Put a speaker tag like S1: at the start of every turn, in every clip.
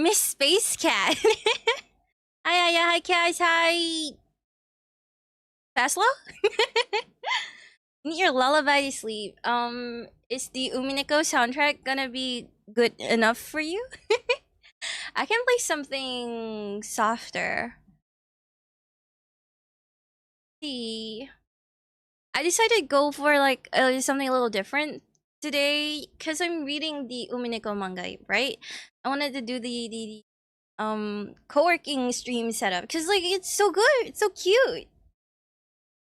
S1: Miss Space Cat. Hi, Cass. Hi, Fasla. Need your lullaby to sleep. Is the Umineko soundtrack gonna be good enough for you? I can play something softer. See, I decided to go for like something a little different today because I'm reading the Umineko manga, right? I wanted to do the co-working stream setup because like it's so good, it's so cute.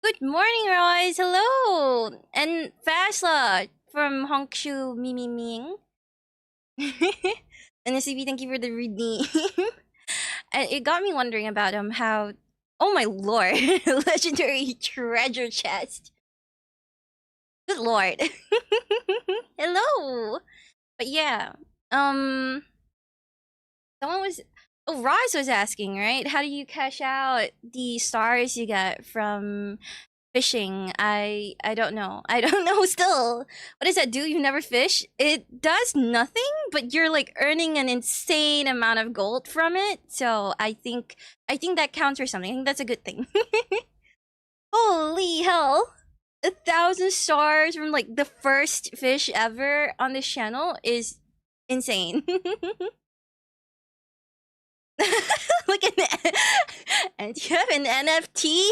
S1: Good morning, Royce. Hello, and Fasla from Hongshu Mimi Ming. And SCP, thank you for the redeem. And it got me wondering about how. Oh my lord, legendary treasure chest. Good lord. Hello. But yeah, someone was. Oh, Roz was asking, right? How do you cash out the stars you get from fishing? I don't know. I don't know still. What does that do? You never fish? It does nothing, but you're like earning an insane amount of gold from it. So I think that counts for something. I think that's a good thing. Holy hell. 1,000 stars from like the first fish ever on this channel is insane. Look at that. And you have an NFT?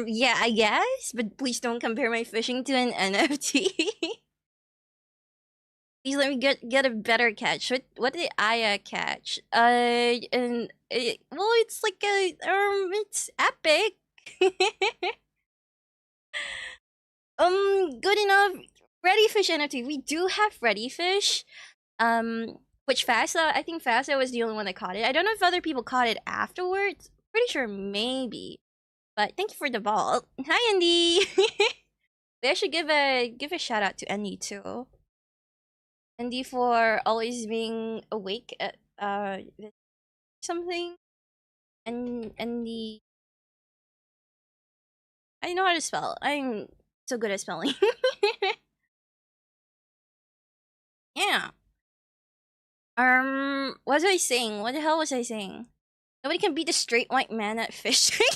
S1: Yeah, I guess, but please don't compare my fishing to an NFT. Please let me get a better catch. What did Aya catch? And well, it's like a it's epic. Good enough. Ready fish NFT. We do have ready fish. Which Fasa, I think Fasa was the only one that caught it. I don't know if other people caught it afterwards. Pretty sure maybe. But thank you for the ball. Hi, Andy. I should give a shout out to Andy too. Andy for always being awake at something. And Andy, I know how to spell. I'm so good at spelling. Yeah. What was I saying? What the hell was I saying? Nobody can beat the straight white man at fishing.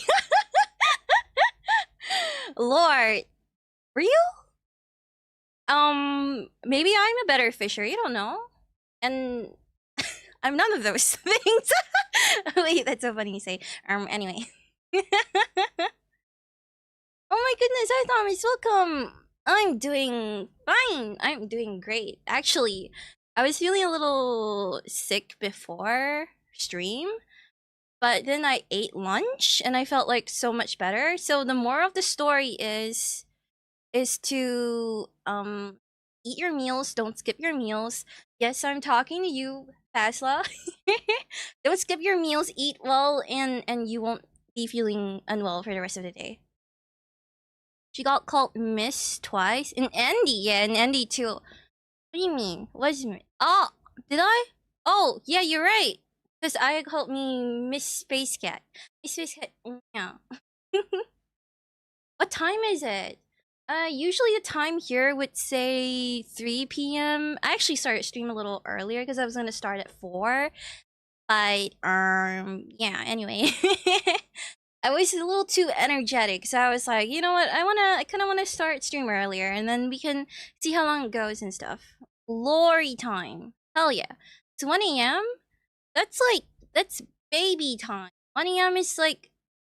S1: Lord, real? Maybe I'm a better fisher. You don't know, and I'm none of those things. Wait, that's so funny you say. Anyway. Oh my goodness, hi Thomas, welcome. I'm doing fine. I'm doing great. Actually, I was feeling a little sick before stream, but then I ate lunch and I felt like so much better. So the moral of the story is to eat your meals, don't skip your meals. Yes, I'm talking to you, Fasla. Don't skip your meals, eat well, and you won't be feeling unwell for the rest of the day. She got called Miss twice. And Andy, yeah, and Andy too. What do you mean? What's me? Oh, did I? Oh, yeah, you're right. Because I called me Miss Space Cat. Miss Space Cat, yeah. What time is it? Usually the time here would say 3 p.m. I actually started stream a little earlier because I was gonna start at 4. But yeah, anyway. I was a little too energetic, so I was like, you know what, I kinda wanna start stream earlier and then we can see how long it goes and stuff. Glory time. Hell yeah. It's 1 a.m? That's baby time. 1 a.m. is like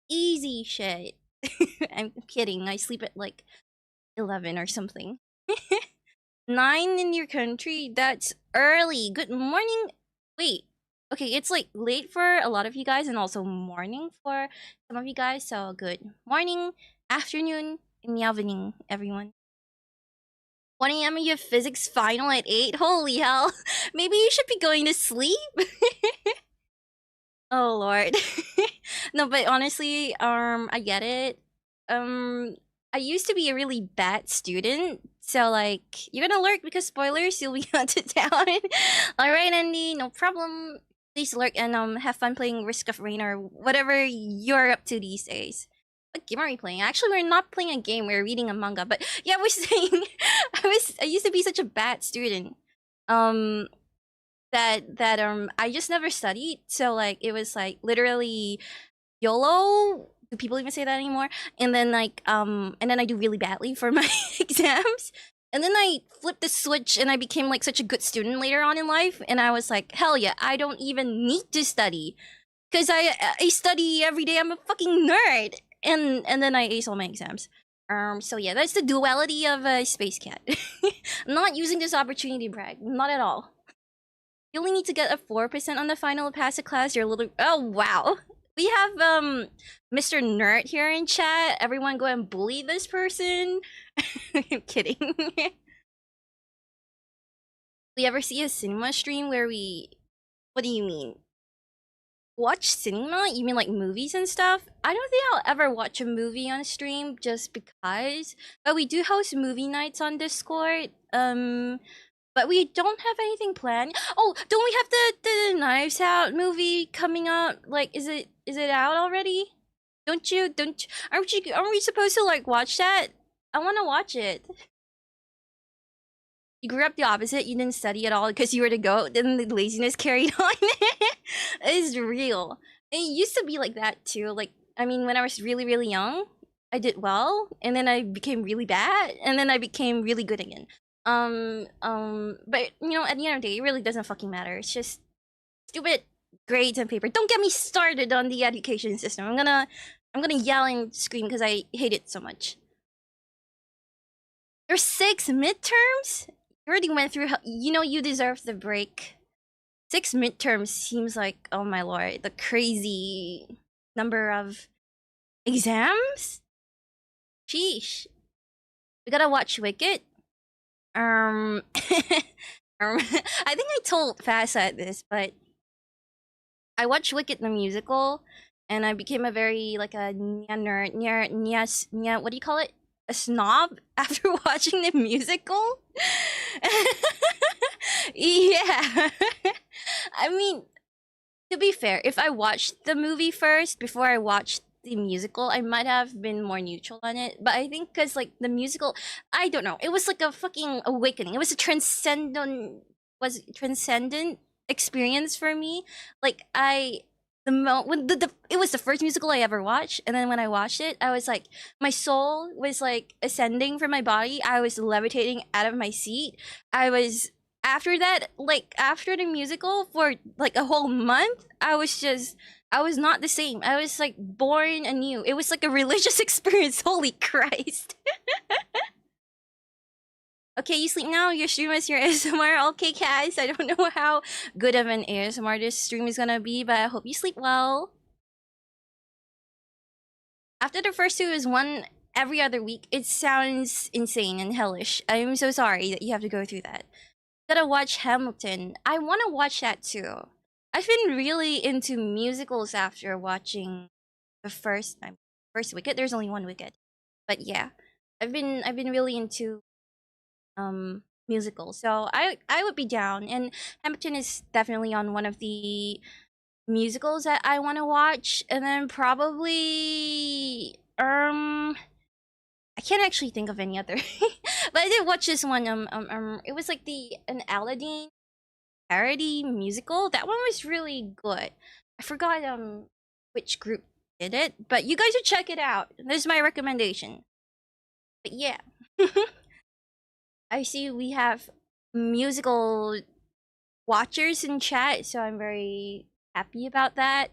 S1: easy shit. I'm kidding. I sleep at like 11 or something. 9 in your country? That's early. Good morning. Wait. Okay, it's like late for a lot of you guys and also morning for some of you guys. So good morning, afternoon, and evening, everyone. 1 a.m. you have physics final at 8? Holy hell. Maybe you should be going to sleep? Oh lord. No, but honestly, I get it. I used to be a really bad student, so like you're gonna lurk because spoilers, you'll be hunted down. Alright, Andy, no problem. Please lurk and have fun playing Risk of Rain or whatever you're up to these days. What game are we playing? Actually, we're not playing a game, we're reading a manga, but yeah, we're saying I used to be such a bad student. that I just never studied. So like it was like literally YOLO. Do people even say that anymore? And then and then I do really badly for my exams. And then I flipped the switch and I became like such a good student later on in life. And I was like, hell yeah, I don't even need to study. Cause I study every day. I'm a fucking nerd. And then I ace all my exams. So yeah, that's the duality of a space cat. I'm not using this opportunity to brag. Not at all. You only need to get a 4% on the final to pass the class. You're a little. Oh wow. We have Mr. Nerd here in chat. Everyone go and bully this person. I'm kidding. We ever see a cinema stream where we? What do you mean? Watch cinema? You mean like movies and stuff? I don't think I'll ever watch a movie on stream just because. But we do host movie nights on Discord. But we don't have anything planned. Oh, don't we have the Knives Out movie coming up? Like, is it out already? Don't you aren't we supposed to like watch that? I want to watch it. You grew up the opposite. You didn't study at all because you were the goat. Then the laziness carried on. It's real. It used to be like that too. Like, I mean, when I was really young, I did well, and then I became really bad, and then I became really good again. But you know, at the end of the day, it really doesn't fucking matter. It's just stupid grades and paper. Don't get me started on the education system. I'm gonna yell and scream because I hate it so much. There's 6 midterms? You already went through. You know, you deserve the break. 6 midterms seems like, oh my lord, the crazy number of exams. Sheesh. We gotta watch Wicked. I think I told Fasa this, but I watched Wicked the musical, and I became a very like a nerd, what do you call it? A snob after watching the musical. Yeah. I mean, to be fair, if I watched the movie first before I watched the musical, I might have been more neutral on it. But I think because like the musical, I don't know, it was like a fucking awakening. It was a transcendent experience for me. Like when it was the first musical I ever watched, and then when I watched it, I was like, my soul was like ascending from my body. I was levitating out of my seat. I was after that, like after the musical for like a whole month, I was not the same. I was like born anew. It was like a religious experience. Holy Christ. Okay, you sleep now. Your stream is your ASMR. Okay, Cass. I don't know how good of an ASMR this stream is gonna be, but I hope you sleep well. After the first 2 is one every other week, it sounds insane and hellish. I'm so sorry that you have to go through that. Gotta watch Hamilton. I want to watch that too. I've been really into musicals after watching the first Wicked. There's only one Wicked, but yeah, I've been really into musicals. So I would be down, and Hamilton is definitely on one of the musicals that I want to watch, and then probably I can't actually think of any other, but I did watch this one. It was like an Aladdin parody musical. That one was really good. I forgot which group did it, but you guys should check it out. This is my recommendation. But yeah, I see we have musical watchers in chat, so I'm very happy about that.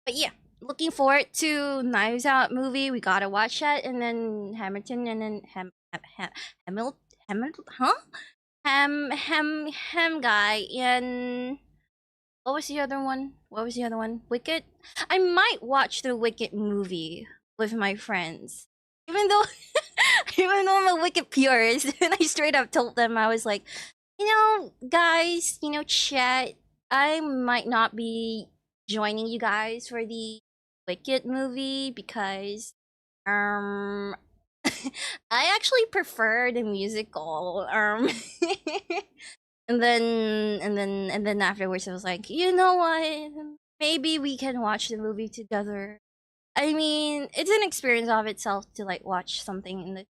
S1: But yeah, looking forward to Knives Out movie. We gotta watch that, and then Hamilton, and then Hamilton, huh? Ham guy, and what was the other one? Wicked. I might watch the Wicked movie with my friends, even though I'm a Wicked purist, and I straight up told them, I was like, you know, guys, you know, chat, I might not be joining you guys for the Wicked movie because I actually prefer the musical. And then afterwards I was like, you know what? Maybe we can watch the movie together. I mean, it's an experience of itself to like watch something in the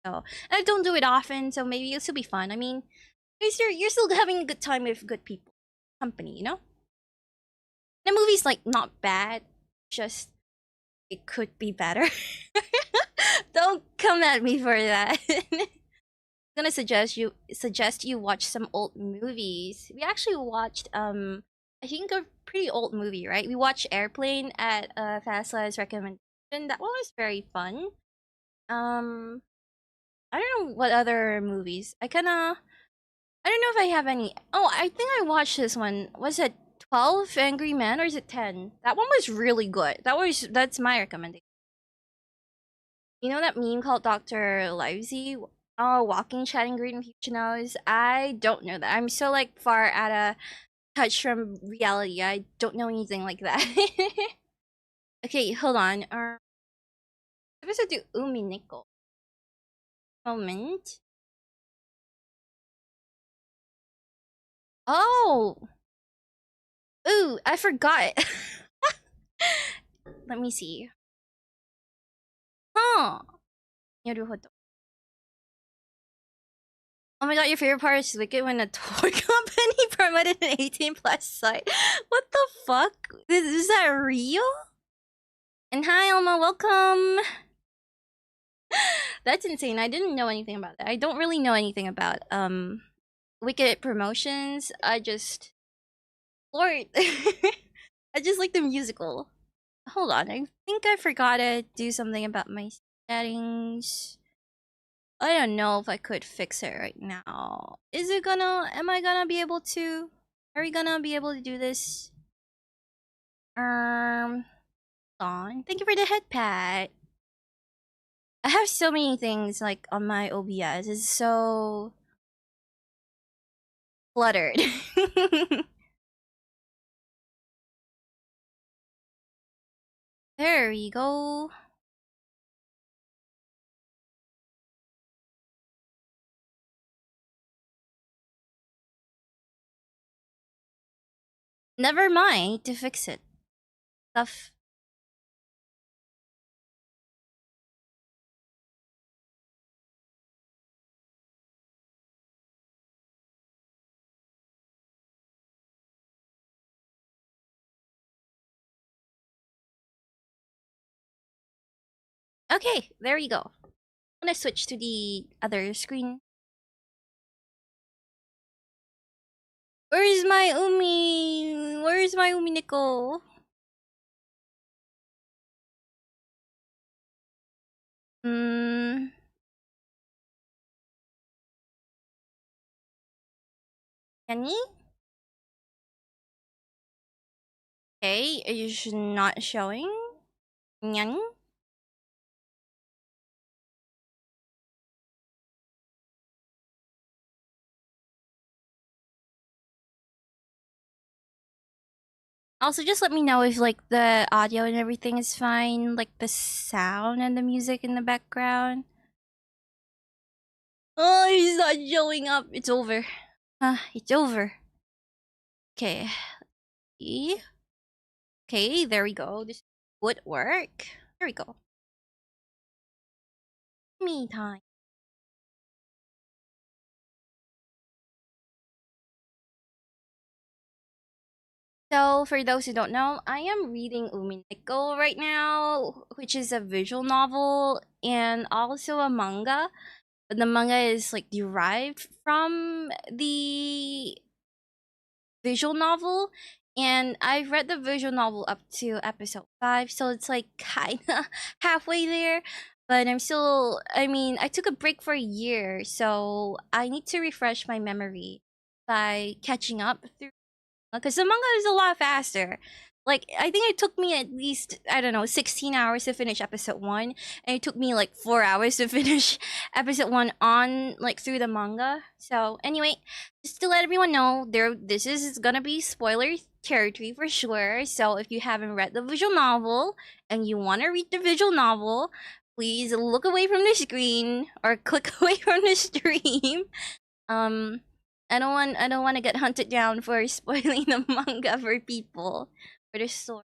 S1: show. And I don't do it often, so maybe it'll still be fun. I mean, Because you're still having a good time with good people, company. The movie's like not bad, just it could be better. Don't come at me for that. Gonna suggest you watch some old movies. We actually watched I think a pretty old movie, right? We watched Airplane at Fastla's recommendation. That one was very fun. Um I don't know what other movies. I don't know if I have any. Oh, I think I watched this one. Was it 12 Angry Men or is it 10? That one was really good. That's my recommendation. You know that meme called Dr. Livesey? Oh, walking, chatting, greeting future knows. I don't know that. I'm so like far out of touch from reality. I don't know anything like that. Okay, hold on. Supposed to do Umineko. Moment. Oh! Ooh, I forgot. Let me see. Huh. なるほど. Oh my god, your favorite part is Wicked when a toy company promoted an 18 plus site. What the fuck? Is that real? And hi, Alma, welcome. That's insane. I didn't know anything about that. I don't really know anything about Wicked promotions. Lord, I just like the musical. Hold on, I think I forgot to do something about my settings. I don't know if I could fix it right now. Am I gonna be able to? Are we gonna be able to do this? Hold on. Thank you for the head pat. I have so many things like on my OBS. It's so cluttered. There we go. Never mind to fix it. Stuff. Okay, there we go. I'm gonna switch to the other screen. Where's my Umi? Where's my Umineko? Hmm. Kenny? Okay, it's not showing. Nyan? Also, just let me know if like the audio and everything is fine, like the sound and the music in the background. Oh, he's not showing up. It's over. It's over. Okay. Okay, there we go. This would work. There we go. Me time. So, for those who don't know, I am reading Umineko right now, which is a visual novel and also a manga. But the manga is like derived from the visual novel, and I've read the visual novel up to episode 5, so it's like kind of halfway there. But I took a break for a year, so I need to refresh my memory by catching up through, because the manga is a lot faster. Like, I think it took me at least, I don't know, 16 hours to finish episode 1, and it took me like 4 hours to finish episode 1 on, like, through the manga. So, anyway, just to let everyone know, this is gonna be spoiler territory for sure. So, if you haven't read the visual novel and you want to read the visual novel, please look away from the screen or click away from the stream. Um, I don't want to get hunted down for spoiling the manga for people for the story.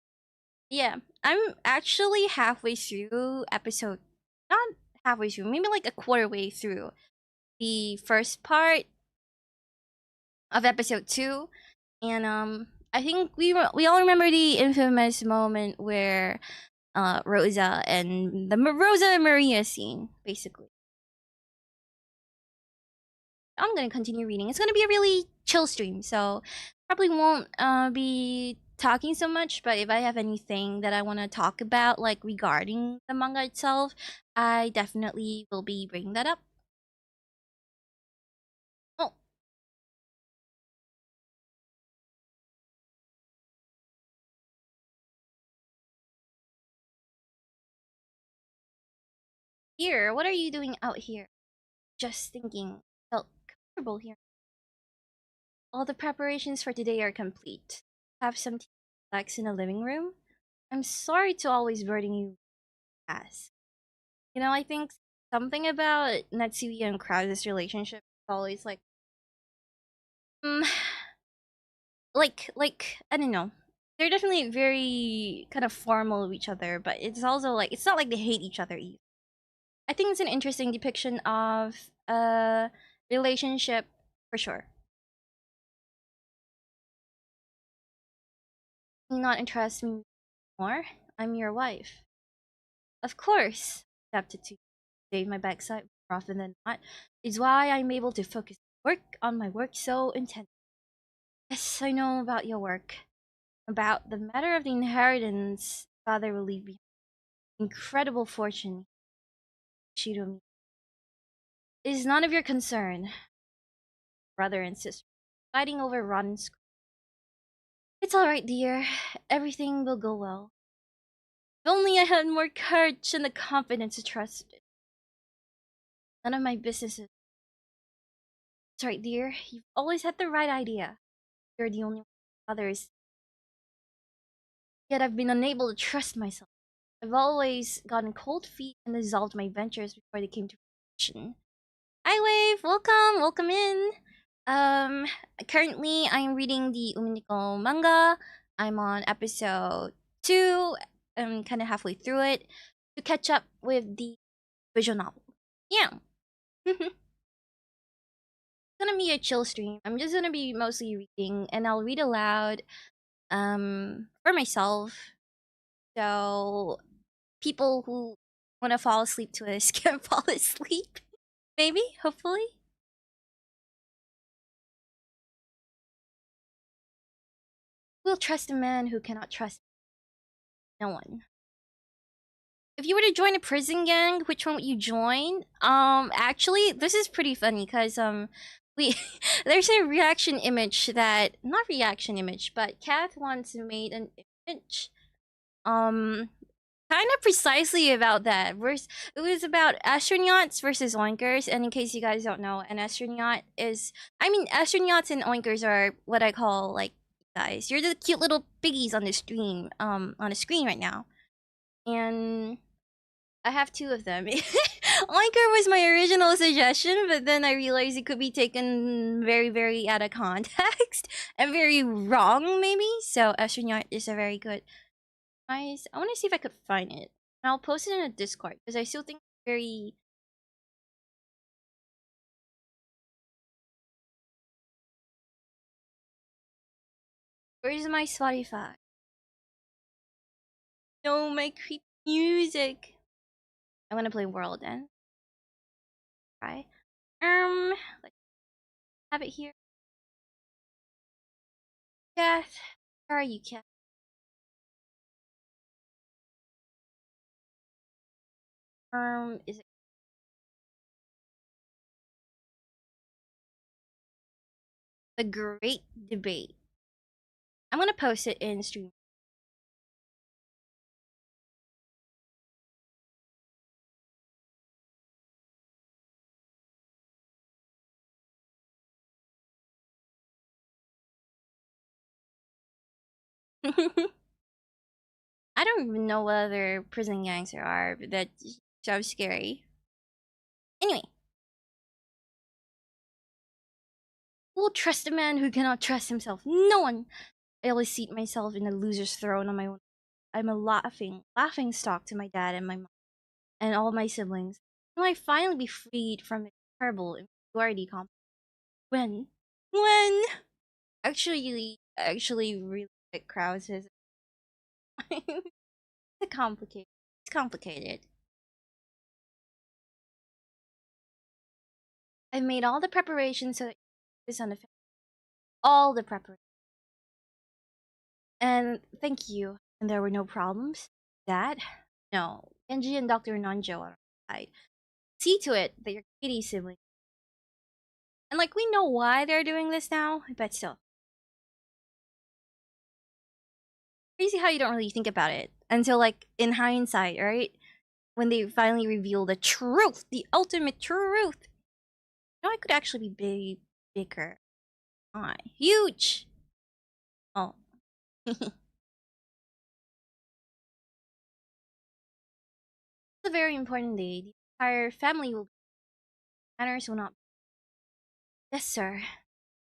S1: Yeah, I'm actually halfway through episode, not halfway through, maybe like a quarter way through the first part. of episode 2. And I think we all remember the infamous moment where Rosa and the Rosa and Maria scene, basically. I'm gonna continue reading. It's gonna be a really chill stream, so probably won't be talking so much. But if I have anything that I want to talk about, like regarding the manga itself, I definitely will be bringing that up. Oh, here, what are you doing out here? Just thinking. Felt comfortable here. All the preparations for today are complete. Have some tea, relax in the living room. I'm sorry to always burden you. As I think something about Natsuya and Krause's relationship is always mm, like I don't know. They're definitely very kind of formal of each other, but it's also like it's not like they hate each other either. I think it's an interesting depiction of a relationship for sure. You not interest me more? I'm your wife. Of course, adapted to save my backside more often than not. Is why I'm able to focus on my work so intensely. Yes, I know about your work. About the matter of the inheritance father will leave behind. Incredible fortune, Shiromi. It is none of your concern, brother and sister. Fighting over rotten school. It's alright, dear. Everything will go well. If only I had more courage and the confidence to trust it. None of my businesses. It's right, dear. You've always had the right idea. You're the only one with others. Yet I've been unable to trust myself. I've always gotten cold feet and dissolved my ventures before they came to fruition. Hi, Wave. Welcome in. Um, Currently I'm reading the Umineko manga. I'm on episode 2. I'm kind of halfway through it to catch up with the visual novel. Yeah. It's gonna be a chill stream. I'm just gonna be mostly reading, and I'll read aloud for myself. So people who want to fall asleep to us can fall asleep. Maybe, hopefully. We'll trust a man who cannot trust no one. If you were to join a prison gang, which one would you join? Actually, this is pretty funny because we there's a reaction image that not reaction image, but Kath once made an image um kind of precisely about that. It was about astronauts versus oinkers, and in case you guys don't know, an astronaut is astronauts and oinkers are what I call like guys. You're the cute little piggies on the screen on the screen right now. And I have two of them. Oinker was my original suggestion, but then I realized it could be taken very, very out of context and very wrong, maybe. So astronaut is a very good. Guys, I want to see if I could find it. And I'll post it in a Discord because I still think it's very. Where's my Spotify? No, my creep music. I'm gonna play World then. Try. Let's have it here. Kath, where are you, Kath? Is it the Great Debate? I'm gonna post it in stream. I don't even know what other prison gangs there are, but that's so scary. Anyway, who will trust a man who cannot trust himself? No one! I always seat myself in a loser's throne on my own. I'm a laughing stock to my dad and my mom and all my siblings. Will I finally be freed from the terrible inferiority complex? When? When actually really like Krause's. It's complicated. It's complicated. I made all the preparations so that it's on the all the preparation. And thank you. And there were no problems. That no. Genji and Dr. Nanjo are on our side. See to it that your kitty sibling. And like we know why they're doing this now, but still. Crazy how you don't really think about it until like in hindsight, right? When they finally reveal the truth, the ultimate truth. No, I could actually be bigger. Huge. Oh. It's a very important day. The entire family will be. Manners will not. Yes, sir.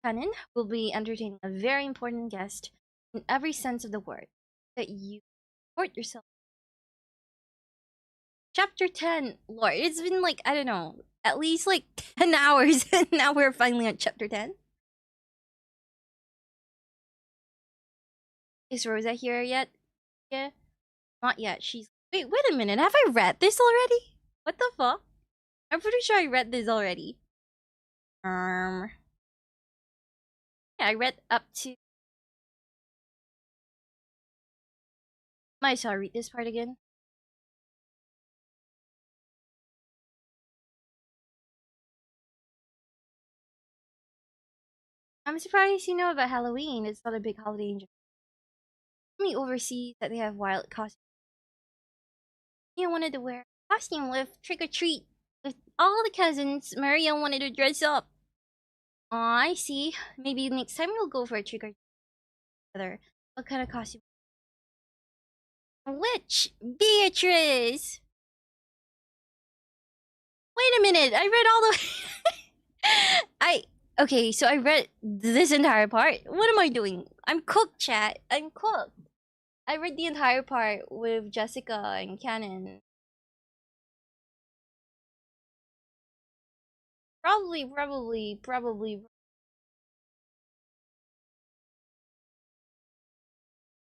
S1: Kanin will be entertaining a very important guest in every sense of the word. That you support yourself. Chapter 10. Lord, it's been like, I don't know, at least like 10 hours, and now we're finally on chapter 10. Is Rosa here yet? Yeah. Not yet. She's. Wait a minute. Have I read this already? What the fuck? I'm pretty sure I read this already. Yeah, I read up to. Might as well read this part again. I'm surprised you know about Halloween. It's not a big holiday in Japan. Me overseas that they have wild costumes. Maria wanted to wear a costume with trick or treat with all the cousins. Maria wanted to dress up. Oh, I see. Maybe next time we'll go for a trick or treat together. What kind of costume? Which Beatrice? Wait a minute. I read all the. Okay. So I read this entire part. What am I doing? I'm cooked, chat. I'm cooked. I read the entire part with Jessica and Canon. Probably.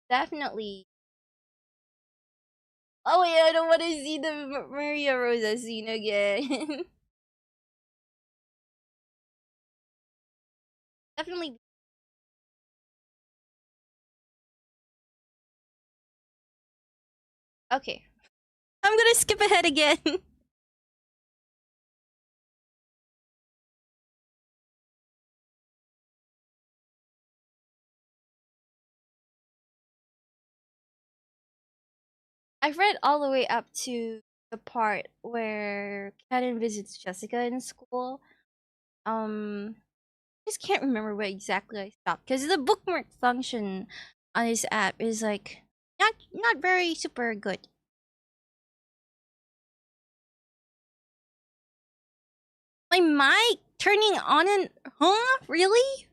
S1: Definitely. Oh wait, I don't want to see the Maria Rosa scene again. Definitely. Okay. I'm gonna skip ahead again. I've read all the way up to the part where Canon visits Jessica in school. Just can't remember where exactly I stopped because the bookmark function on this app is like not very super good. My mic turning on and really?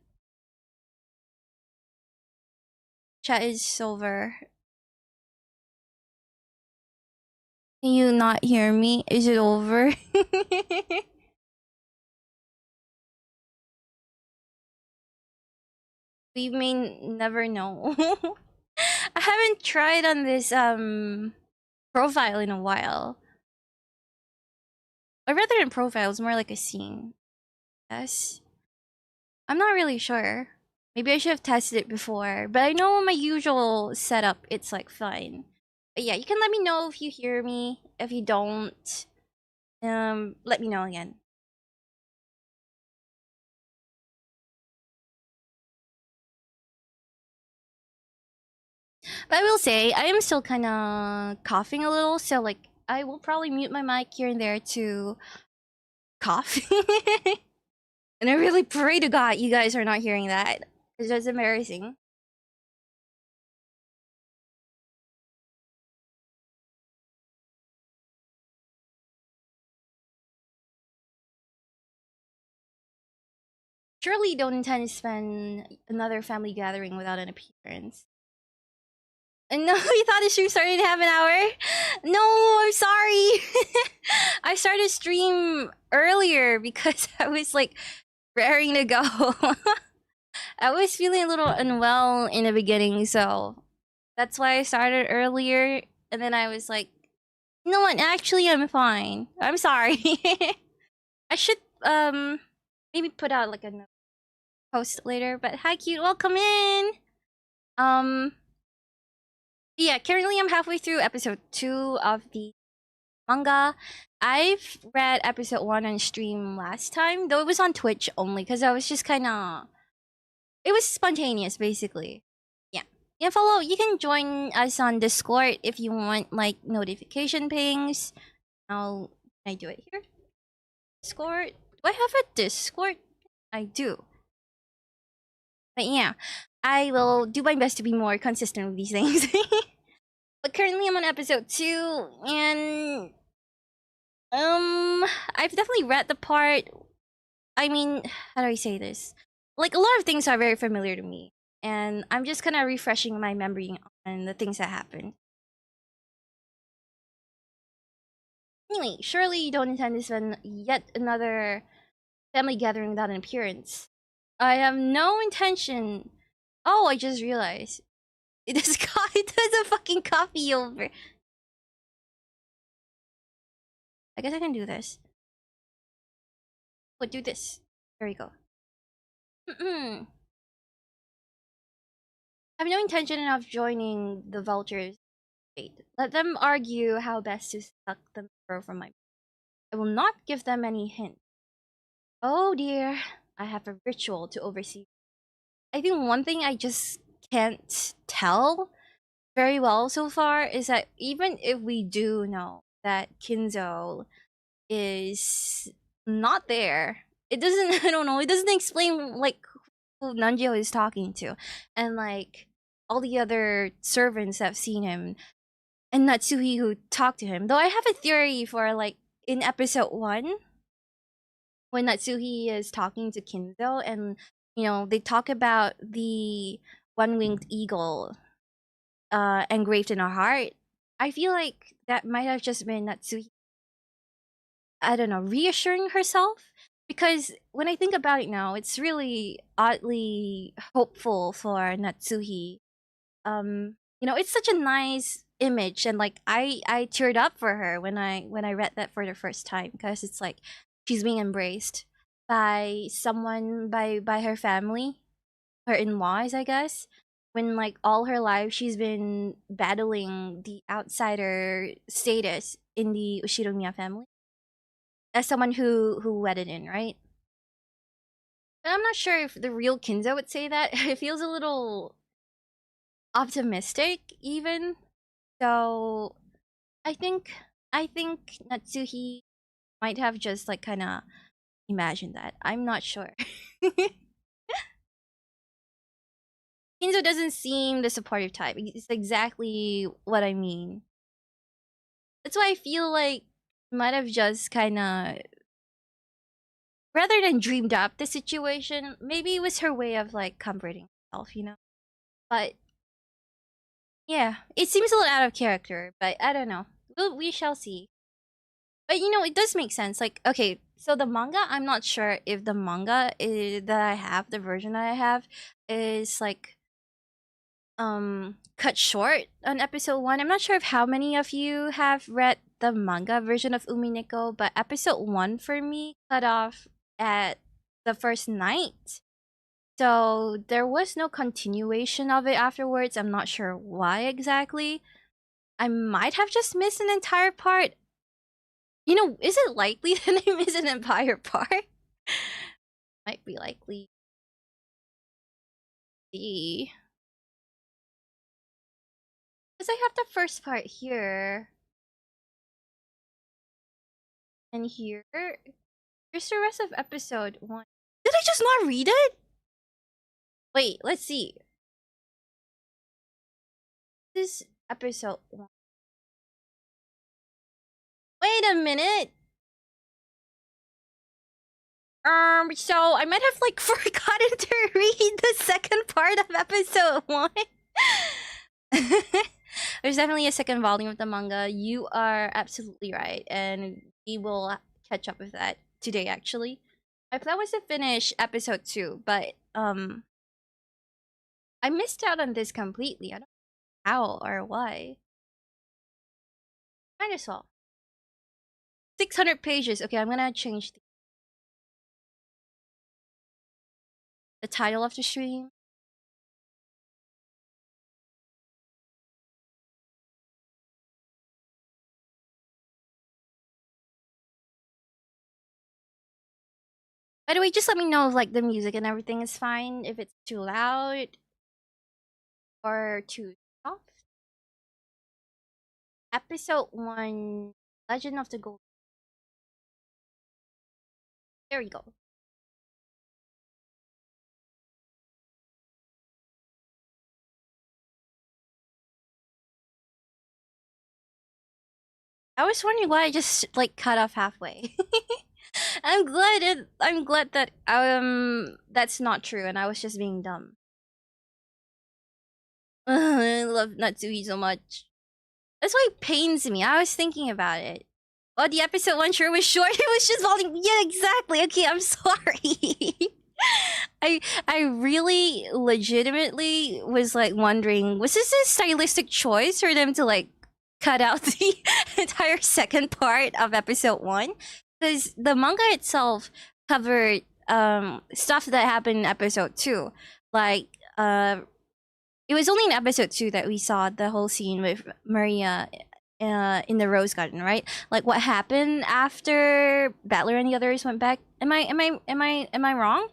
S1: Chat is silver. Can you not hear me? Is it over? We may never know. I haven't tried on this profile in a while. Or rather than profile, it's more like a scene. Yes. I'm not really sure. Maybe I should have tested it before. But I know my usual setup, it's like fine. But yeah, you can let me know if you hear me. If you don't, let me know again. But I will say, I am still kind of coughing a little, so like, I will probably mute my mic here and there to cough. And I really pray to God you guys are not hearing that. It's just embarrassing. Surely you don't intend to spend another family gathering without an appearance. And no, we thought the stream started in half an hour. No, I'm sorry. I started stream earlier because I was like raring to go. I was feeling a little unwell in the beginning, so that's why I started earlier. And then I was like, you know what? Actually, I'm fine. I'm sorry. I should maybe put out like a post later. But hi, cute. Welcome in. Um, yeah. Currently, I'm halfway through episode 2 of the manga. I've read episode 1 on stream last time, though it was on Twitch only because I was just kind of. It was spontaneous, basically. Yeah. Yeah, follow. You can join us on Discord if you want like notification pings. Can I do it here? Discord. Do I have a Discord? I do. But yeah, I will do my best to be more consistent with these things. But currently I'm on episode 2 and I've definitely read the part. I mean, how do I say this? Like a lot of things are very familiar to me and I'm just kind of refreshing my memory on the things that happened. Anyway, surely you don't intend to spend yet another family gathering without an appearance. I have no intention. Oh, I just realized. This guy does a fucking copy over. I guess I can do this. But do this. There we go. I have no intention of joining the vultures' fate. Let them argue how best to suck the marrow from my. I will not give them any hint. Oh dear, I have a ritual to oversee. I think one thing I just can't tell very well so far is that even if we do know that Kinzo is not there, it doesn't I don't know, it doesn't explain like who Nanjiho is talking to and like all the other servants that have seen him and Natsuhi who talked to him. Though I have a theory for like in episode 1 when Natsuhi is talking to Kinzo and they talk about the one-winged eagle engraved in her heart. I feel like that might have just been Natsuhi, I don't know, reassuring herself. Because when I think about it now, it's really oddly hopeful for Natsuhi. It's such a nice image, and like I teared up for her when I read that for the first time because it's like she's being embraced by someone by her family, her in-laws, I guess. When like all her life she's been battling the outsider status in the Ushiromiya family as someone who wedded in, right? But I'm not sure if the real Kinzo would say that. It feels a little optimistic even. So I think I think Natsuhi might have just like kind of imagined that. I'm not sure. Kinzo doesn't seem the supportive type. It's exactly what I mean. That's why I feel like might have just kind of rather than dreamed up the situation. Maybe it was her way of like comforting herself. But yeah, it seems a little out of character. But I don't know. We shall see. But it does make sense. Like, okay, so the manga, I'm not sure if the manga that I have, the version that I have, is like cut short on episode 1. I'm not sure if how many of you have read the manga version of Umineko, but episode 1 for me cut off at the first night. So there was no continuation of it afterwards. I'm not sure why exactly. I might have just missed an entire part. Is it likely that I miss an entire part? Might be likely. See. Because I have the first part here. And here. Here's the rest of episode 1. Did I just not read it? Wait, let's see. This is episode 1. Wait a minute. So I might have like forgotten to read the second part of episode 1. There's definitely a second volume of the manga. You are absolutely right, and we will catch up with that today, actually. My plan was to finish episode 2, but I missed out on this completely. I don't know how or why. Might as well. 600 pages. Okay, I'm gonna change the title of the stream. By the way, just let me know if like the music and everything is fine. If it's too loud or too soft. Episode 1, Legend of the Gold. There we go. I was wondering why I just like cut off halfway. I'm glad that that's not true and I was just being dumb. I love Natsui so much. That's why it pains me. I was thinking about it. Oh, the episode 1 sure was short. It was just volume. Yeah, exactly. Okay, I'm sorry. I really legitimately was like wondering, was this a stylistic choice for them to like cut out the entire second part of episode 1? Because the manga itself covered stuff that happened in episode 2. Like it was only in episode 2 that we saw the whole scene with Maria in the rose garden, right? Like what happened after Battler and the others went back. Am I wrong?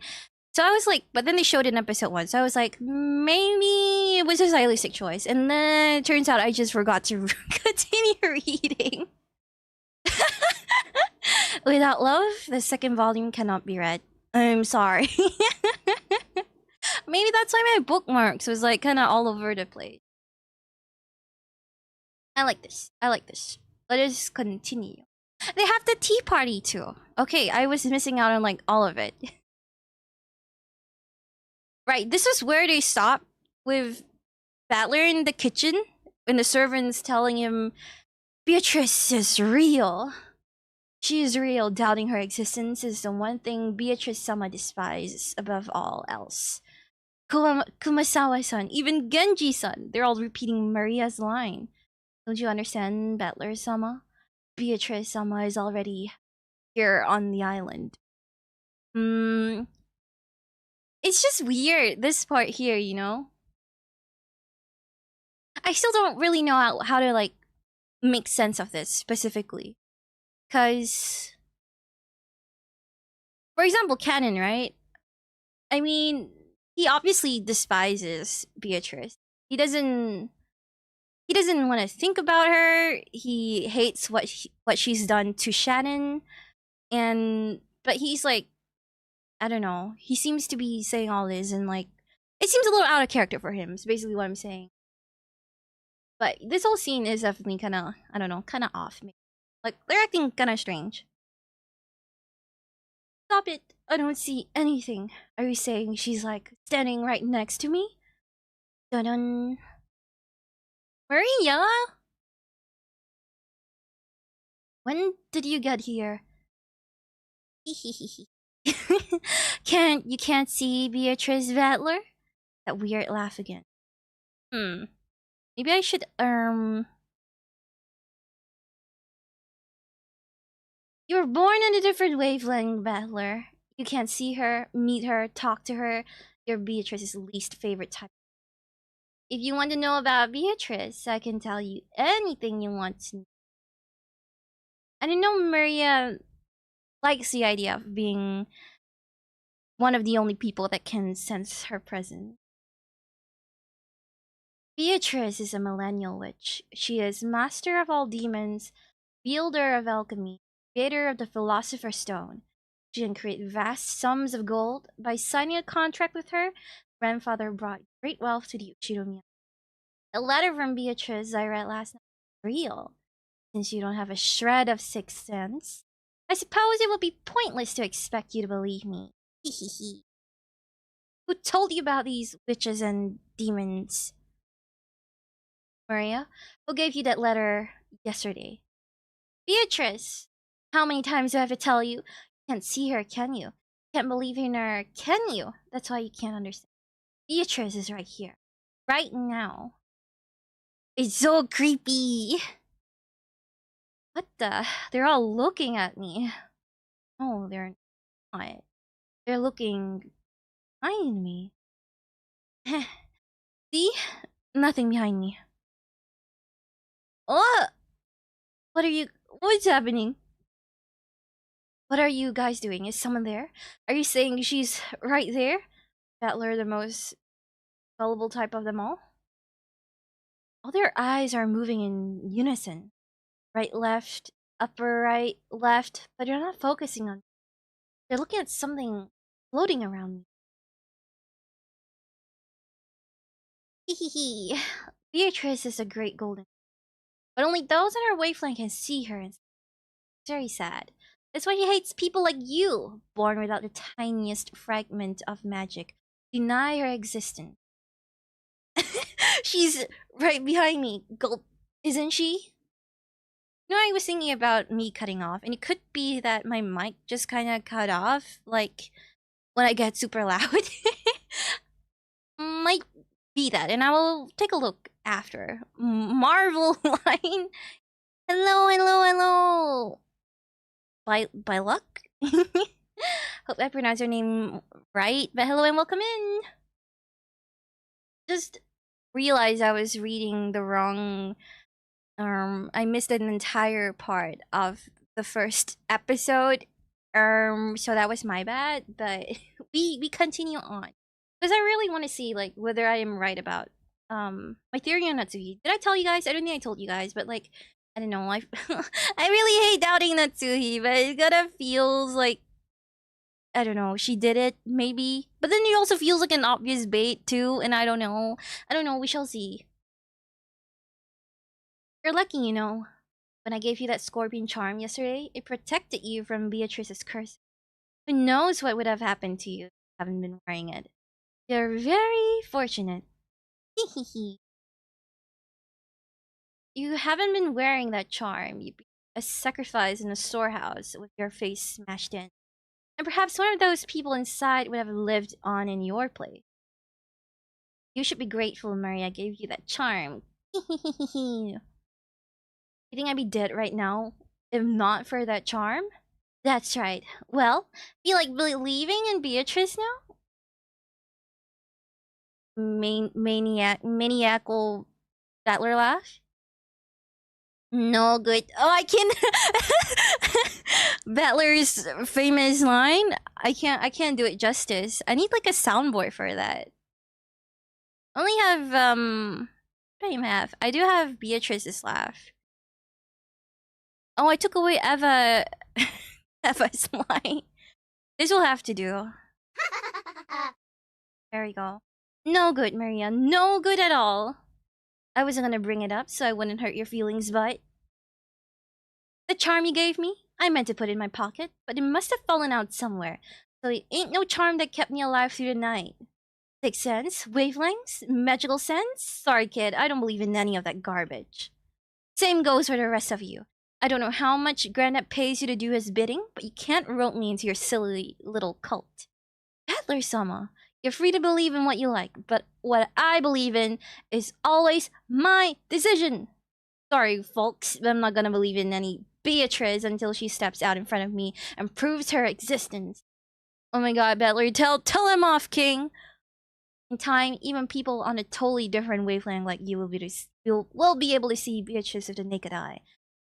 S1: So I was like, but then they showed it in episode 1. So I was like, maybe it was a stylistic choice. And then it turns out I just forgot to continue reading. Without love, the second volume cannot be read. I'm sorry. Maybe that's why my bookmarks was like kind of all over the place. I like this. I like this. Let us continue. They have the tea party too. Okay, I was missing out on like all of it. Right, this is where they stop with Battler in the kitchen when the servant's telling him Beatrice is real. She is real, doubting her existence is the one thing Beatrice-sama despises above all else. Kumasawa-san, even Genji-san, they're all repeating Maria's line. Don't you understand, Battler-sama? Beatrice-sama is already here on the island. It's just weird, this part here, you know? I still don't really know how to, like, make sense of this, specifically. Because... For example, Canon, right? I mean, he obviously despises Beatrice. He doesn't want to think about her. He hates what she's done to Shannon, but he's like, I don't know. He seems to be saying all this and like it seems a little out of character for him. Is basically what I'm saying. But this whole scene is definitely kind of I don't know, kind of off. Like they're acting kind of strange. Stop it! I don't see anything. Are you saying she's like standing right next to me? Dun. Maria, when did you get here? Can't see Beatrice Vattler? That weird laugh again. Maybe I should You were born on a different wavelength, Battler. You can't see her, meet her, talk to her. You're Beatrice's least favorite type. If you want to know about Beatrice, I can tell you anything you want to know. And I know Maria likes the idea of being one of the only people that can sense her presence. Beatrice is a millennial witch. She is master of all demons, wielder of alchemy, creator of the Philosopher's Stone. She can create vast sums of gold. By signing a contract with her, grandfather brought great wealth to the Uchinomiya. The letter from Beatrice I read last night is real. Since you don't have a shred of sixth sense, I suppose it would be pointless to expect you to believe me. Hehehe. Who told you about these witches and demons? Maria? Who gave you that letter yesterday? Beatrice! How many times do I have to tell you? You can't see her, can you? Can't believe in her, can you? That's why you can't understand. Beatrice is right here. Right now. It's so creepy. What the? They're all looking at me. Oh, they're not. They're looking behind me. See? Nothing behind me. Oh! What are you... What's happening? What are you guys doing? Is someone there? Are you saying she's right there? Battler, the most gullible type of them all? All their eyes are moving in unison. Right, left, upper right, left, but they're not focusing on... They're looking at something floating around me. Hehehe. Beatrice is a great golden... But only those on her wavelength can see her, and it's very sad. That's why he hates people like you, born without the tiniest fragment of magic. Deny her existence. She's right behind me, gulp, isn't she? You know, I was thinking about me cutting off, and it could be that my mic just kind of cut off, like, when I get super loud. Might be that, and I will take a look after. Marvel line. Hello, hello, hello. By luck? Hope I pronounced your name right, but hello and welcome in. Just realized I was reading the wrong... I missed an entire part of the first episode. So that was my bad, but we continue on. Because I really want to see, like, whether I am right about my theory on Natsuhi. Did I tell you guys? I don't think I told you guys, but like, I don't know, I I really hate doubting Natsuhi, but it kinda feels like, I don't know, she did it, maybe. But then it also feels like an obvious bait too, and I don't know. I don't know, we shall see. You're lucky, you know. When I gave you that scorpion charm yesterday, it protected you from Beatrice's curse. Who knows what would have happened to you if you haven't been wearing it. You're very fortunate. Hehehe. You haven't been wearing that charm. You'd be a sacrifice in a storehouse with your face smashed in. And perhaps one of those people inside would have lived on in your place. You should be grateful Maria gave you that charm. You think I'd be dead right now if not for that charm? That's right. Well, you like believing in Beatrice now? Maniacal battler laugh? No good. Oh, I can... Battler's famous line? I can't do it justice. I need like a soundboard for that. I only have, what do I even have? I do have Beatrice's laugh. Oh, I took away Eva's line. This will have to do. There we go. No good, Maria. No good at all. I wasn't gonna bring it up so I wouldn't hurt your feelings, but... The charm you gave me? I meant to put it in my pocket, but it must have fallen out somewhere. So it ain't no charm that kept me alive through the night. Sixth sense? Wavelengths? Magical sense? Sorry, kid. I don't believe in any of that garbage. Same goes for the rest of you. I don't know how much Granite pays you to do his bidding, but you can't rope me into your silly little cult. Battler-sama, you're free to believe in what you like, but what I believe in is always my decision. Sorry, folks, but I'm not gonna believe in any Beatrice until she steps out in front of me and proves her existence. Oh my god, Battler, tell him off, King! In time, even people on a totally different wavelength like you will be able to see Beatrice with the naked eye.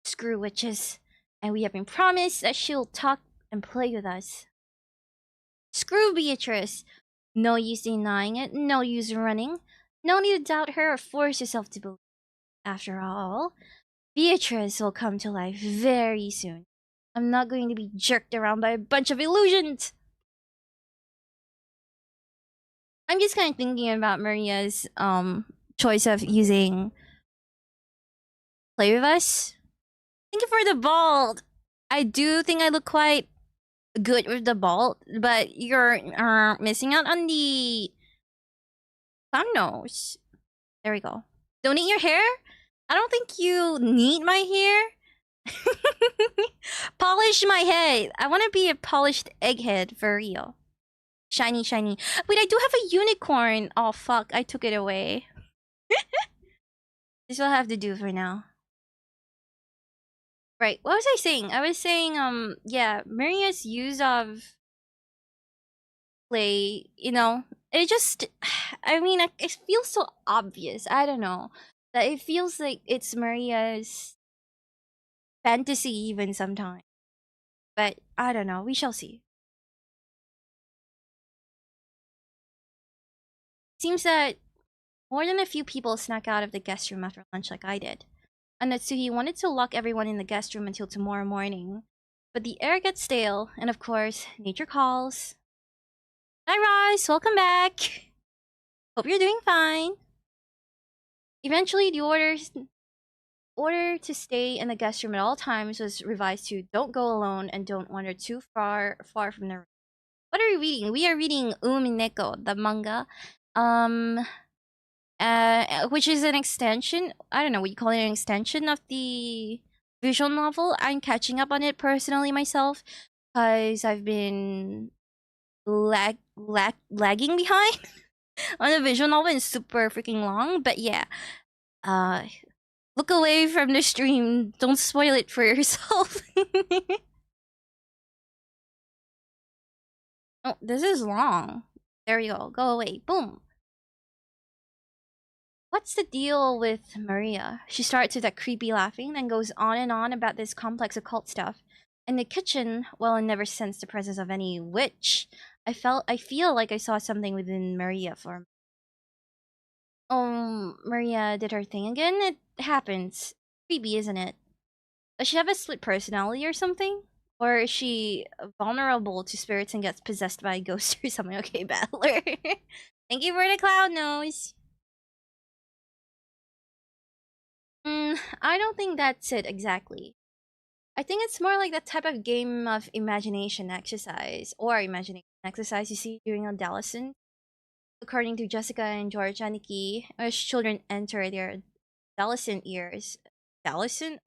S1: Screw witches. And we have been promised that she'll talk and play with us. Screw Beatrice. No use denying it, no use running. No need to doubt her or force yourself to believe. After all, Beatrice will come to life very soon. I'm not going to be jerked around by a bunch of illusions! I'm just kind of thinking about Maria's choice of using Play With Us. Thank you for the bald! I do think I look quite good with the bald, but you're missing out on the clown nose. There we go. Don't need your hair? I don't think you need my hair. Polish my head. I want to be a polished egghead for real. Shiny, shiny. Wait, I do have a unicorn. Oh fuck, I took it away. This will have to do for now. Right, what was I saying? I was saying, yeah, Maria's use of play, it just, I mean, it feels so obvious. I don't know. That it feels like it's Maria's fantasy even sometimes. But I don't know. We shall see. Seems that more than a few people snuck out of the guest room after lunch like I did. And Natsuhi wanted to lock everyone in the guest room until tomorrow morning. But the air gets stale, and of course, nature calls. Hi Ross, welcome back! Hope you're doing fine. Eventually, the order to stay in the guest room at all times was revised to don't go alone and don't wander too far from the room. What are we reading? We are reading Umineko, the manga. Which is an extension. I don't know what you call it, an extension of the visual novel. I'm catching up on it personally myself because I've been lagging behind on the visual novel. It's super freaking long, but yeah. Look away from the stream. Don't spoil it for yourself. Oh, this is long. There you go. Go away. Boom. What's the deal with Maria? She starts with that creepy laughing, then goes on and on about this complex occult stuff. In the kitchen, well, I never sensed the presence of any witch. I feel like I saw something within Maria for. Oh, Maria did her thing again? It happens. Creepy, isn't it? Does she have a split personality or something? Or is she vulnerable to spirits and gets possessed by a ghost or something? Okay, Battler. Thank you for the cloud nose. I don't think that's it exactly. I think it's more like that type of game of imagination exercise or imagination exercise you see during adolescence. According to Jessica and George Aniki, as children enter their adolescent years, adolescent,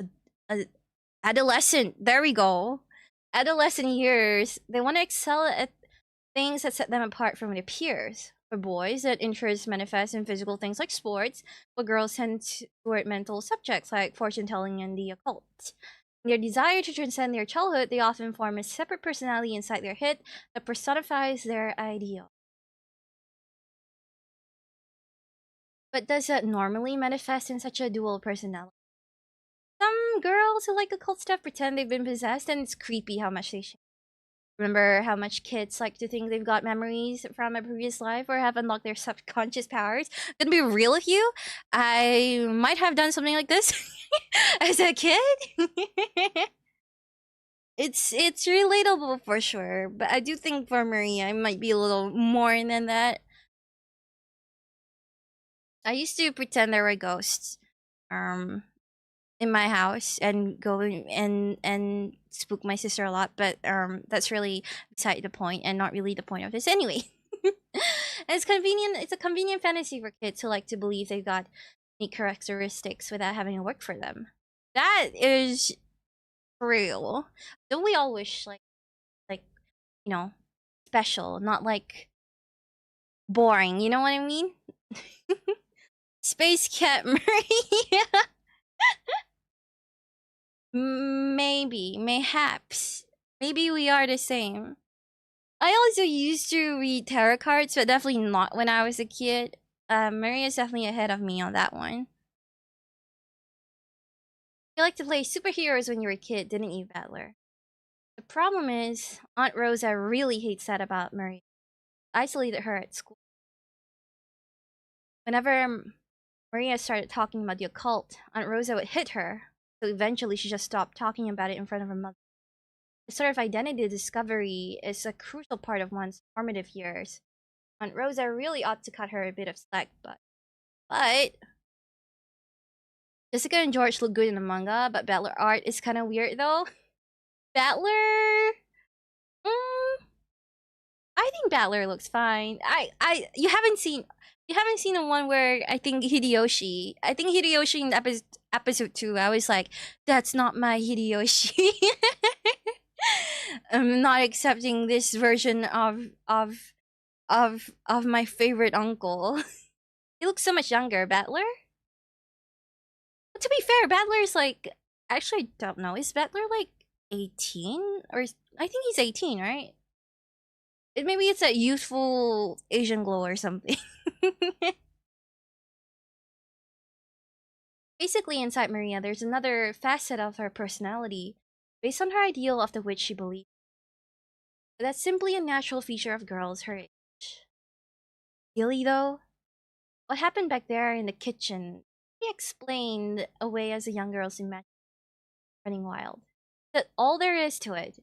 S1: adolescent. There we go. Adolescent years, they want to excel at things that set them apart from their peers. For boys, that interests manifest in physical things like sports, while girls tend toward mental subjects like fortune telling and the occult. In their desire to transcend their childhood, they often form a separate personality inside their head that personifies their ideal. But does that normally manifest in such a dual personality? Some girls who like occult stuff pretend they've been possessed, and it's creepy how much they share. Remember how much kids like to think they've got memories from a previous life or have unlocked their subconscious powers? Gonna be real with you, I might have done something like this as a kid. It's relatable for sure, but I do think for Maria, it might be a little more than that. I used to pretend there were ghosts, in my house and go and spook my sister a lot, but that's really beside the point and not really the point of this anyway. It's convenient. It's a convenient fantasy for kids who like to believe they've got unique characteristics without having to work for them. That is true. Don't we all wish like special, not like boring? You know what I mean? Space Cat Maria. Maybe, mayhaps. Maybe we are the same. I also used to read tarot cards, but definitely not when I was a kid. Maria's definitely ahead of me on that one. You like to play superheroes when you were a kid, didn't you, Battler? The problem is, Aunt Rosa really hates that about Maria. Isolated her at school. Whenever Maria started talking about the occult, Aunt Rosa would hit her, so eventually she just stopped talking about it in front of her mother. The sort of identity discovery is a crucial part of one's formative years. Aunt Rosa really ought to cut her a bit of slack, but Jessica and George look good in the manga, but Battler art is kind of weird though. Battler, I think Battler looks fine. You haven't seen. You haven't seen the one where I think Hideyoshi in episode 2, I was like, that's not my Hideyoshi. I'm not accepting this version of my favorite uncle. He looks so much younger, Battler. But to be fair, Battler is like, actually I don't know. Is Battler like 18 I think he's 18, right? Maybe it's a youthful Asian glow or something. Basically, inside Maria, there's another facet of her personality based on her ideal of the witch she believes. That's simply a natural feature of girls her age. Really, though, what happened back there in the kitchen can be explained away as a young girl's imagination running wild. That all there is to it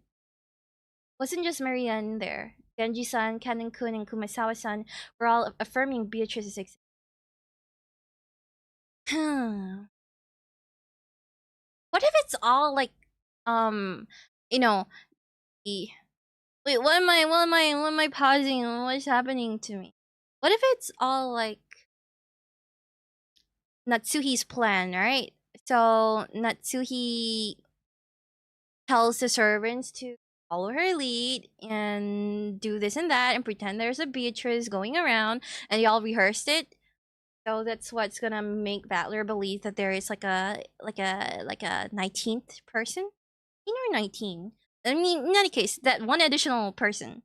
S1: wasn't just Maria in there. Genji-san, Kanen-kun, and Kumasawa-san were all affirming Beatrice's existence. What if it's all like, you know, wait, what am I pausing? What's happening to me? What if it's all like Natsuhi's plan, right? So Natsuhi tells the servants to follow her lead and do this and that and pretend there's a Beatrice going around, and y'all rehearsed it. So that's what's gonna make Battler believe that there is like a 19th person, 19 or 19. I mean, in any case, that one additional person.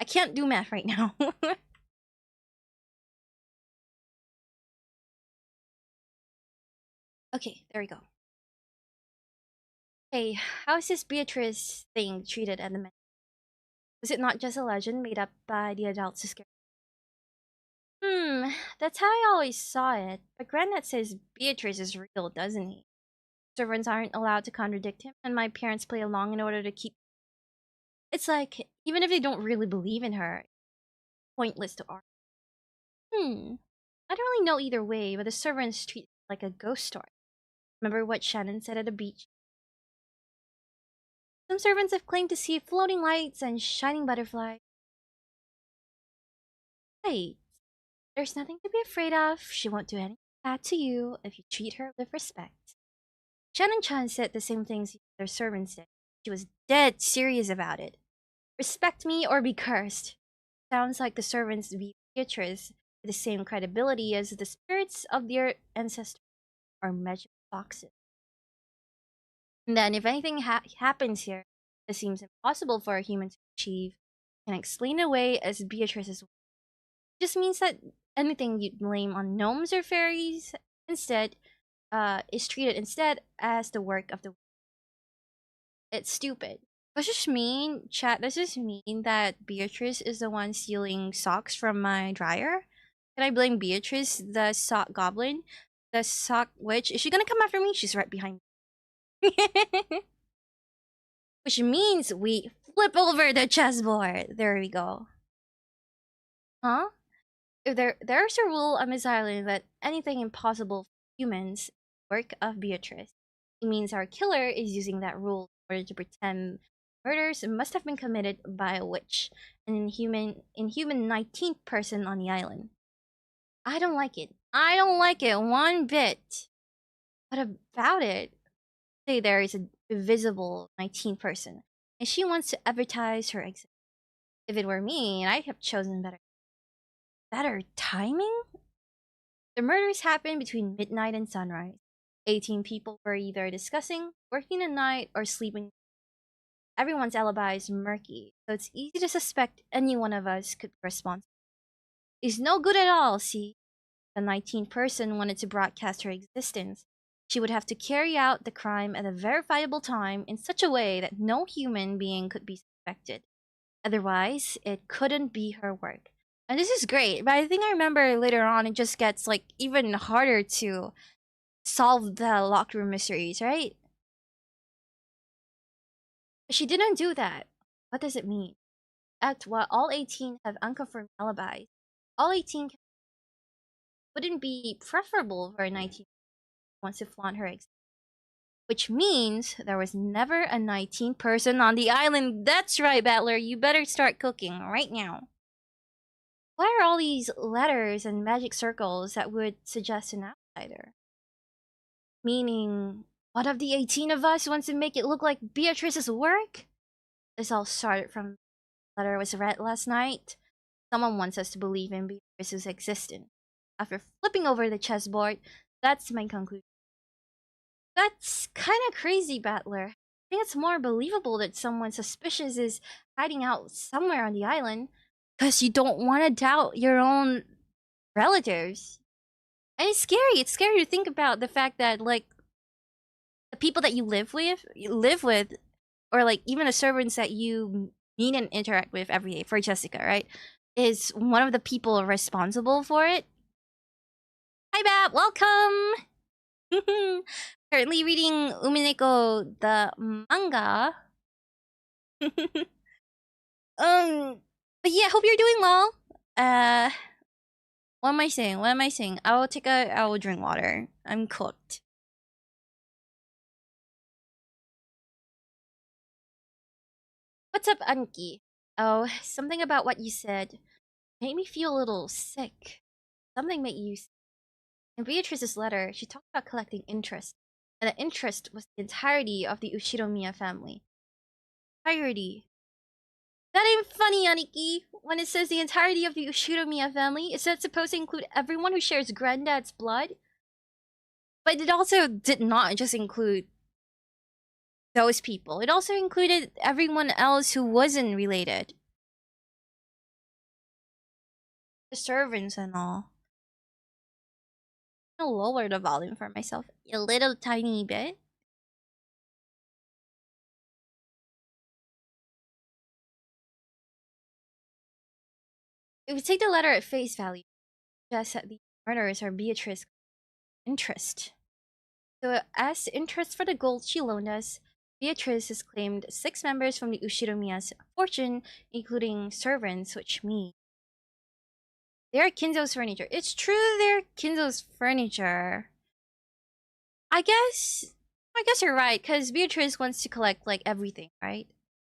S1: I can't do math right now. Okay, there we go. Hey, how is this Beatrice thing treated at the minute? Was it not just a legend made up by the adults to scare? That's how I always saw it. But Granddad says Beatrice is real, doesn't he? Servants aren't allowed to contradict him, and my parents play along in order to keep. It's like, even if they don't really believe in her, it's pointless to argue. I don't really know either way, but the servants treat it like a ghost story. Remember what Shannon said at the beach? Some servants have claimed to see floating lights and shining butterflies. Right. There's nothing to be afraid of. She won't do anything bad to you if you treat her with respect. Shannon-chan said the same things their servants did. She was dead serious about it. Respect me or be cursed. Sounds like the servants view Beatrice with the same credibility as the spirits of their ancestors are magic boxes. And then if anything happens here that seems impossible for a human to achieve, can explain away as Beatrice's way. It just means that anything you blame on gnomes or fairies instead is treated instead as the work of the. It's stupid. Does this mean, chat, does this mean that Beatrice is the one stealing socks from my dryer? Can I blame Beatrice, the sock goblin? The sock witch? Is she gonna come after me? She's right behind me. Which means we flip over the chessboard. There we go. Huh? If there's a rule on this island that anything impossible for humans, work of Beatrice. It means our killer is using that rule in order to pretend murders must have been committed by a witch, an inhuman 19th person on the island. I don't like it. I don't like it one bit. What about it? Say there is a visible 19th person, and she wants to advertise her existence. If it were me, I'd have chosen better timing? The murders happened between midnight and sunrise. 18 people were either discussing, working at night, or sleeping. Everyone's alibi is murky, so it's easy to suspect any one of us could be responsible. It's no good at all, see? If a 19th person wanted to broadcast her existence, she would have to carry out the crime at a verifiable time in such a way that no human being could be suspected. Otherwise, it couldn't be her work. And this is great, but I think I remember later on it just gets like even harder to solve the locked room mysteries, right? But she didn't do that. What does it mean? Act while all 18 have unconfirmed alibis. All 18 wouldn't be preferable for a 19 who wants to flaunt her existence. Which means there was never a 19 person on the island. That's right, Battler. You better start cooking right now. Why are all these letters and magic circles that would suggest an outsider? Meaning, one of the 18 of us wants to make it look like Beatrice's work? This all started from the letter was read last night. Someone wants us to believe in Beatrice's existence. After flipping over the chessboard, that's my conclusion. That's kind of crazy, Battler. I think it's more believable that someone suspicious is hiding out somewhere on the island because you don't want to doubt your own relatives. And it's scary. It's scary to think about the fact that, like, the people that you live with, or like even the servants that you meet and interact with every day, for Jessica, right, is one of the people responsible for it. Hi, Bab. Welcome. Currently reading Umineko the manga. But yeah, hope you're doing well. What am I saying? What am I saying? I will drink water. I'm cooked. What's up, Anki? Oh, something about what you said made me feel a little sick. Something made you sick. In Beatrice's letter, she talked about collecting interest, and the interest was the entirety of the Ushiromiya family. Entirety. That ain't funny, Aniki. When it says the entirety of the Ushiromiya family, is that supposed to include everyone who shares granddad's blood? But it also did not just include those people. It also included everyone else who wasn't related. The servants and all. I'll lower the volume for myself a little tiny bit. If we take the letter at face value, just that the murderers are Beatrice's interest. So as interest for the gold she loaned us, Beatrice has claimed 6 members from the Ushiromiya's fortune, including servants, which means they're Kinzo's furniture. It's true they're Kinzo's furniture. I guess you're right, because Beatrice wants to collect, like, everything, right?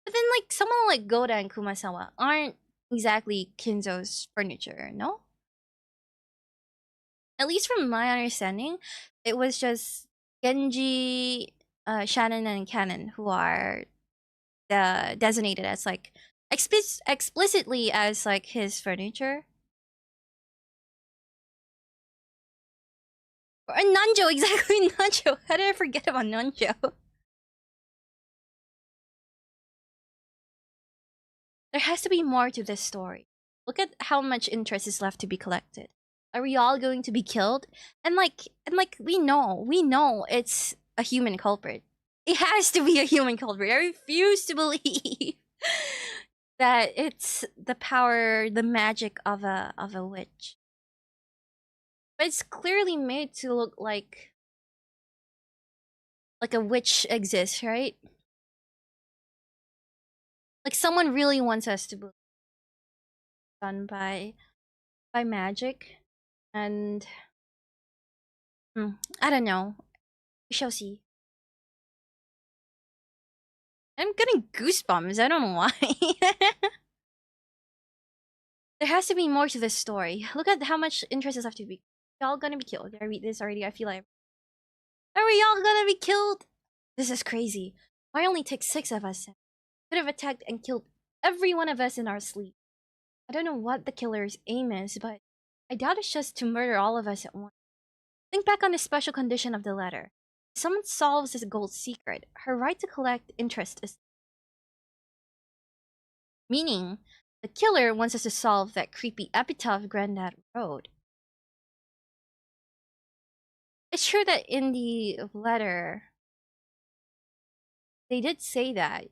S1: But then, like, someone like Goda and Kumasawa aren't exactly Kinzo's furniture, no? At least from my understanding, it was just Genji, Shannon, and Canon who are designated as, like, explicitly as, like, his furniture. Or Nanjo, exactly, Nanjo. How did I forget about Nanjo? There has to be more to this story. Look at how much interest is left to be collected. Are we all going to be killed? And like we know it's a human culprit. It has to be a human culprit. I refuse to believe that it's the power, the magic of a witch. But it's clearly made to look like a witch exists, right? Like someone really wants us to believe done by magic, and I don't know. We shall see. I'm getting goosebumps. I don't know why. There has to be more to this story. Look at how much interest is left to be. Y'all gonna be killed. Did I read this already? I feel like. Are we all gonna be killed? This is crazy. Why only take 6 of us? Could have attacked and killed every one of us in our sleep. I don't know what the killer's aim is, but I doubt it's just to murder all of us at once. Think back on the special condition of the letter. If someone solves this gold secret, her right to collect interest is. Meaning, the killer wants us to solve that creepy epitaph Granddad wrote. It's true that in the letter, they did say that.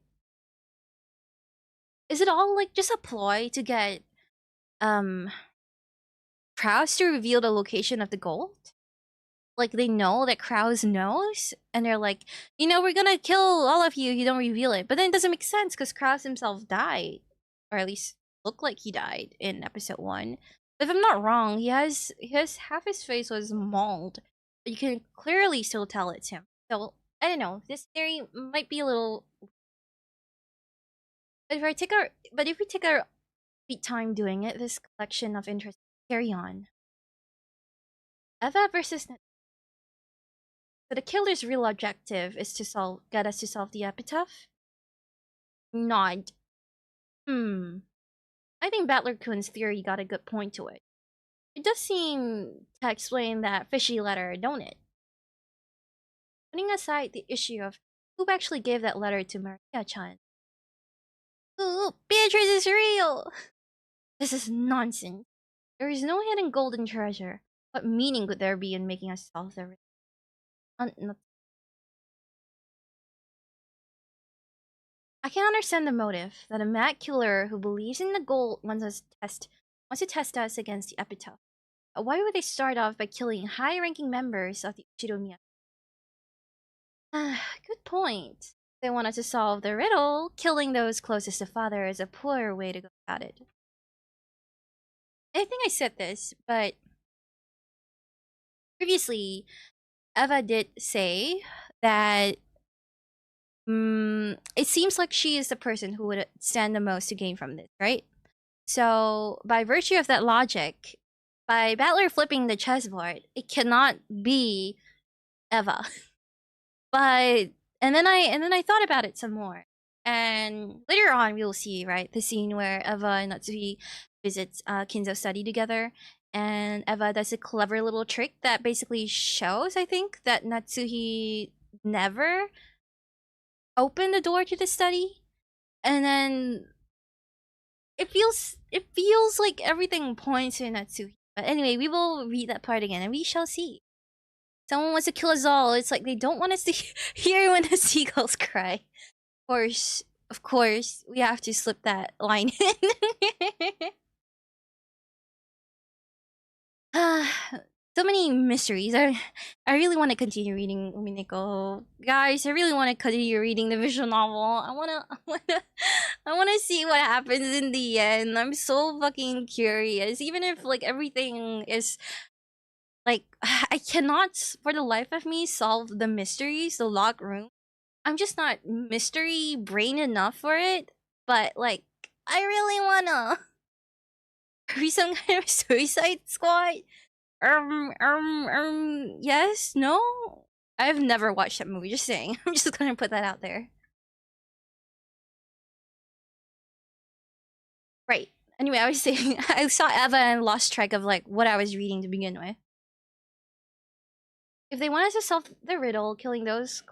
S1: Is it all like just a ploy to get Kraus to reveal the location of the gold? Like they know that Kraus knows, and they're like, we're gonna kill all of you if you don't reveal it. But then it doesn't make sense because Kraus himself died, or at least looked like he died in episode 1. If I'm not wrong, he has half his face was mauled, but you can clearly still tell it's him. So I don't know. This theory might be a little. But if we take our sweet time doing it. This collection of interest. Carry on. Eva versus Net. So the killer's real objective is to get us to solve the epitaph. Nod. I think Battler Kun's theory got a good point to it. It does seem to explain that fishy letter, don't it? Putting aside the issue of who actually gave that letter to Maria-chan. Ooh, Beatrice is real! This is nonsense. There is no hidden golden treasure. What meaning could there be in making us solve the riddle? I can understand the motive that a mad killer who believes in the gold wants to test us against the epitaph. But why would they start off by killing high-ranking members of the Uchiromiya? Good point. They want us to solve the riddle. Killing those closest to father is a poor way to go about it. I think I said this, but previously, Eva did say that it seems like she is the person who would stand the most to gain from this, right? So, by virtue of that logic, by Battler flipping the chessboard, it cannot be Eva. But and then I thought about it some more. And later on we'll see, right, the scene where Eva and Natsuhi visits Kinzo's study together, and Eva does a clever little trick that basically shows, I think, that Natsuhi never opened the door to the study. And then it feels like everything points to Natsuhi. But anyway, we will read that part again and we shall see. Someone wants to kill us all. It's like they don't want us to hear when the seagulls cry. Of course, we have to slip that line in. So many mysteries. I really want to continue reading Umineko. Guys, I really want to continue reading the visual novel. I wanna see what happens in the end. I'm so fucking curious. Even if like everything is like I cannot for the life of me solve the mysteries, the locked room. I'm just not mystery brain enough for it. But like I really wanna be some kind of Suicide Squad. Yes, no. I've never watched that movie. Just saying. I'm just gonna put that out there. Right. Anyway, I was saying I saw Eva and lost track of like what I was reading to begin with. If they want us to solve the riddle, killing those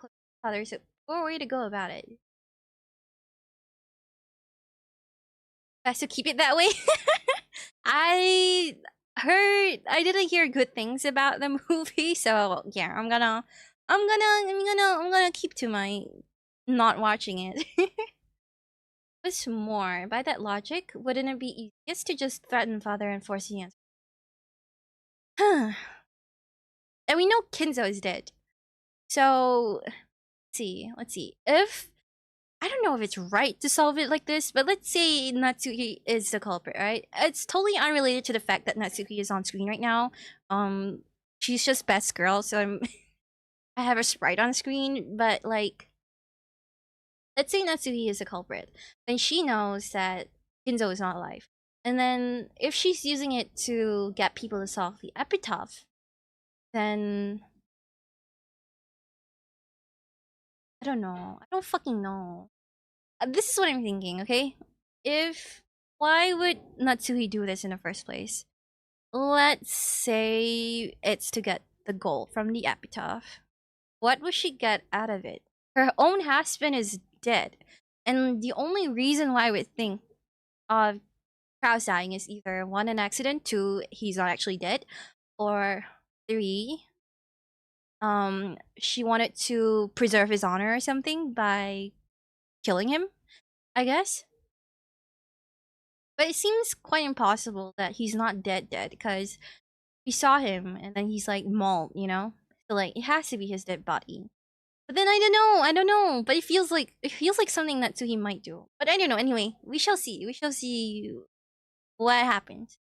S1: others, what way to go about it? Best to keep it that way. I didn't hear good things about the movie, so yeah, I'm gonna keep to my not watching it. What's more, by that logic, wouldn't it be easiest to just threaten father and force the answer? And we know Kinzo is dead. So let's see. If I don't know if it's right to solve it like this, but let's say Natsuki is the culprit, right? It's totally unrelated to the fact that Natsuki is on screen right now. She's just best girl, so I have a sprite on screen, but like, let's say Natsuki is the culprit, then she knows that Kinzo is not alive. And then if she's using it to get people to solve the epitaph, then I don't know. I don't fucking know. This is what I'm thinking, okay? Why would Natsuhi do this in the first place? Let's say it's to get the gold from the epitaph. What would she get out of it? Her own husband is dead. And the only reason why I would think of Kraus dying is either one, an accident, two, he's not actually dead, or three, she wanted to preserve his honor or something by killing him, I guess. But it seems quite impossible that he's not dead because we saw him and then he's like mauled, you know? So like it has to be his dead body. But then I don't know. But it feels like something that Tsuhi might do. But I don't know. Anyway, we shall see. We shall see what happens.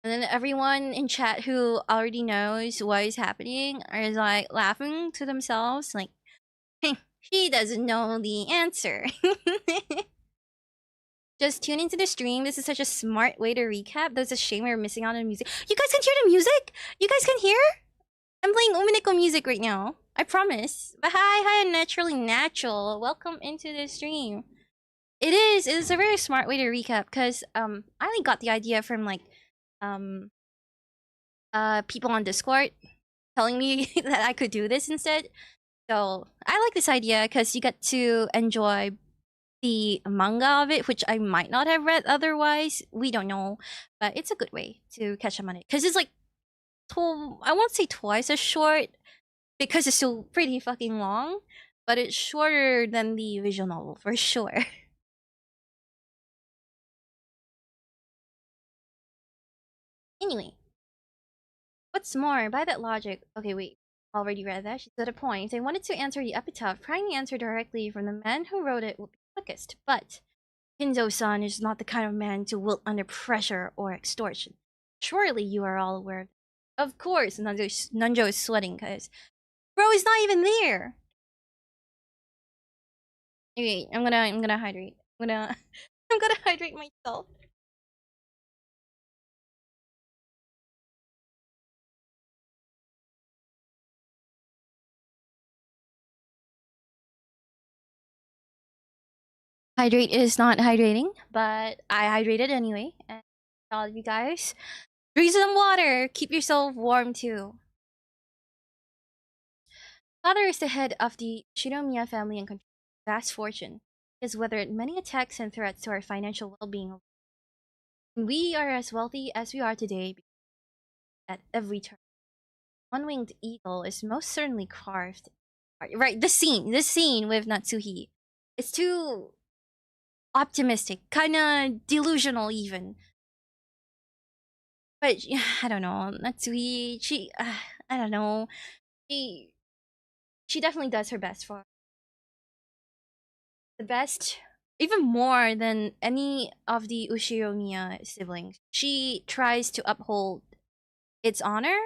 S1: And then everyone in chat who already knows what is happening is like laughing to themselves, like, she doesn't know the answer. just tune into the stream. This is such a smart way to recap. There's a shame we're missing out on music. You guys can hear the music? You guys can hear? I'm playing Umineko music right now. I promise. But hi, naturally natural. Welcome into the stream. It is a very smart way to recap because I only got the idea from like um people on Discord telling me that I could do this instead. So I like this idea because you get to enjoy the manga of it, which I might not have read otherwise. We don't know, but it's a good way to catch up on it because it's like I won't say twice as short because it's still pretty fucking long, but it's shorter than the visual novel for sure. Anyway, what's more, by that logic, okay, wait, already read that. She's at a point. I wanted to answer the epitaph. Trying the answer directly from the man who wrote it would be quickest, but Kinzo-san is not the kind of man to wilt under pressure or extortion. Surely you are all aware. Of course, Nanjo is sweating because bro is not even there. Okay, I'm gonna hydrate. I'm gonna hydrate myself. Hydrate is not hydrating, but I hydrated anyway. And all of you guys, drink some water. Keep yourself warm too. Father is the head of the Shinomiya family and controls vast fortune. He has weathered many attacks and threats to our financial well-being. We are as wealthy as we are today at every turn. One-winged eagle is most certainly carved. Right, this scene with Natsuhi. It's too optimistic, kinda delusional even. But I don't know, Natsui, I don't know, she she definitely does her best for the best, even more than any of the Ushiromiya siblings. She tries to uphold its honor,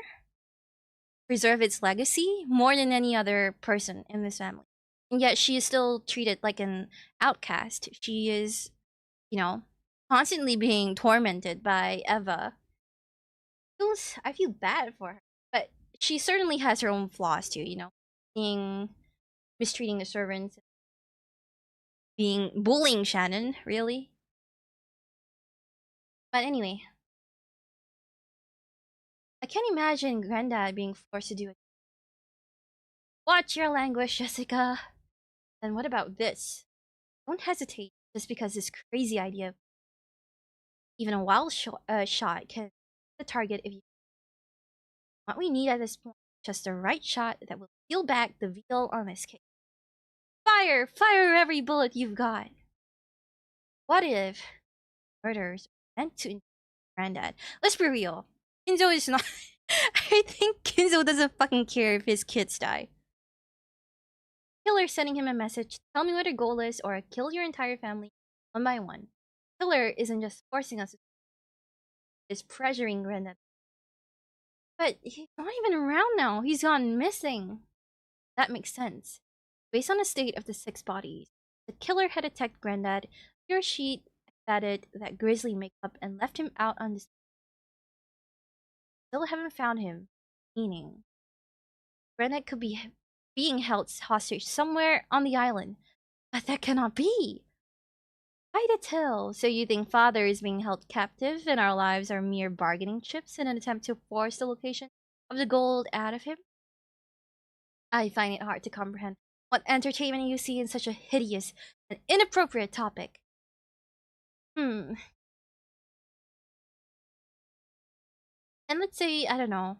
S1: preserve its legacy more than any other person in this family. And yet she is still treated like an outcast. She is, you know, constantly being tormented by Eva. I feel bad for her, but she certainly has her own flaws too. Being mistreating the servants, being bullying Shannon, really. But anyway, I can't imagine Granddad being forced to do it. Watch your language, Jessica. And what about this? Don't hesitate just because this crazy idea, even a wild shot, can hit the target if you. What we need at this point is just the right shot that will peel back the veil on this case. Fire! Fire every bullet you've got! What if murders are meant to injure Granddad? Let's be real. Kinzo is not. I think Kinzo doesn't fucking care if his kids die. Killer sending him a message, tell me what your goal is, or I'll kill your entire family one by one. Killer isn't just forcing us, it's pressuring Granddad. But he's not even around now. He's gone missing. That makes sense. Based on the state of the 6 bodies, the killer had attacked Granddad, pure sheet added that grisly makeup, and left him out on the. Still haven't found him. Meaning, Granddad could be being held hostage somewhere on the island. But that cannot be! Why to tell? So you think Father is being held captive and our lives are mere bargaining chips in an attempt to force the location of the gold out of him? I find it hard to comprehend what entertainment you see in such a hideous and inappropriate topic. And let's say, I don't know,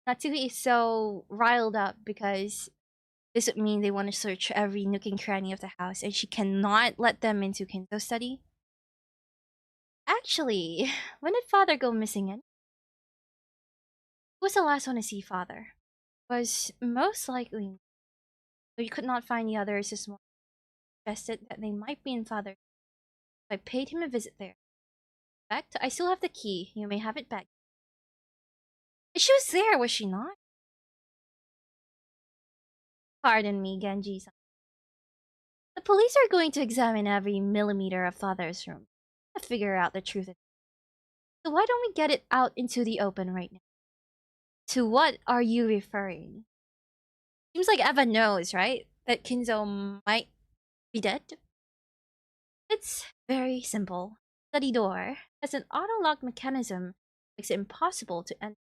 S1: Natsuhi is so riled up because this would mean they want to search every nook and cranny of the house and she cannot let them into Kinzo's study. Actually, when did Father go missing in? Who was the last one to see Father? Was most likely, though you could not find the others this morning, suggested that they might be in Father. I paid him a visit there. In fact, I still have the key. You may have it back. She was there, was she not? Pardon me, Genji-san. The police are going to examine every millimeter of Father's room. both figure out the truth. So why don't we get it out into the open right now? To what are you referring? Seems like Eva knows, right? That Kinzo might be dead. It's very simple. Study door has an auto-lock mechanism, makes it impossible to enter.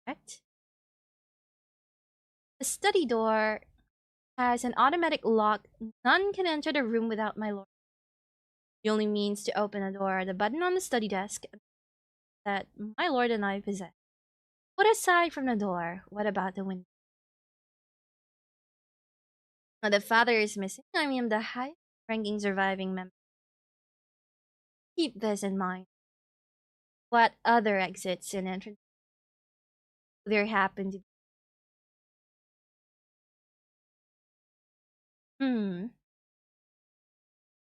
S1: Correct? The study door has an automatic lock. None can enter the room without my lord. The only means to open a door are the button on the study desk that my lord and I possess. But aside from the door, what about the window? Now, the father is missing. I mean, the highest ranking surviving member. Keep this in mind. What other exits and entrances there happen to be?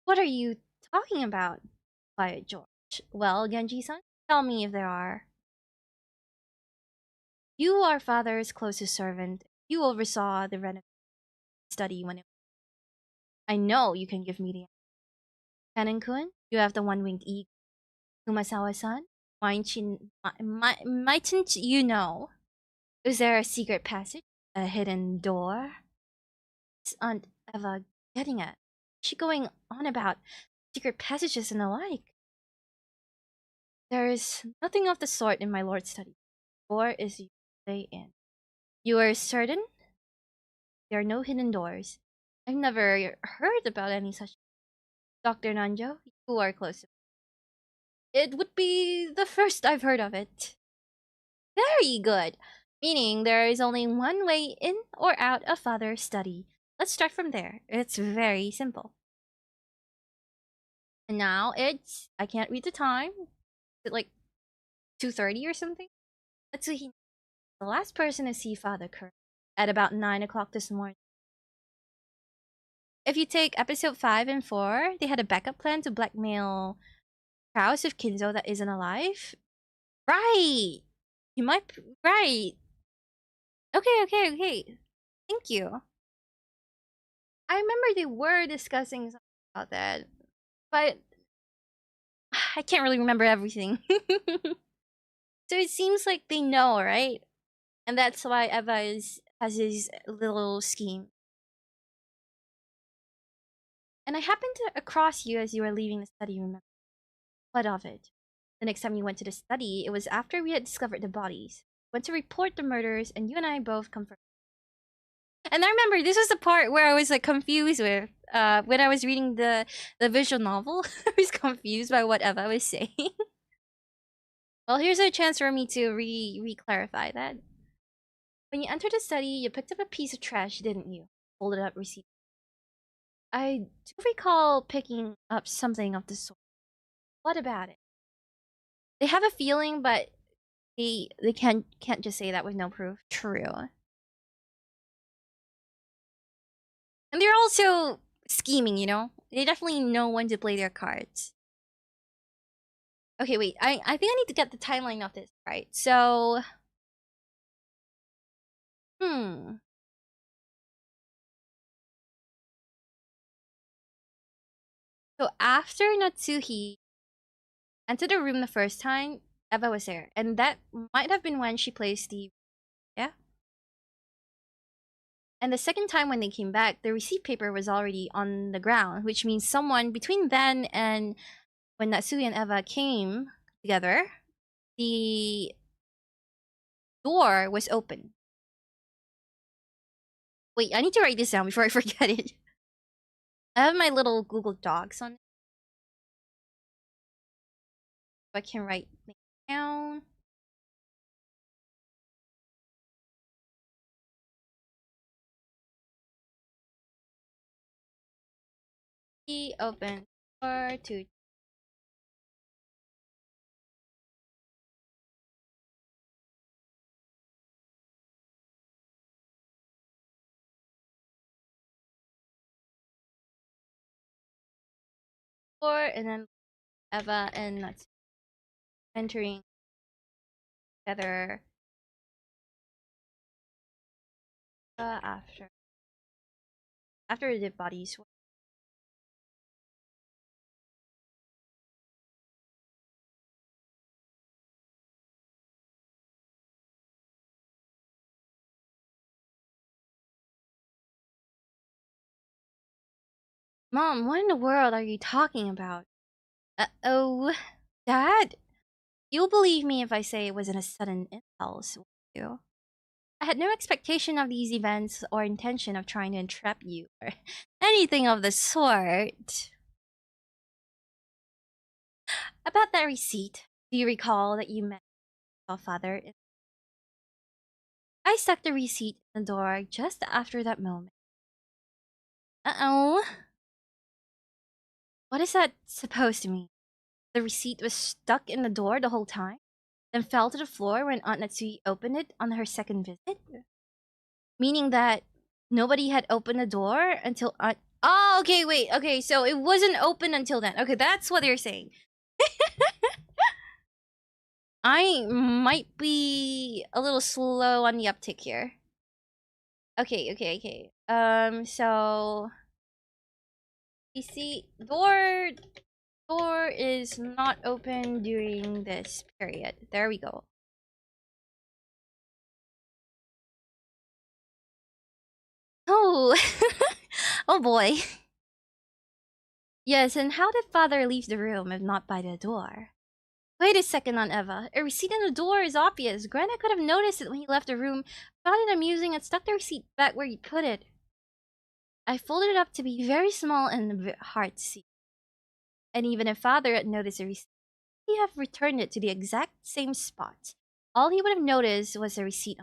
S1: What are you talking about? Quiet George. Well, Genji-san, tell me if there are. You are father's closest servant. You oversaw the renovation study when it. I know you can give me the Kanen-kun, you have the one-winged eagle. Kumasawa-san, mightn't you know? Is there a secret passage? A hidden door? What's Aunt Eva getting at? What's she going on about secret passages and the like? There is nothing of the sort in my lord's study. The door is usually in. You are certain? There are no hidden doors. I've never heard about any such. Dr. Nanjo, you are close. It would be the first I've heard of it. Very good. Meaning there is only one way in or out of father's study. Let's start from there. It's very simple. And now it's, I can't read the time. Is it like 2:30 or something? Let's see. The last person to see Father Kerr at about 9 o'clock this morning. If you take episode 5 and 4, they had a backup plan to blackmail Kraus of Kinzo that isn't alive. Right! You might right. Okay. Thank you. I remember they were discussing something about that, but I can't really remember everything. So it seems like they know, right? And that's why has his little scheme. And I happened to across you as you were leaving the study, remember? What of it? The next time you went to the study, it was after we had discovered the bodies. Went to report the murders, and you and I both confirmed. And I remember this was the part where I was like confused with when I was reading the visual novel. I was confused by what Eva was saying. Well, here's a chance for me to re-clarify that. When you entered the study, you picked up a piece of trash, didn't you? Folded up receipt. I do recall picking up something of the sort. What about it? They have a feeling, but they can't just say that with no proof. True. And they're also scheming, you know? They definitely know when to play their cards. Okay, wait. I think I need to get the timeline of this right. So, So after Natsuhi entered the room the first time, Eva was there, and that might have been when she placed the yeah. And the second time when they came back, the receipt paper was already on the ground, which means someone between then and when Natsuhi and Eva came together, the door was open. Wait, I need to write this down before I forget it. I have my little Google Docs on it. So I can write things down. He opened door to door, and then Eva and Natsuhi entering together after the bodies were Mom, what in the world are you talking about? Uh-oh. Dad? You'll believe me if I say it wasn't a sudden impulse, won't you? I had no expectation of these events or intention of trying to entrap you or anything of the sort. About that receipt, do you recall that you met your father? I stuck the receipt in the door just after that moment. Uh-oh. What is that supposed to mean? The receipt was stuck in the door the whole time, then fell to the floor when Aunt Natsui opened it on her second visit? Meaning that nobody had opened the door until Aunt... Oh, okay, wait, okay, so it wasn't open until then. Okay, that's what they're saying. I might be a little slow on the uptick here. Okay. So... You see, door is not open during this period. There we go. Oh, oh boy. Yes, and how did father leave the room if not by the door? Wait a second, Aunt Eva. A receipt on the door is obvious. Granny could have noticed it when he left the room, found it amusing, and stuck the receipt back where he put it. I folded it up to be very small and hard to see. And even if father had noticed the receipt, he'd have returned it to the exact same spot. All he would have noticed was the receipt.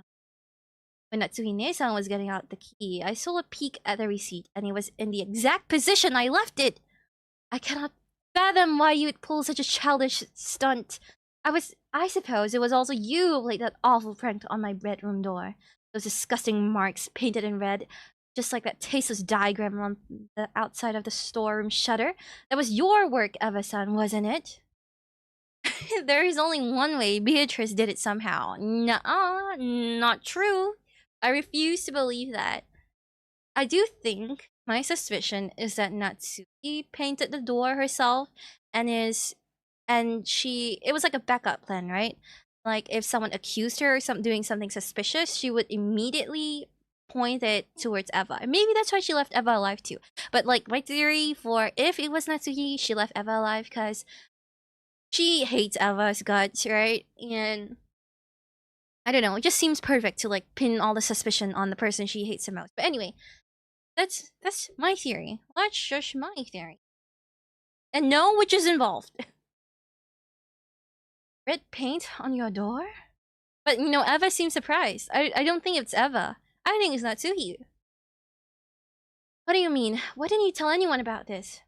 S1: When Natsuhine-san was getting out the key, I stole a peek at the receipt, and it was in the exact position I left it. I cannot fathom why you'd pull such a childish stunt. I suppose it was also you who played that awful prank on my bedroom door. Those disgusting marks painted in red, just like that tasteless diagram on the outside of the storeroom shutter. That was your work, Eva-san, wasn't it? There is only one way Beatrice did it somehow. Nuh-uh, not true. I refuse to believe that. I do think my suspicion is that Natsuki painted the door herself and it was like a backup plan, right? Like if someone accused her of doing something suspicious, she would immediately point it towards Eva. And maybe that's why she left Eva alive too. But like my theory for if it was Natsuki, she left Eva alive because she hates Eva's guts, right? And I don't know, it just seems perfect to like pin all the suspicion on the person she hates the most. But anyway, that's my theory. That's just my theory. And no witches involved. Red paint on your door? But you know, Eva seems surprised. I don't think it's Eva. I think it's Natsuhi. What do you mean? Why didn't you tell anyone about this?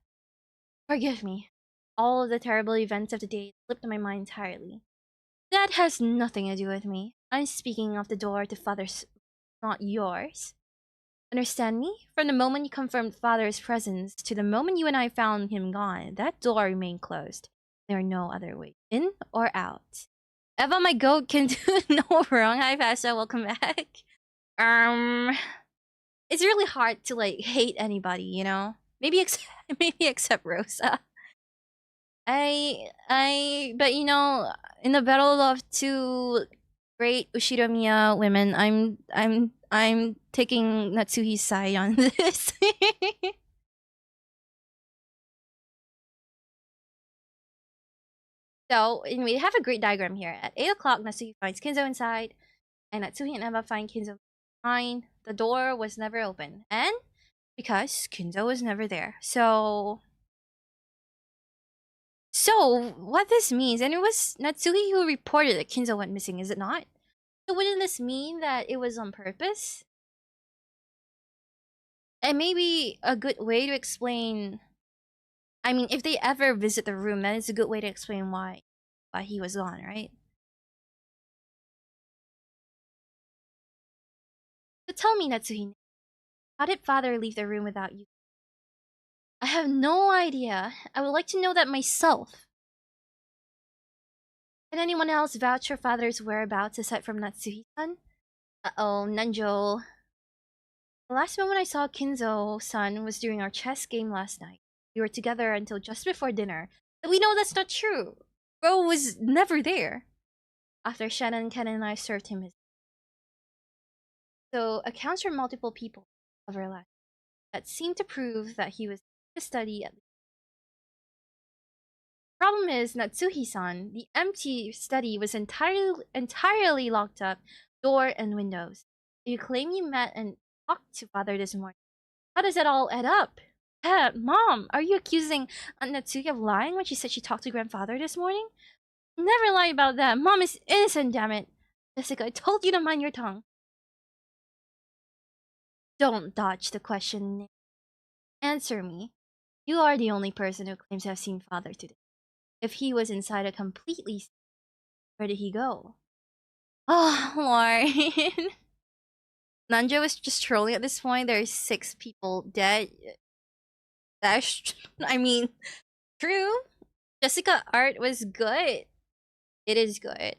S1: Forgive me. All of the terrible events of the day slipped my mind entirely. That has nothing to do with me. I'm speaking of the door to father's, not yours. Understand me? From the moment you confirmed father's presence to the moment you and I found him gone, that door remained closed. There are no other ways in or out. Eva, my goat, can do no wrong. Hi, Pasha. Welcome back. It's really hard to like hate anybody, you know. Maybe maybe except Rosa. But you know, in the battle of two great Ushiromiya women, I'm taking Natsuhi's side on this. So, anyway, we have a great diagram here. At 8 o'clock, Natsuhi finds Kinzo inside, and Natsuhi and Eva find Kinzo behind. The door was never open, and because Kinzo was never there. So, what this means, and it was Natsuhi who reported that Kinzo went missing, is it not? So wouldn't this mean that it was on purpose? And maybe a good way to explain... I mean, if they ever visit the room, that is a good way to explain why he was gone, right? So tell me, Natsuhi, how did father leave the room without you? I have no idea. I would like to know that myself. Can anyone else vouch for father's whereabouts aside from Natsuhi-san? Uh-oh, Nanjo. The last moment I saw Kinzo-san was during our chess game last night. We were together until just before dinner. But we know that's not true. Bro was never there. After Shannon, Ken, and I served him his... So, accounts from multiple people of our life that seemed to prove that he was to study. Problem is, Natsuhi-san, the empty study was entirely locked up, door and windows. You claim you met and talked to father this morning. How does it all add up? Mom, are you accusing Aunt Natsuki of lying when she said she talked to grandfather this morning? Never lie about that. Mom is innocent, damn it. Jessica, I told you to mind your tongue. Don't dodge the question, Nick. Answer me. You are the only person who claims to have seen father today. If he was inside a completely... Where did he go? Oh, Lauren. Nanja was just trolling at this point. There's 6 people dead. That's... I mean, true. Jessica art was good. It is good.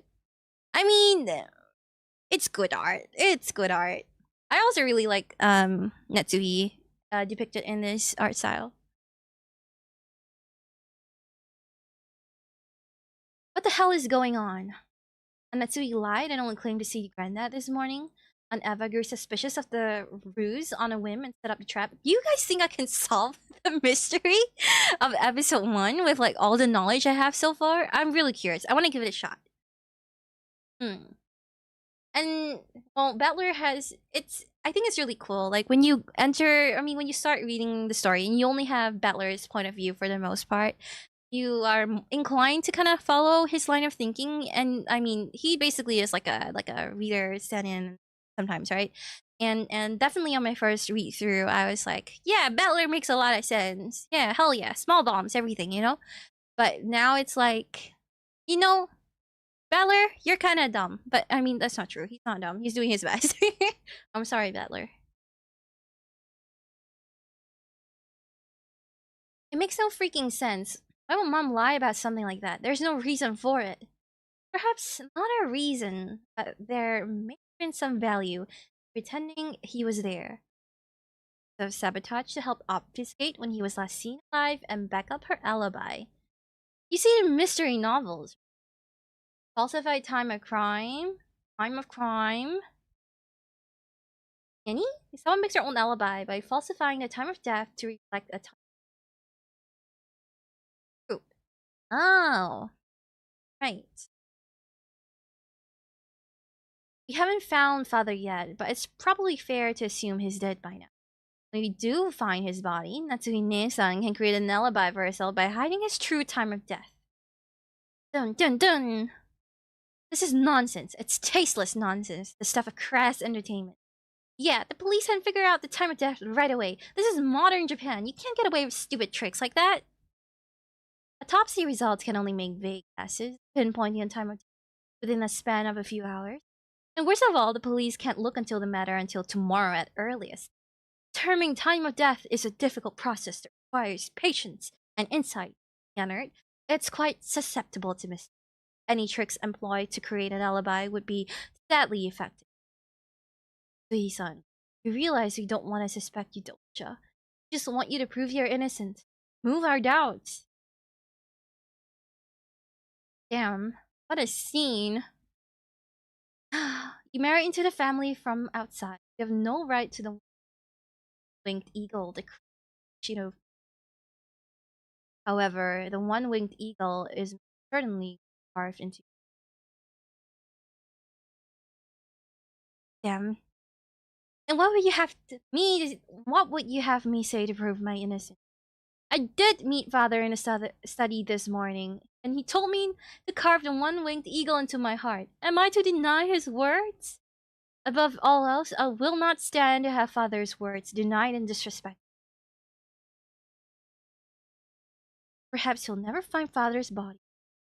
S1: I mean, it's good art. It's good art. I also really like Natsuhi depicted in this art style. What the hell is going on? And Natsuhi lied and only claimed to see Granddad this morning. And Eva grew suspicious of the ruse on a whim and set up the trap. You guys think I can solve the mystery of episode 1 with like all the knowledge I have so far? I'm really curious. I want to give it a shot. And well, Battler has I think it's really cool. Like when you when you start reading the story and you only have Battler's point of view for the most part, you are inclined to kind of follow his line of thinking. And I mean, he basically is like a reader stand-in sometimes, right? And definitely on my first read through, I was like, yeah, Battler makes a lot of sense. Yeah, hell yeah, small bombs, everything, you know. But now it's like, you know, Battler, you're kind of dumb. But I mean, that's not true. He's not dumb. He's doing his best. I'm sorry, Battler. It makes no freaking sense. Why would mom lie about something like that? There's no reason for it. Perhaps not a reason, but there may have been some value pretending he was there. So sabotage to help obfuscate when he was last seen alive and back up her alibi. You see it in mystery novels. Falsified time of crime. Any? Someone makes their own alibi by falsifying the time of death to reflect a time. Group. Oh. Right. We haven't found father yet, but it's probably fair to assume he's dead by now. When we do find his body, Natsune-san can create an alibi for herself by hiding his true time of death. Dun dun dun! This is nonsense. It's tasteless nonsense. The stuff of crass entertainment. Yeah, the police hadn't figured out the time of death right away. This is modern Japan. You can't get away with stupid tricks like that. Autopsy results can only make vague guesses, pinpointing the time of death within a span of a few hours. And worst of all, the police can't look into the matter until tomorrow at earliest. Determining time of death is a difficult process that requires patience and insight. Yannert, it's quite susceptible to mistake. Any tricks employed to create an alibi would be sadly effective. Sui-san, you realize we don't want to suspect you, don't you? We just want you to prove you're innocent. Move our doubts. Damn, what a scene. You marry into the family from outside. You have no right to the winged eagle, the However, the one-winged eagle is certainly carved into. Damn. And what would you have me say to prove my innocence? I did meet father in a study this morning, and he told me to carve the one-winged eagle into my heart. Am I to deny his words? Above all else, I will not stand to have father's words denied and disrespected. Perhaps you'll never find father's body.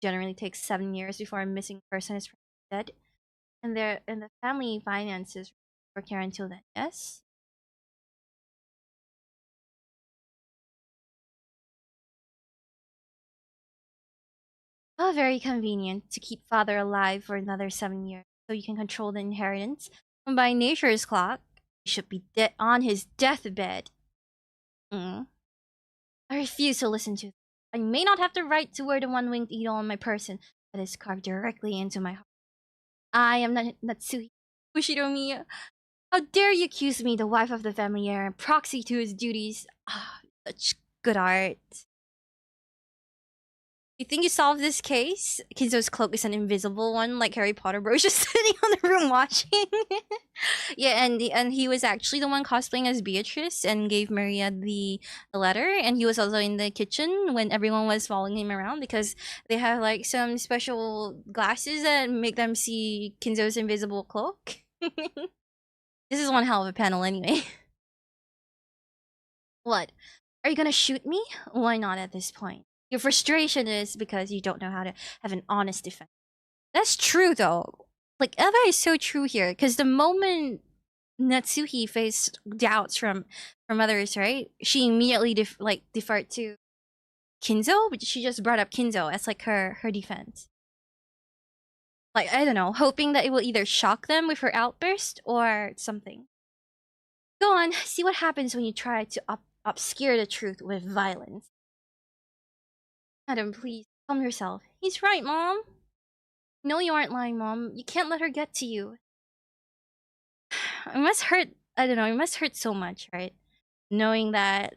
S1: It generally takes 7 years before a missing person is dead, and the family finances for care until then. Yes. Oh, very convenient to keep father alive for another 7 years, so you can control the inheritance. And by nature's clock, he should be dead on his deathbed. I refuse to listen to. I may not have the right to wear the one-winged eagle on my person, but it's carved directly into my heart. I am Natsuhi Bushiromiya. How dare you accuse me, the wife of the family heir, and proxy to his duties? Ah, such Good art. You think you solved this case? Kinzo's cloak is an invisible one, like Harry Potter bro, just sitting on the room watching. Yeah, and he was actually the one cosplaying as Beatrice and gave Maria the letter, and he was also in the kitchen when everyone was following him around because they have like some special glasses that make them see Kinzo's invisible cloak. This is one hell of a panel anyway. What? Are you gonna shoot me? Why not at this point? Your frustration is because you don't know how to have an honest defense. That's true though. Like Eva is so true here because the moment Natsuhi faced doubts from others, right? She immediately deferred to Kinzo, but she just brought up Kinzo as like her defense. Like I don't know, hoping that it will either shock them with her outburst or something. Go on, see what happens when you try to obscure the truth with violence. Adam, please calm yourself. He's right, Mom. No, you aren't lying, Mom. You can't let her get to you. It must hurt. I don't know. It must hurt so much, right? Knowing that.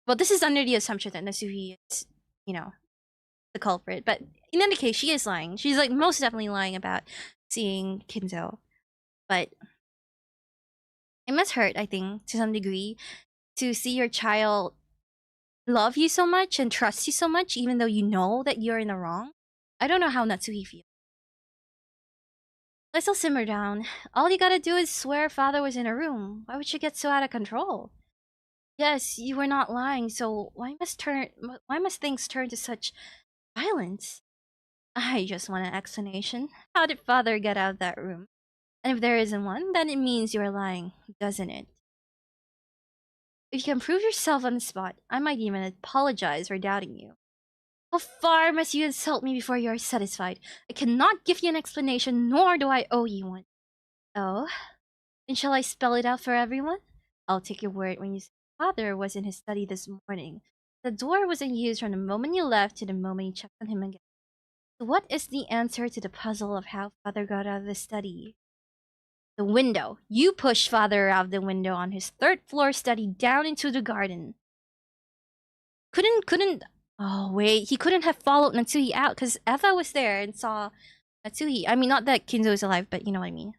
S1: Well, this is under the assumption that Nasuhi is, the culprit. But in any case, she is lying. She's like most definitely lying about seeing Kinzo. But it must hurt, I think, to some degree, to see your child love you so much and trust you so much, even though you know that you're in the wrong. I don't know how Natsuhi feels. Let's all simmer down. All you gotta do is swear father was in a room. Why would you get so out of control? Yes, you were not lying, so why must things turn to such violence? I just want an explanation. How did father get out of that room? And if there isn't one, then it means you're lying, doesn't it? If you can prove yourself on the spot, I might even apologize for doubting you. How far must you insult me before you are satisfied? I cannot give you an explanation, nor do I owe you one. Oh? Then shall I spell it out for everyone? I'll take your word when you say father was in his study this morning. The door wasn't used from the moment you left to the moment you checked on him again. So what is the answer to the puzzle of how father got out of the study? The window. You pushed father out of the window on his third floor study down into the garden. Couldn't oh wait, he couldn't have followed Natsuhi out because Eva was there and saw Natsuhi. I mean, not that Kinzo is alive, but you know what I mean.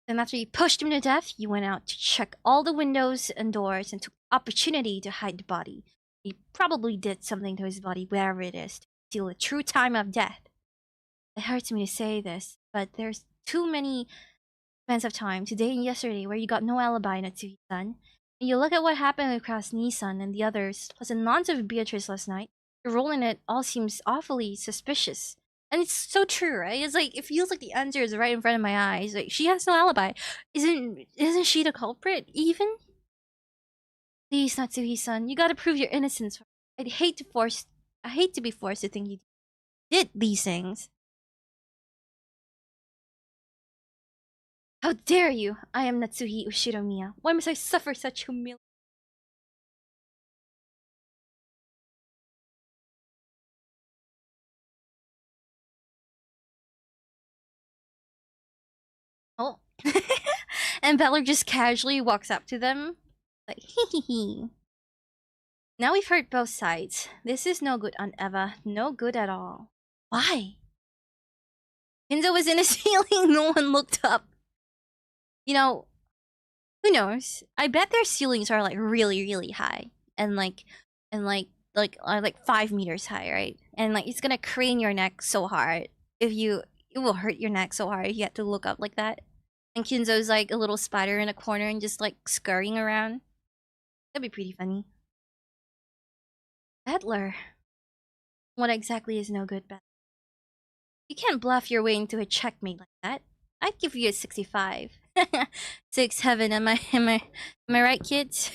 S1: Then after you pushed him to death, you went out to check all the windows and doors and took opportunity to hide the body. You probably did something to his body, wherever it is, to steal the true time of death. It hurts me to say this, but there's too many spans of time, today and yesterday, where you got no alibi, Natsuhi-san. And you look at what happened with Krasni-san and the others, plus the nonsense of Beatrice last night, your role in it all seems awfully suspicious. And it's so true, right? It's like it feels like the answer is right in front of my eyes. Like she has no alibi. Isn't she the culprit? Even? Please, Natsuhi-san, you gotta prove your innocence. I hate to be forced to think you did these things. How dare you! I am Natsuhi Ushiromiya. Why must I suffer such humiliation? Oh. And Beller just casually walks up to them. Like, hee hee hee. Now we've heard both sides. This is no good, Aunt Eva. No good at all. Why? Kinzo was in a ceiling, no one looked up. You know, who knows? I bet their ceilings are like really, really high. And like 5 meters high, right? And like it's gonna crane your neck so hard it will hurt your neck so hard if you have to look up like that. And Kinzo's like a little spider in a corner and just like scurrying around. That'd be pretty funny. Battler. What exactly is no good, Battler? You can't bluff your way into a checkmate like that. I'd give you a 65. 6-7, am I right, kids?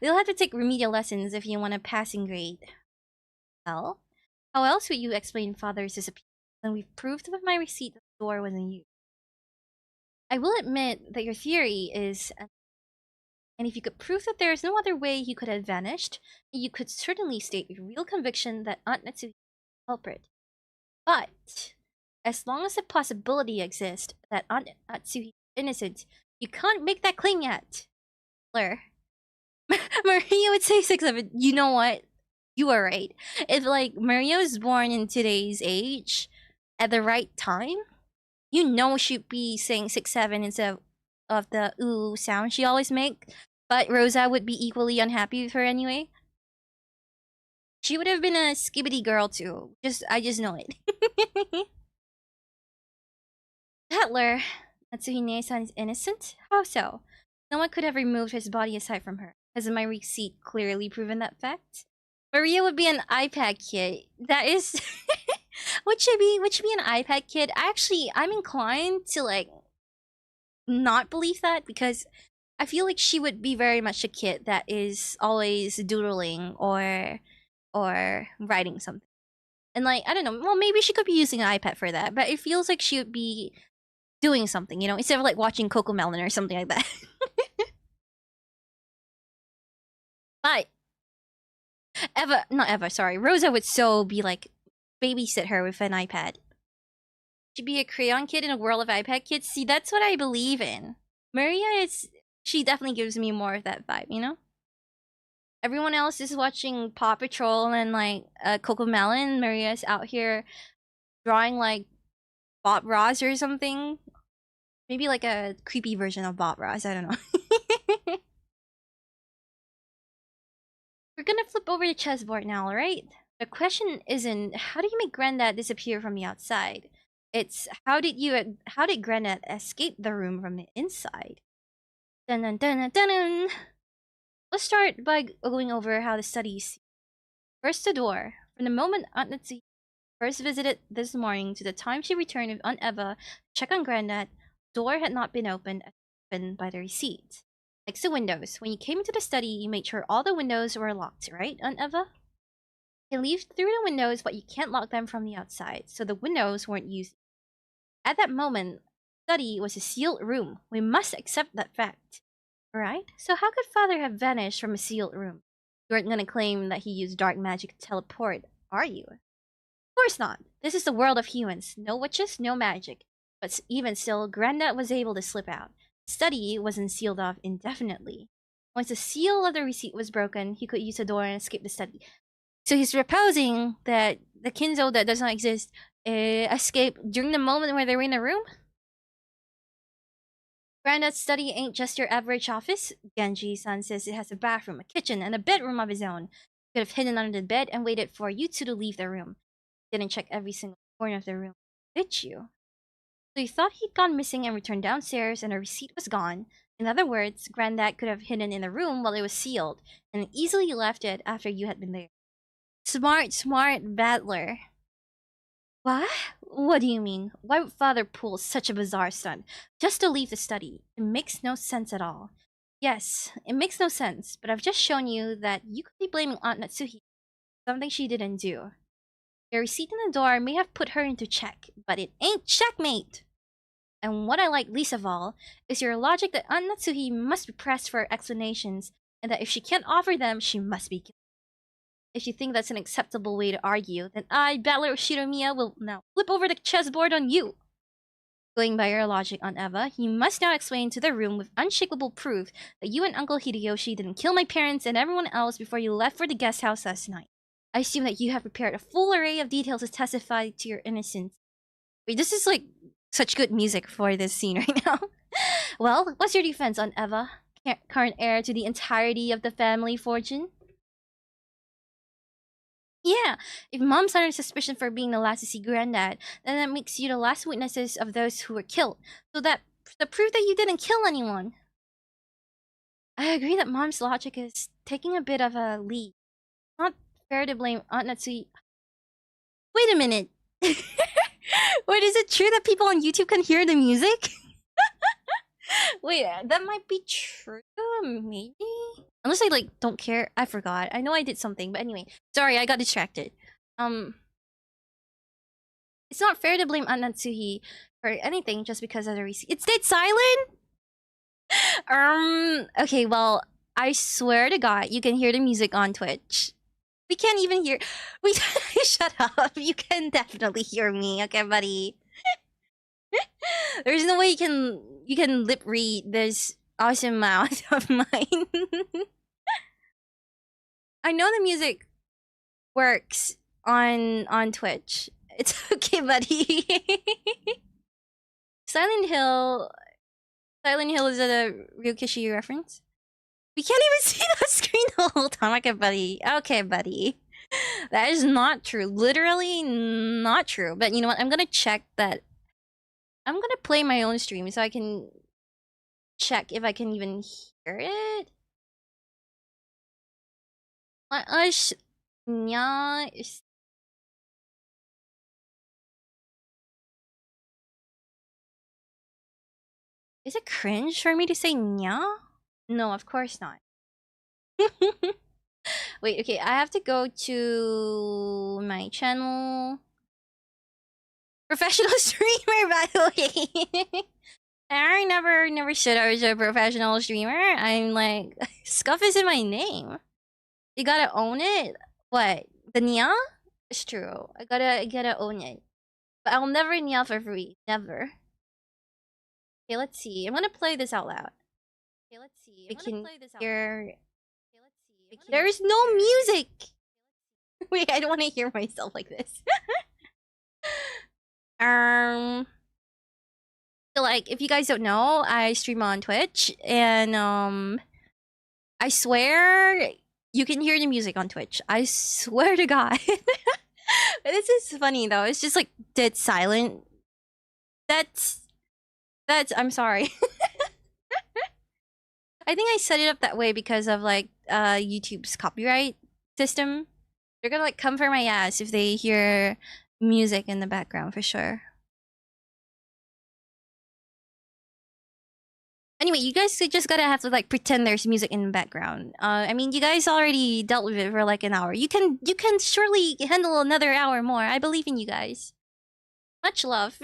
S1: You'll have to take remedial lessons if you want a passing grade. Well, how else would you explain father's disappearance when we've proved with my receipt that the door wasn't used? I will admit that your theory is... And if you could prove that there is no other way he could have vanished, you could certainly state with real conviction that Aunt Natsuhi is the culprit. But, as long as the possibility exists that Aunt Natsuhi is innocent, You can't make that claim yet. Blair. Maria would say 6'7". You know what? You are right. If like Maria was born in today's age at the right time, you know she'd be saying 6'7" instead of the ooh sound she always make. But Rosa would be equally unhappy with her anyway. She would have been a skibbity girl too. I just know it. Hitler. Natsuhine-san is innocent? How so? No one could have removed his body aside from her. Has my receipt clearly proven that fact? Maria would be an iPad kid. That is... would she be an iPad kid? Actually, I'm inclined to, like, not believe that, because I feel like she would be very much a kid that is always doodling or writing something. And, like, I don't know, well, maybe she could be using an iPad for that, but it feels like she would be doing something, you know, instead of like watching Coco Melon or something like that. But Rosa would so be like babysit her with an iPad. She'd be a crayon kid in a world of iPad kids. See, that's what I believe in. Maria she definitely gives me more of that vibe, you know? Everyone else is watching Paw Patrol and like Coco Melon. Maria's out here drawing like Bob Ross or something. Maybe like a creepy version of Bob Ross, I don't know. We're gonna flip over the chessboard now, alright? The question isn't how do you make Granddad disappear from the outside? It's how did Granddad escape the room from the inside? Dun dun dun dun dun dun. Let's start by going over how the studies. First, the door. From the moment Aunt Natsuhi first visited this morning to the time she returned with Aunt Eva to check on Granddad, door had not been opened by the receipt. Like the windows. When you came into the study, you made sure all the windows were locked, right, Aunt Eva? You leave through the windows, but you can't lock them from the outside, so the windows weren't used. At that moment, the study was a sealed room. We must accept that fact. Right? So how could Father have vanished from a sealed room? You aren't gonna claim that he used dark magic to teleport, are you? Of course not. This is the world of humans. No witches, no magic. But even still, Granddad was able to slip out. The study wasn't sealed off indefinitely. Once the seal of the receipt was broken, he could use the door and escape the study. So he's proposing that the Kinzo that does not exist escaped during the moment where they were in the room? Granddad's study ain't just your average office. Genji-san says it has a bathroom, a kitchen, and a bedroom of his own. He could have hidden under the bed and waited for you two to leave the room. Didn't check every single corner of the room, did you? So you thought he'd gone missing and returned downstairs and the receipt was gone. In other words, Granddad could have hidden in the room while it was sealed, and easily left it after you had been there. Smart battler. What? What do you mean? Why would Father pull such a bizarre stunt? Just to leave the study. It makes no sense at all. Yes, it makes no sense, but I've just shown you that you could be blaming Aunt Natsuhi for something she didn't do. Your receipt in the door may have put her into check, but it ain't checkmate! And what I like least of all is your logic that Aunt Natsuhi must be pressed for explanations, and that if she can't offer them, she must be killed. If you think that's an acceptable way to argue, then I, Battler Shiromiya, will now flip over the chessboard on you. Going by your logic, Aunt Eva, you must now explain to the room with unshakable proof that you and Uncle Hideyoshi didn't kill my parents and everyone else before you left for the guest house last night. I assume that you have prepared a full array of details to testify to your innocence. Wait, this is like such good music for this scene right now. Well, what's your defense, Aunt Eva? Current heir to the entirety of the family fortune? Yeah, if Mom's under suspicion for being the last to see Granddad, then that makes you the last witnesses of those who were killed. So that the proof that you didn't kill anyone. I agree that Mom's logic is taking a bit of a lead. It's not fair to blame Aunt Natsui. Wait a minute. Wait, is it true that people on YouTube can hear the music? Wait, that might be true, maybe? Unless I, like, don't care. I forgot. I know I did something, but anyway. Sorry, I got distracted. It's not fair to blame Aunt Natsuhi for anything just because of the receipt. It's dead silent? Okay, well, I swear to God, you can hear the music on Twitch. We can't even hear... Shut up. You can definitely hear me, okay, buddy? There's no way you can lip read this awesome mouth of mine. I know the music works on Twitch. It's okay, buddy. Silent Hill. Silent Hill is a Ryukishi reference. We can't even see the screen the whole time. Okay, buddy. Okay, buddy. That is not true. Literally not true. But you know what? I'm gonna check that. I'm gonna play my own stream so I can check if I can even hear it. Nya is it cringe for me to say nya? No, of course not. Wait, okay, I have to go to my channel. Professional streamer, by the way. I never said I was a professional streamer. I'm like, Scuff is in my name. You gotta own it. What? The nya? It's true. I gotta own it. But I'll never nya for free. Never. Okay, let's see. I'm gonna play this out loud. Okay, let's see. We can hear. There is no music. Wait, I don't want to hear myself like this. So like, if you guys don't know, I stream on Twitch, and I swear you can hear the music on Twitch. I swear to God. This is funny though. It's just like dead silent. That's. I'm sorry. I think I set it up that way because of like YouTube's copyright system. They're gonna like come for my ass if they hear music in the background for sure. Anyway, you guys just gotta have to like pretend there's music in the background. I mean, you guys already dealt with it for like an hour. You can surely handle another hour more. I believe in you guys. Much love.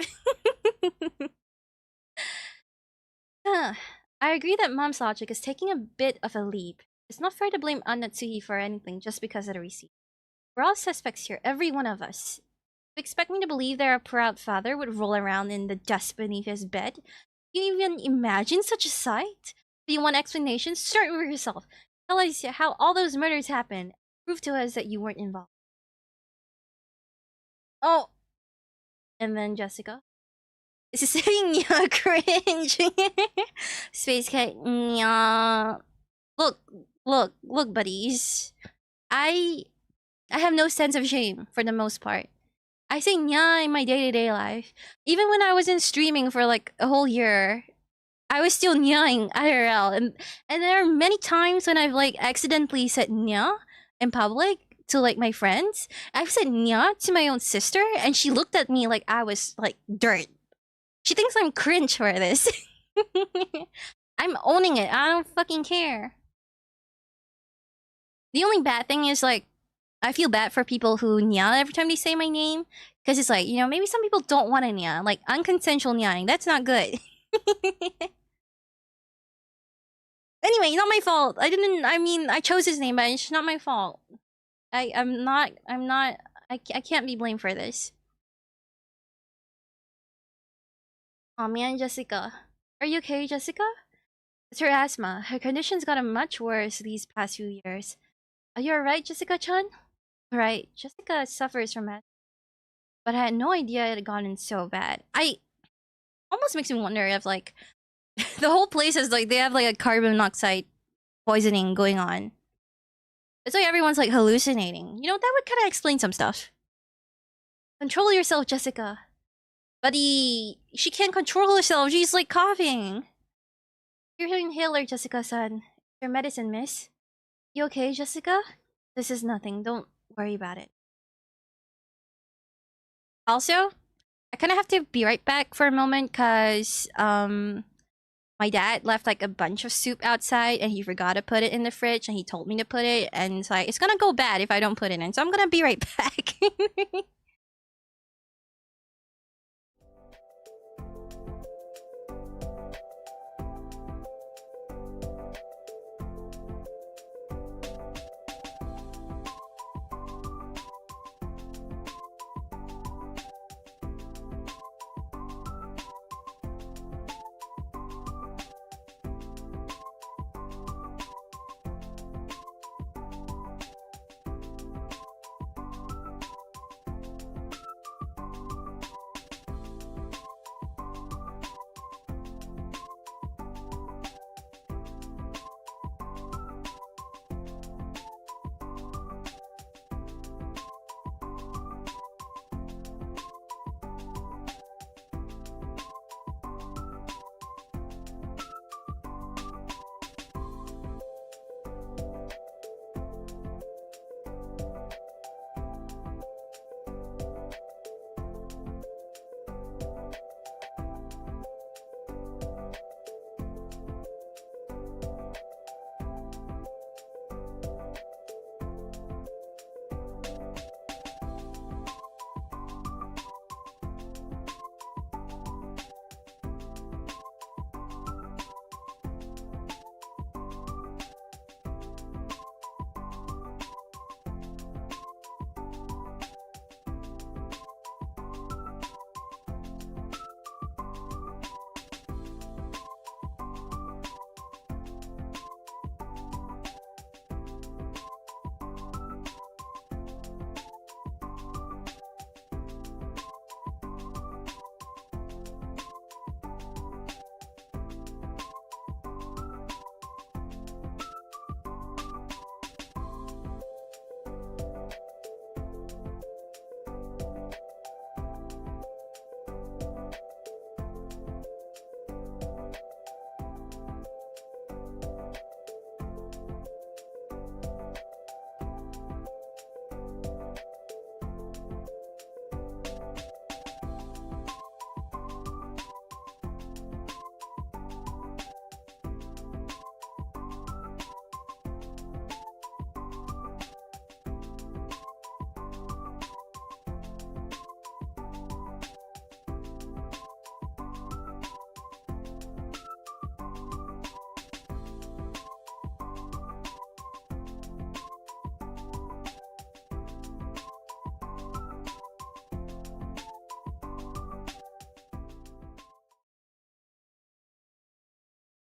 S1: I agree that mom's logic is taking a bit of a leap. It's not fair to blame Anatsuhi for anything just because of the receipt. We're all suspects here, every one of us. You expect me to believe that our proud father would roll around in the dust beneath his bed? Can you even imagine such a sight? Do you want explanations? Start with yourself. Tell us how all those murders happened. Prove to us that you weren't involved. Oh! And then Jessica. This is saying nya cringe. Spacecat nya. Look, buddies. I have no sense of shame for the most part. I say nya in my day-to-day life. Even when I wasn't streaming for like a whole year, I was still nyaing IRL. And there are many times when I've like accidentally said nya in public to like my friends. I've said nya to my own sister and she looked at me like I was like dirt. She thinks I'm cringe for this. I'm owning it. I don't fucking care. The only bad thing is like, I feel bad for people who nya every time they say my name. Because it's like, you know, maybe some people don't want to nya. Like, unconsensual nyaing. That's not good. Anyway, not my fault. I mean, I chose his name, but it's not my fault. I can't be blamed for this. Oh man, Jessica. Are you okay, Jessica? It's her asthma. Her condition's gotten much worse these past few years. Are you alright, Jessica-chan? Right, Jessica suffers from it. But I had no idea it had gotten so bad. Almost makes me wonder if, like, the whole place is, like, they have, like, a carbon monoxide poisoning going on. It's like everyone's, like, hallucinating. You know, that would kind of explain some stuff. Control yourself, Jessica. Buddy, she can't control herself. She's, like, coughing. Here's your inhaler, Jessica-san. Your medicine, miss. You okay, Jessica? This is nothing. Don't worry about it. Also, I kind of have to be right back for a moment because my dad left like a bunch of soup outside and he forgot to put it in the fridge and he told me to put it, and it's like, it's gonna go bad if I don't put it in, so I'm gonna be right back.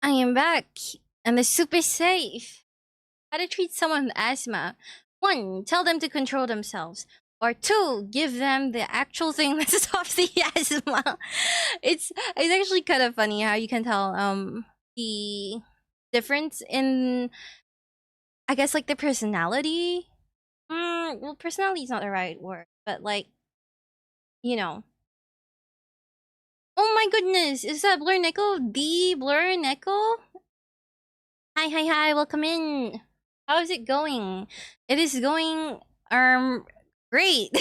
S1: I am back, and the soup is safe. How to treat someone with asthma. 1. Tell them to control themselves. Or 2. Give them the actual thing that stops the asthma. It's actually kind of funny how you can tell the difference in, I guess, like the personality. Well, personality is not the right word, but like, you know. Oh my goodness, is that Blur Nickel? The Blur Nickel? Hi, hi, hi, welcome in. How is it going? It is going great.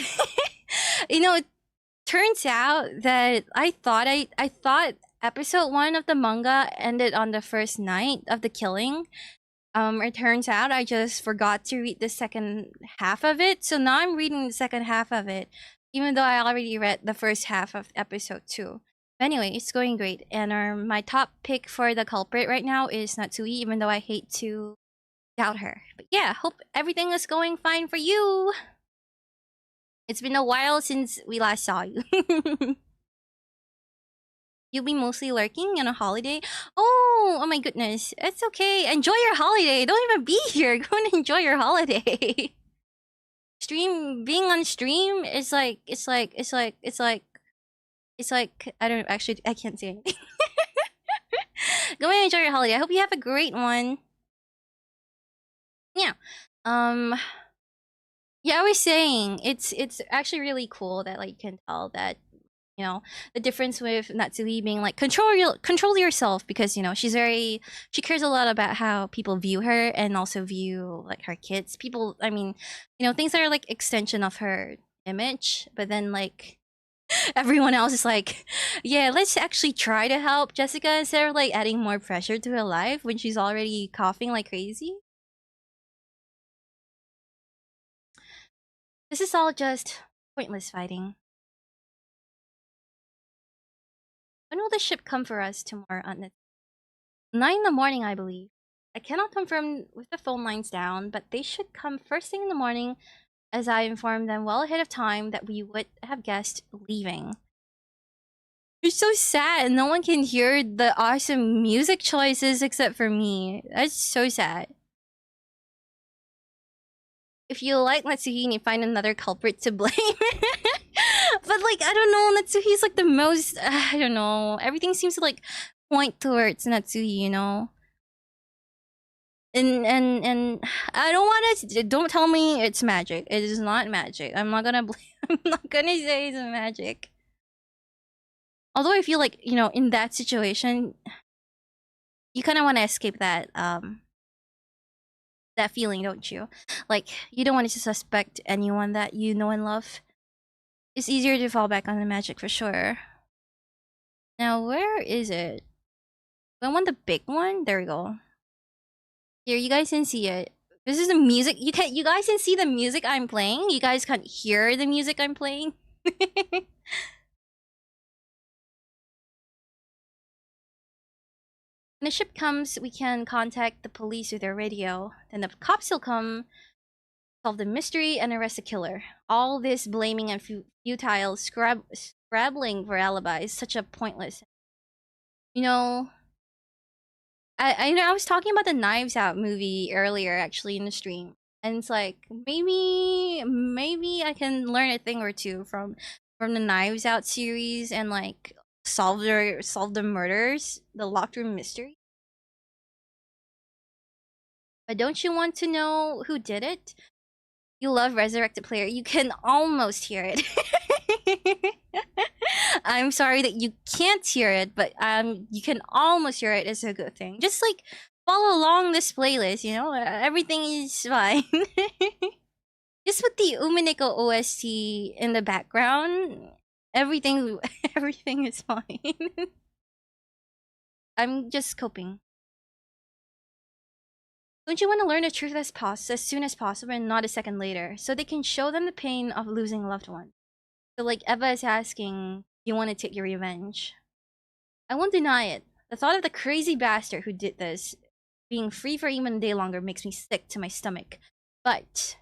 S1: It turns out that I thought episode 1 of the manga ended on the first night of the killing. It turns out I just forgot to read the second half of it. So now I'm reading the second half of it, even though I already read the first half of episode 2. But anyway, it's going great. And my top pick for the culprit right now is Natsui, even though I hate to doubt her. But yeah, hope everything is going fine for you. It's been a while since we last saw you. You'll be mostly lurking on a holiday? Oh my goodness. It's okay. Enjoy your holiday. Don't even be here. Go and enjoy your holiday. Being on stream is like, I can't say anything. Go and enjoy your holiday. I hope you have a great one. Yeah. Yeah, I was saying it's actually really cool that like you can tell that the difference with Natsui being like control yourself, because she cares a lot about how people view her and also view like her kids. People, I mean, things that are like extension of her image, but then like everyone else is like, yeah, let's actually try to help Jessica instead of like adding more pressure to her life when she's already coughing like crazy. This is all just pointless fighting. When will the ship come for us tomorrow, Aunt? 9 in the morning, I believe. I cannot confirm with the phone lines down, but they should come first thing in the morning, as I informed them well ahead of time that we would have guests leaving. It's so sad. No one can hear the awesome music choices except for me. That's so sad. If you like Natsuhini, find another culprit to blame. But like, I don't know, Natsuhi's like the most, I don't know. Everything seems to like point towards Natsuhi, And I don't want to. Don't tell me it's magic. It is not magic. I'm not gonna. I'm not gonna say it's magic. Although I feel like in that situation, you kind of want to escape that feeling, don't you? Like you don't want to suspect anyone that you know and love. It's easier to fall back on the magic for sure. Now where is it? I want the big one. There we go. Here, you guys can see it. This is the music. You guys can see the music I'm playing. You guys can't hear the music I'm playing. When the ship comes, we can contact the police with their radio. Then the cops will come, solve the mystery, and arrest the killer. All this blaming and futile scrabbling for alibis, such a pointless. I was talking about the Knives Out movie earlier, actually, in the stream, and it's like maybe I can learn a thing or two from the Knives Out series and like solve the murders, the locked room mystery. But don't you want to know who did it? You love Resurrected Player. You can almost hear it. I'm sorry that you can't hear it, but you can almost hear it. It's a good thing. Just like follow along this playlist, everything is fine. Just with the Umineko OST in the background, everything everything is fine. I'm just coping. Don't you want to learn the truth as soon as possible and not a second later, so they can show them the pain of losing a loved one? So like Eva is asking, you want to take your revenge? I won't deny it. The thought of the crazy bastard who did this being free for even a day longer makes me sick to my stomach. But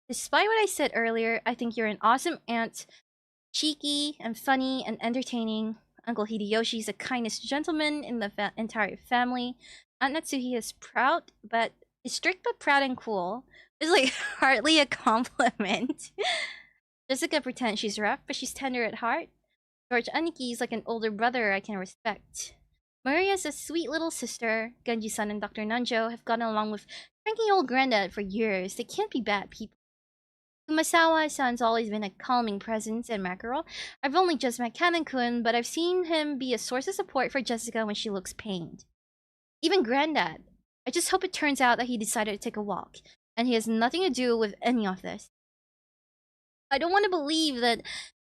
S1: despite what I said earlier, I think you're an awesome aunt, cheeky and funny and entertaining. Uncle Hideyoshi is the kindest gentleman in the entire family. Aunt Natsuhi is proud, but is strict but proud and cool. It's like hardly a compliment. Jessica pretends she's rough, but she's tender at heart. George Aniki is like an older brother I can respect. Maria's a sweet little sister. Genji-san and Dr. Nanjo have gotten along with cranky old granddad for years. They can't be bad people. Kumasawa-san's always been a calming presence in Mackerel. I've only just met Kanan-kun, but I've seen him be a source of support for Jessica when she looks pained. Even Granddad. I just hope it turns out that he decided to take a walk, and he has nothing to do with any of this. I don't want to believe that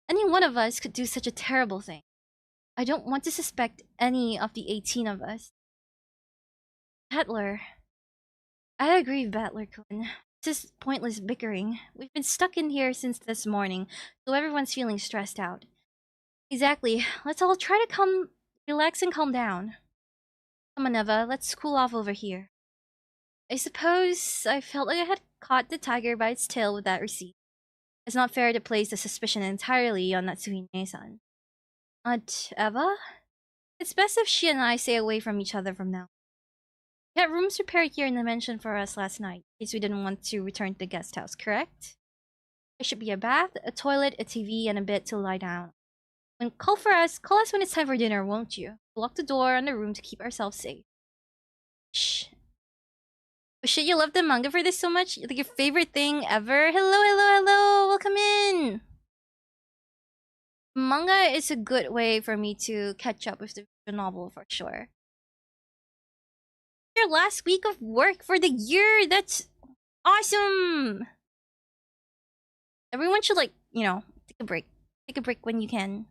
S1: any one of us could do such a terrible thing. I don't want to suspect any of the 18 of us. Battler. I agree, Battler-kun. This is pointless bickering. We've been stuck in here since this morning, so everyone's feeling stressed out. Exactly. Let's all try to relax and calm down. Come on, Eva, let's cool off over here. I suppose I felt like I had caught the tiger by its tail with that receipt. It's not fair to place the suspicion entirely on Natsuhine-san. Aunt Eva? It's best if she and I stay away from each other from now. We had rooms prepared here in the mansion for us last night, in case we didn't want to return to the guest house, correct? There should be a bath, a toilet, a TV, and a bed to lie down. Call us when it's time for dinner, won't you? Lock the door on the room to keep ourselves safe. Shh. Oh shit, you love the manga for this so much? Like your favorite thing ever? Hello! Welcome in! Manga is a good way for me to catch up with the novel for sure. Your last week of work for the year! That's awesome! Everyone should, like, you know, take a break. Take a break when you can.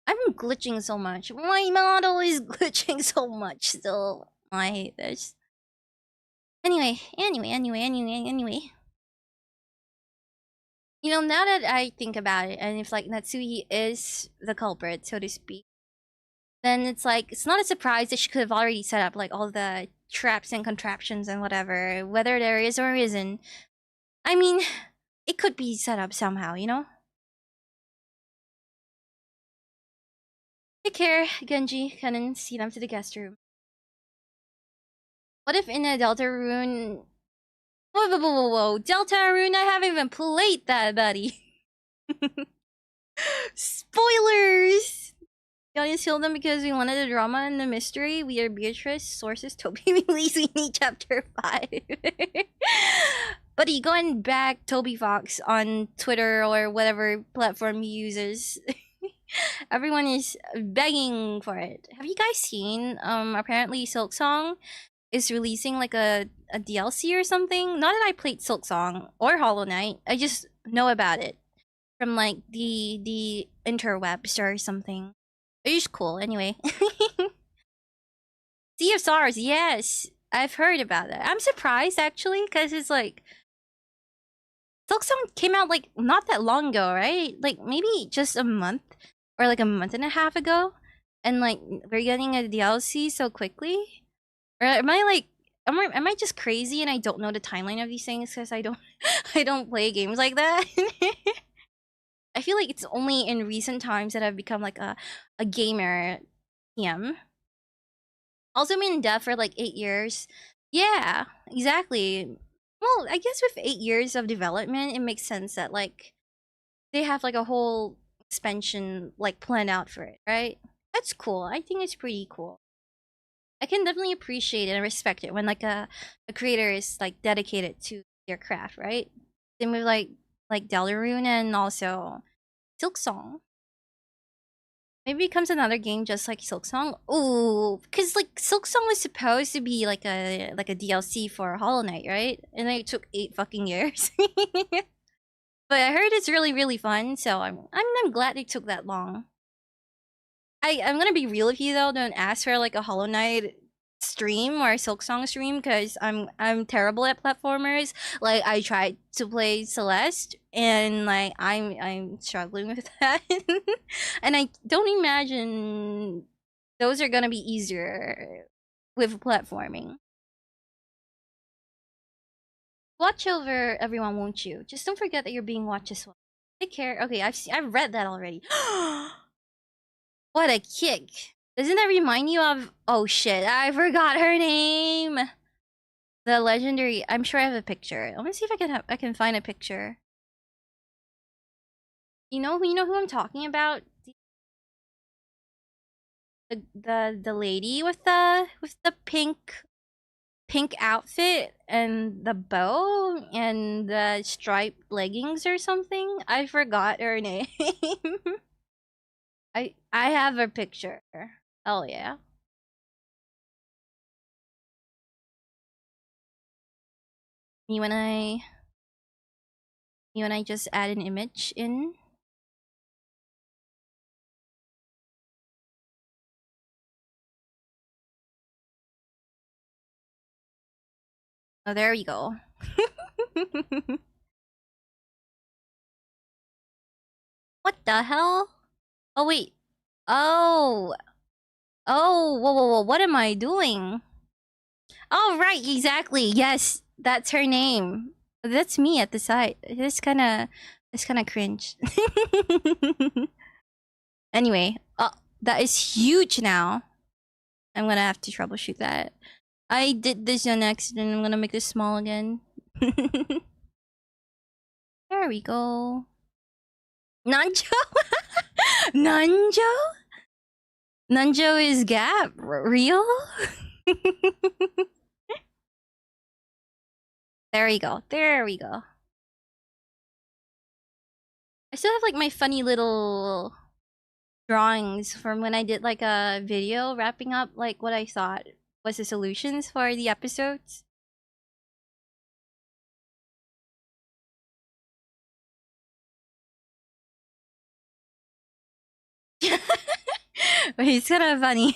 S1: I'm glitching so much. My model is glitching so much still. I hate this. Anyway. You know, now that I think about it, and if, like, Natsuhi is the culprit, so to speak, then it's like, it's not a surprise that she could have already set up, like, all the traps and contraptions and whatever, whether there is or isn't. I mean, it could be set up somehow, you know? Take care, Genji. Kanan, see them to the guest room. What if in a Delta Rune... Whoa. Delta Rune, I haven't even played that, buddy. Spoilers! The audience killed them because we wanted the drama and the mystery. We are Beatrice. Sources, Toby releasing chapter 5. Buddy, go and back Toby Fox on Twitter or whatever platform he uses. Everyone is begging for it. Have you guys seen, apparently Silk Song is releasing like a DLC or something? Not that I played Silk Song or Hollow Knight. I just know about it from like the interwebs or something. It's just cool anyway. Sea of Stars, yes. I've heard about that. I'm surprised actually, because it's like Silk Song came out like not that long ago, right? Like maybe just a month or like a month and a half ago. And like we're getting a DLC so quickly? Or am I like am I just crazy and I don't know the timeline of these things because I don't I don't play games like that? I feel like it's only in recent times that I've become like a gamer PM. Also been in dev for like 8 years. Yeah, exactly. Well, I guess with 8 years of development, it makes sense that like they have like a whole expansion like planned out for it, right? That's cool. I think it's pretty cool. I can definitely appreciate it and respect it when like a creator is like dedicated to their craft, right? Same with like Deltarune and also Silk Song. Maybe it becomes another game just like Silk Song. Ooh, because like Silk Song was supposed to be like a DLC for Hollow Knight, right? And then it took 8 fucking years. But I heard it's really fun, so I'm glad it took that long. I'm gonna be real with you though. Don't ask for like a Hollow Knight stream or a Silk Song stream because I'm terrible at platformers. Like I tried to play Celeste and like I'm struggling with that. And I don't imagine those are gonna be easier with platforming. Watch over everyone, won't you? Just don't forget that you're being watched as well. Take care. Okay, I've read that already. What a kick. Doesn't that remind you of... Oh shit, I forgot her name! The legendary... I'm sure I have a picture. Let me see if I can find a picture. You know who I'm talking about? The lady with the pink outfit and the bow and the striped leggings or something. I forgot her name. I have her picture. Oh yeah. Me when I just add an image in. Oh, there we go. What the hell? Oh wait. Oh. Oh, whoa, whoa, whoa. What am I doing? Oh, right, exactly. Yes, that's her name. That's me at the side. It's kind of cringe. Anyway, oh, that is huge now. I'm gonna have to troubleshoot that. I did this on accident. I'm gonna make this small again. There we go. Nanjo? Nanjo? Nanjo is Gap? Real? There we go. There we go. I still have like my funny little drawings from when I did like a video wrapping up like what I thought was the solutions for the episodes. But it's kind of funny.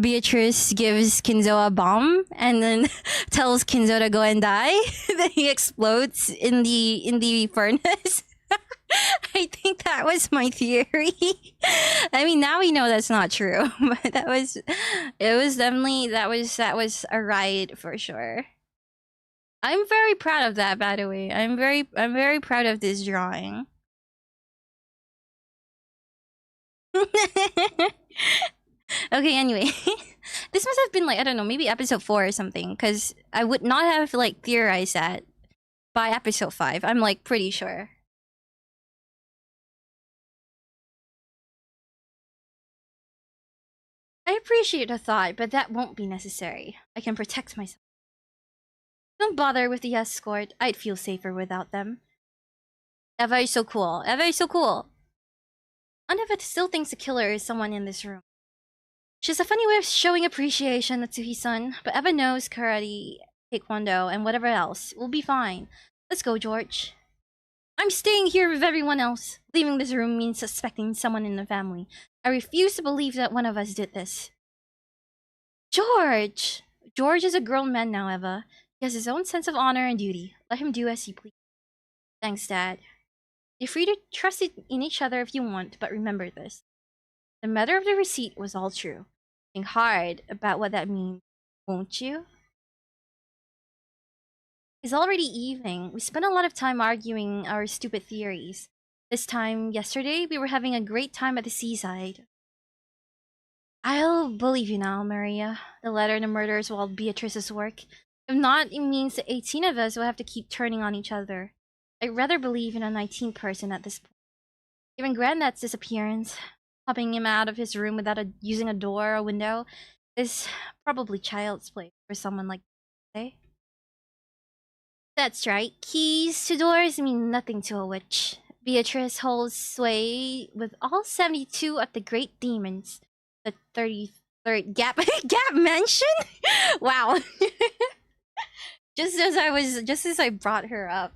S1: Beatrice gives Kinzo a bomb and then tells Kinzo to go and die. Then he explodes in the furnace. I think that was my theory. I mean, now we know that's not true, but it was definitely that was a riot for sure. I'm very proud of that, by the way. I'm very proud of this drawing. Okay, anyway. This must have been like, I don't know, maybe episode 4 or something, because I would not have like theorized that by episode 5. I'm like pretty sure. I appreciate the thought, but that won't be necessary. I can protect myself. Don't bother with the escort. I'd feel safer without them. Eva is so cool. Eva is so cool. Eva still thinks the killer is someone in this room. She has a funny way of showing appreciation, Natsuhi-san, but Eva knows karate, taekwondo, and whatever else. We'll be fine. Let's go, George. I'm staying here with everyone else. Leaving this room means suspecting someone in the family. I refuse to believe that one of us did this. George! George is a grown man now, Eva. He has his own sense of honor and duty. Let him do as he pleases. Thanks, Dad. You're free to trust in each other if you want, but remember this. The matter of the receipt was all true. Think hard about what that means, won't you? It's already evening. We spent a lot of time arguing our stupid theories. This time, yesterday, we were having a great time at the seaside. I'll believe you now, Maria. The letter and the murders will all Beatrice's work. If not, it means the 18 of us will have to keep turning on each other. I'd rather believe in a 19th person at this point. Given Granddad's disappearance, popping him out of his room without using a door or a window is probably child's play for someone like say. That's right. Keys to doors mean nothing to a witch. Beatrice holds sway with all 72 of the great demons. The 33rd Gap Gap Mansion? Wow. just as I brought her up.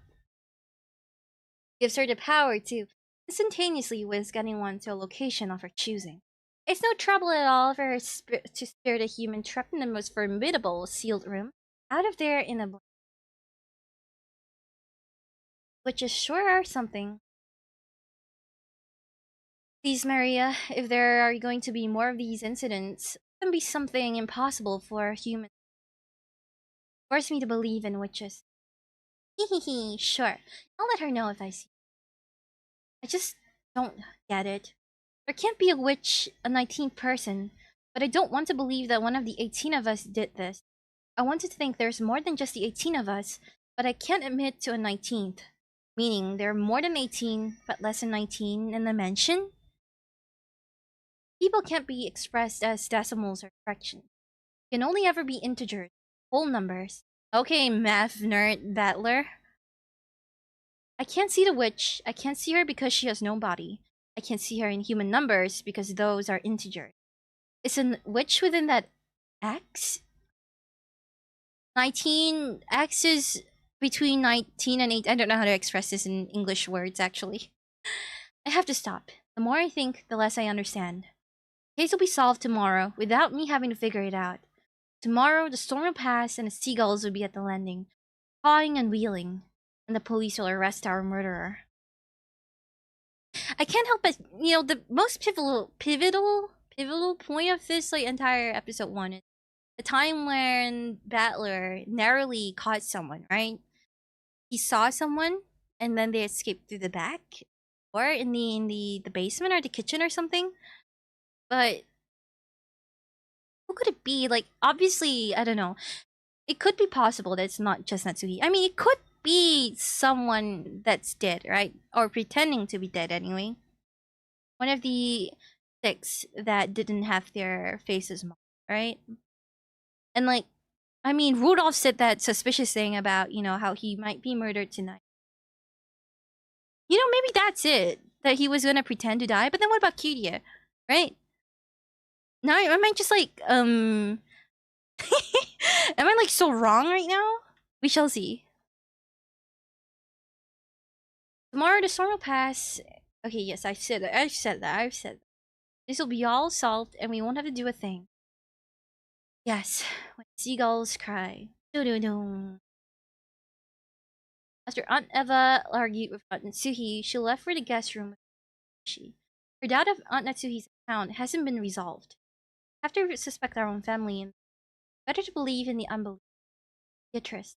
S1: Gives her the power to instantaneously whisk anyone to a location of her choosing. It's no trouble at all for her to steer the human trapped in the most formidable sealed room out of there in a blink. Which is sure are something. Please, Maria, if there are going to be more of these incidents, it can be something impossible for a human. Force me to believe in witches. Hehehe, sure. I'll let her know if I see. I just don't get it. There can't be a witch, a 19th person, but I don't want to believe that one of the 18 of us did this. I wanted to think there's more than just the 18 of us, but I can't admit to a 19th. Meaning, there are more than 18, but less than 19 in the mansion? People can't be expressed as decimals or fractions. Can only ever be integers, whole numbers. Okay, math nerd battler. I can't see the witch. I can't see her because she has no body. I can't see her in human numbers because those are integers. Is a witch within that X? 19 X is between 19 and 8. I don't know how to express this in English words actually. I have to stop. The more I think, the less I understand. The case will be solved tomorrow without me having to figure it out. Tomorrow, the storm will pass and the seagulls will be at the landing, cawing and wheeling, and the police will arrest our murderer. I can't help but, the most pivotal point of this entire episode 1 is the time when Battler narrowly caught someone, right? He saw someone and then they escaped through the back or in the basement or the kitchen or something. But who could it be? Like, obviously, I don't know. It could be possible that it's not just Natsuhi. I mean, it could be someone that's dead, right? Or pretending to be dead anyway. One of the 6 that didn't have their faces marked, right? And I mean, Rudolph said that suspicious thing about, how he might be murdered tonight. Maybe that's it. That he was gonna pretend to die. But then what about Kyria? Right? Now, am I just am I so wrong right now? We shall see. Tomorrow the storm will pass. Okay, yes, I've said that. This will be all solved and we won't have to do a thing. Yes, when seagulls cry. Doo-doo-doo. After Aunt Eva argued with Aunt Natsuhi, she left for the guest room with she. Her doubt of Aunt Natsuhi's account hasn't been resolved. Have to suspect our own family and better to believe in the unbelief. Beatrice,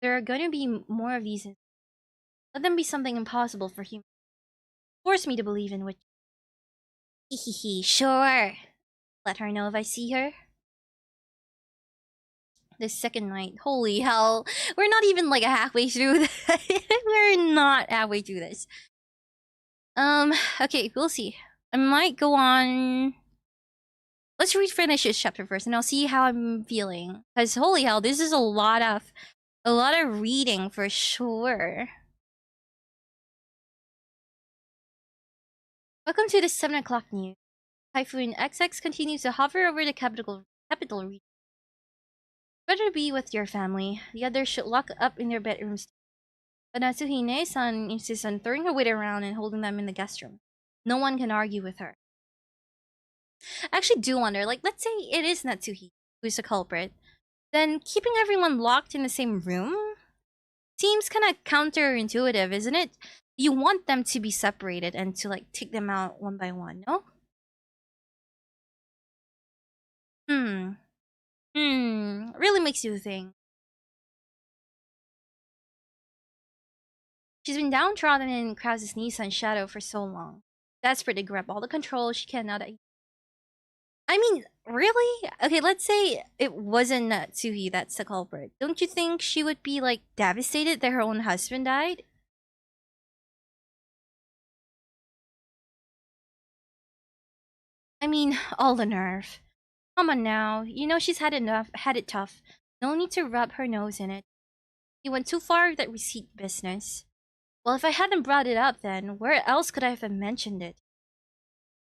S1: there are going to be more of these. Let them be something impossible for humans. Force me to believe in which. Hehehe, sure. Let her know if I see her. This second night, holy hell, we're not even halfway through. We're not halfway through this. Okay, we'll see. I might go on. Let's finish this chapter first, and I'll see how I'm feeling. Cause holy hell, this is a lot of reading for sure. Welcome to the 7 o'clock news. Typhoon XX continues to hover over the capital region. Better to be with your family. The others should lock up in their bedrooms. But Natsuhine-san insists on throwing her weight around and holding them in the guest room. No one can argue with her. I actually do wonder, let's say it is Natsuhi who's the culprit. Then keeping everyone locked in the same room seems kind of counterintuitive, isn't it? You want them to be separated and to take them out one by one, no? Really makes you think. She's been downtrodden in Krause's Nissan shadow for so long. Desperate to grab all the control she can now that I mean, really? Okay, let's say it wasn't Natsuhi that's the culprit. Don't you think she would be devastated that her own husband died? I mean, all the nerve. Come on now, she's had it tough. No need to rub her nose in it. He went too far with that receipt business. Well, if I hadn't brought it up then, where else could I have mentioned it?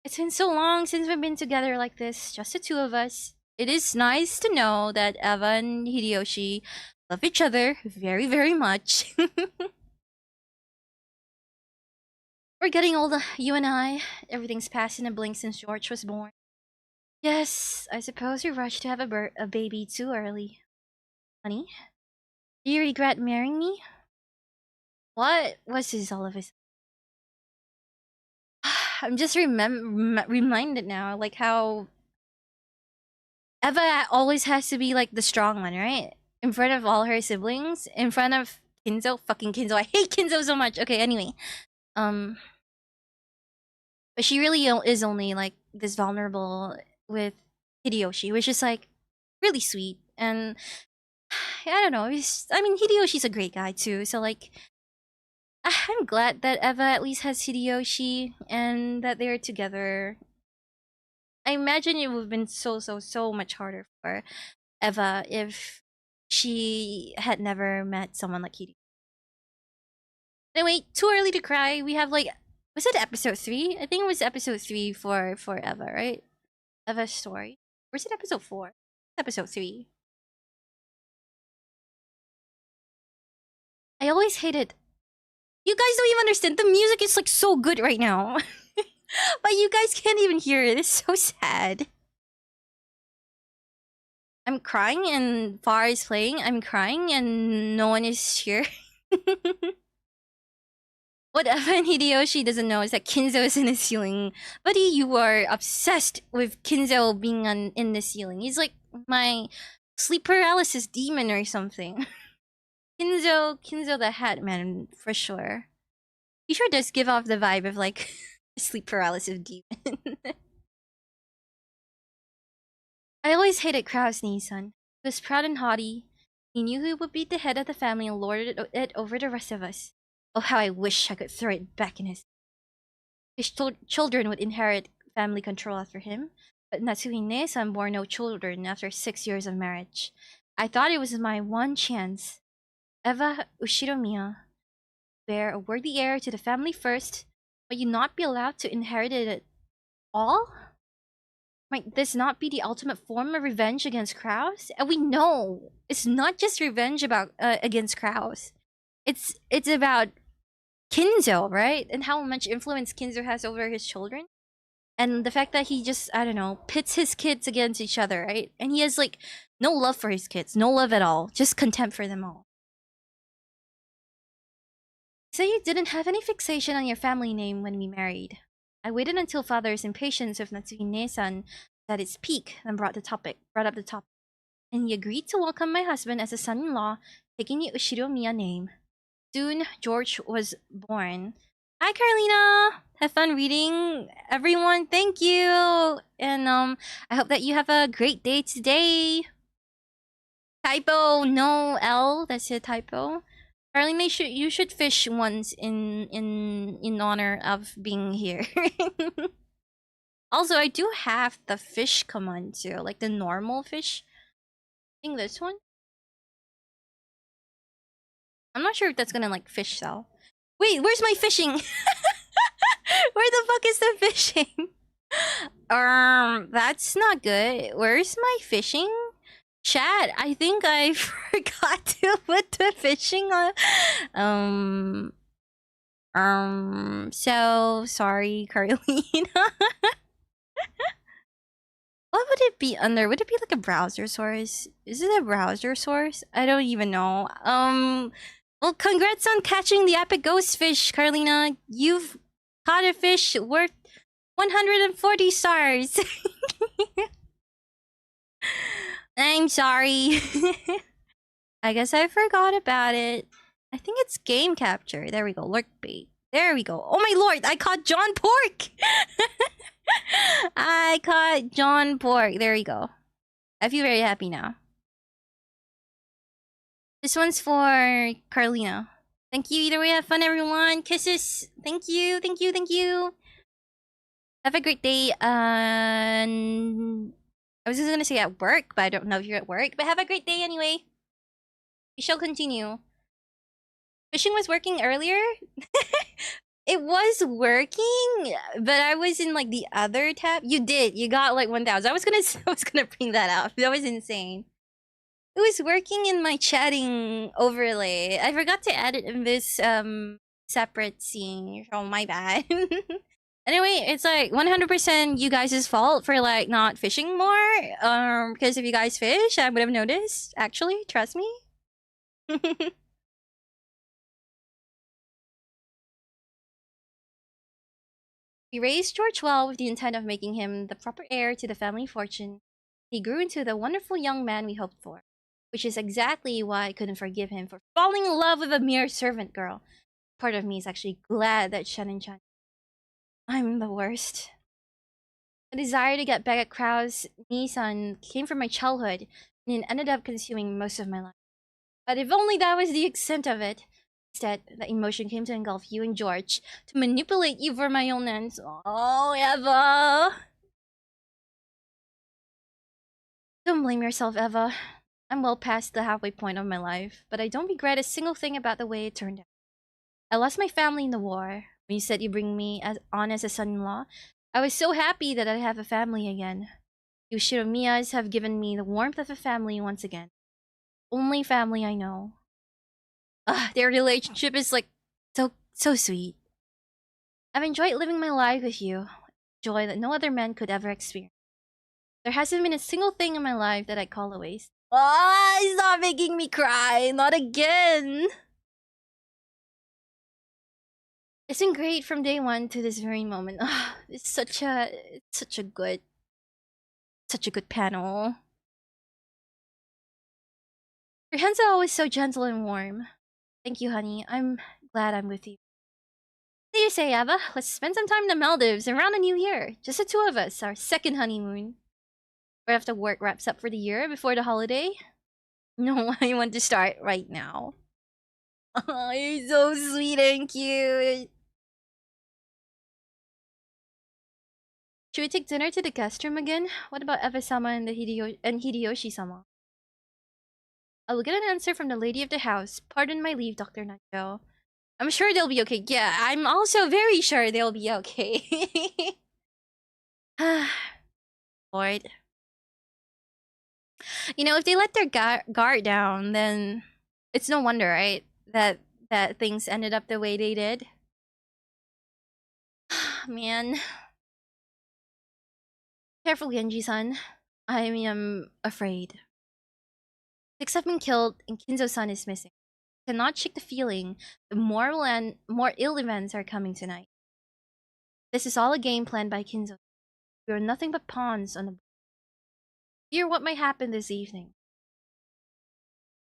S1: It's been so long since we've been together like this, just the 2 of us. It is nice to know that Eva and Hideyoshi love each other very, very much. We're getting older, you and I. Everything's passed in a blink since George was born. Yes, I suppose we rushed to have a baby too early. Honey, do you regret marrying me? What was this all of a sudden? I'm just reminded now, how Eva always has to be the strong one, right? in front of all her siblings, in front of Kinzo. Fucking Kinzo. I hate Kinzo so much. Okay, anyway. Um, but she really is only like this vulnerable with Hideyoshi, which is like really sweet. And I don't know. I mean, Hideyoshi's a great guy too. So like, I'm glad that Eva at least has Hideyoshi and that they're together. I imagine it would have been so much harder for Eva if she had never met someone like Hideyoshi. Anyway, too early to cry. We have like, was it episode 3? I think it was episode 3 for Eva, right? Eva's story. Or is it episode 4? Episode 3. I always hated. You guys don't even understand. The music is like so good right now. But you guys can't even hear it. It's so sad. I'm crying and Far is playing. I'm crying and no one is here. What Evan Hideyoshi doesn't know is that Kinzo is in the ceiling. Buddy, you are obsessed with Kinzo being in the ceiling. He's like my sleep paralysis demon or something. Kinzo the Hat Man, for sure. He sure does give off the vibe of like sleep paralysis demon. I always hated Kraus Nissan. He was proud and haughty. He knew he would be the head of the family and lorded it over the rest of us. Oh, how I wish I could throw it back in his children would inherit family control after him, but Natsuhine-san bore no children after 6 years of marriage. I thought it was my one chance. Eva Ushiromiya, bear a worthy heir to the family first, but you not be allowed to inherit it at all? Might this not be the ultimate form of revenge against Kraus? And we know it's not just revenge about against Kraus. It's about Kinzo, right? And how much influence Kinzo has over his children. And the fact that he just, I don't know, pits his kids against each other, right? And he has like no love for his kids, no love at all, just contempt for them all. So you didn't have any fixation on your family name when we married. I waited until father's impatience with Natsuhine-san at its peak and brought up the topic. And he agreed to welcome my husband as a son-in-law, taking the Ushiromiya name. Soon, George was born. Hi, Carlina! Have fun reading, everyone. Thank you! And, I hope that you have a great day today. Typo, no L, that's a typo. Carlina, you should fish once in honor of being here. Also, I do have the fish command too, like the normal fish. I think this one. I'm not sure if that's gonna like fish though. Wait, where's my fishing? Where the fuck is the fishing? That's not good. Where's my fishing? Chat, I think I forgot to put the fishing on. So sorry, Carlina. What would it be under? Would it be like a browser source? Is it a browser source? I don't even know. Well, congrats on catching the epic ghost fish, Carlina. You've caught a fish worth 140 stars. I'm sorry. I guess I forgot about it. I think it's game capture. There we go. Lurk bait. There we go. Oh my lord, I caught John Pork! I caught John Pork. There we go. I feel very happy now. This one's for Carlina. Thank you. Either way, have fun, everyone. Kisses. Thank you. Thank you. Thank you. Have a great day. I was just gonna say at work, but I don't know if you're at work. But have a great day anyway. We shall continue. Fishing was working earlier? It was working, but I was in like the other tab. You did. You got like 1,000. I was gonna bring that up. That was insane. It was working in my chatting overlay. I forgot to add it in this separate scene. Oh my bad. Anyway, it's like 100% you guys' fault for like not fishing more. Because if you guys fish, I would have noticed. Actually, trust me. We raised George well with the intent of making him the proper heir to the family fortune. He grew into the wonderful young man we hoped for. which is exactly why I couldn't forgive him for falling in love with a mere servant girl. Part of me is actually glad that Shannon-chan. I'm the worst. The desire to get back at Krau's Nissan came from my childhood, and it ended up consuming most of my life. But if only that was the extent of it. Instead, the emotion came to engulf you and George, to manipulate you for my own ends. Oh, Eva! Don't blame yourself, Eva. I'm well past the halfway point of my life, but I don't regret a single thing about the way it turned out. I lost my family in the war. When you said you bring me on as a son-in-law, I was so happy that I have a family again. You Shiromiyas have given me the warmth of a family once again. Only family I know. Their relationship is like so sweet. I've enjoyed living my life with you. Joy that no other man could ever experience. There hasn't been a single thing in my life that I call a waste. Stop making me cry! Not again! It's been great from day one to this very moment. It's such a good panel. Your hands are always so gentle and warm. Thank you, honey. I'm glad I'm with you. What do you say, Eva? Let's spend some time in the Maldives around the new year. Just the two of us, our second honeymoon. Right after work wraps up for the year, before the holiday. No, I want to start right now. Oh, you're so sweet and cute. Should we take dinner to the guest room again? What about Eva-sama and Hideyoshi-sama? I will get an answer from the lady of the house. Pardon my leave, Dr. Nacho. I'm sure they'll be okay. Yeah, I'm also very sure they'll be okay. Lord. You know, if they let their guard down, then it's no wonder, right? That things ended up the way they did. Man. Careful, Genji-san. I am afraid. 6 have been killed and Kinzo-san is missing. Cannot shake the feeling that more ill events are coming tonight. This is all a game planned by Kinzo. We are nothing but pawns on the board. Fear what might happen this evening.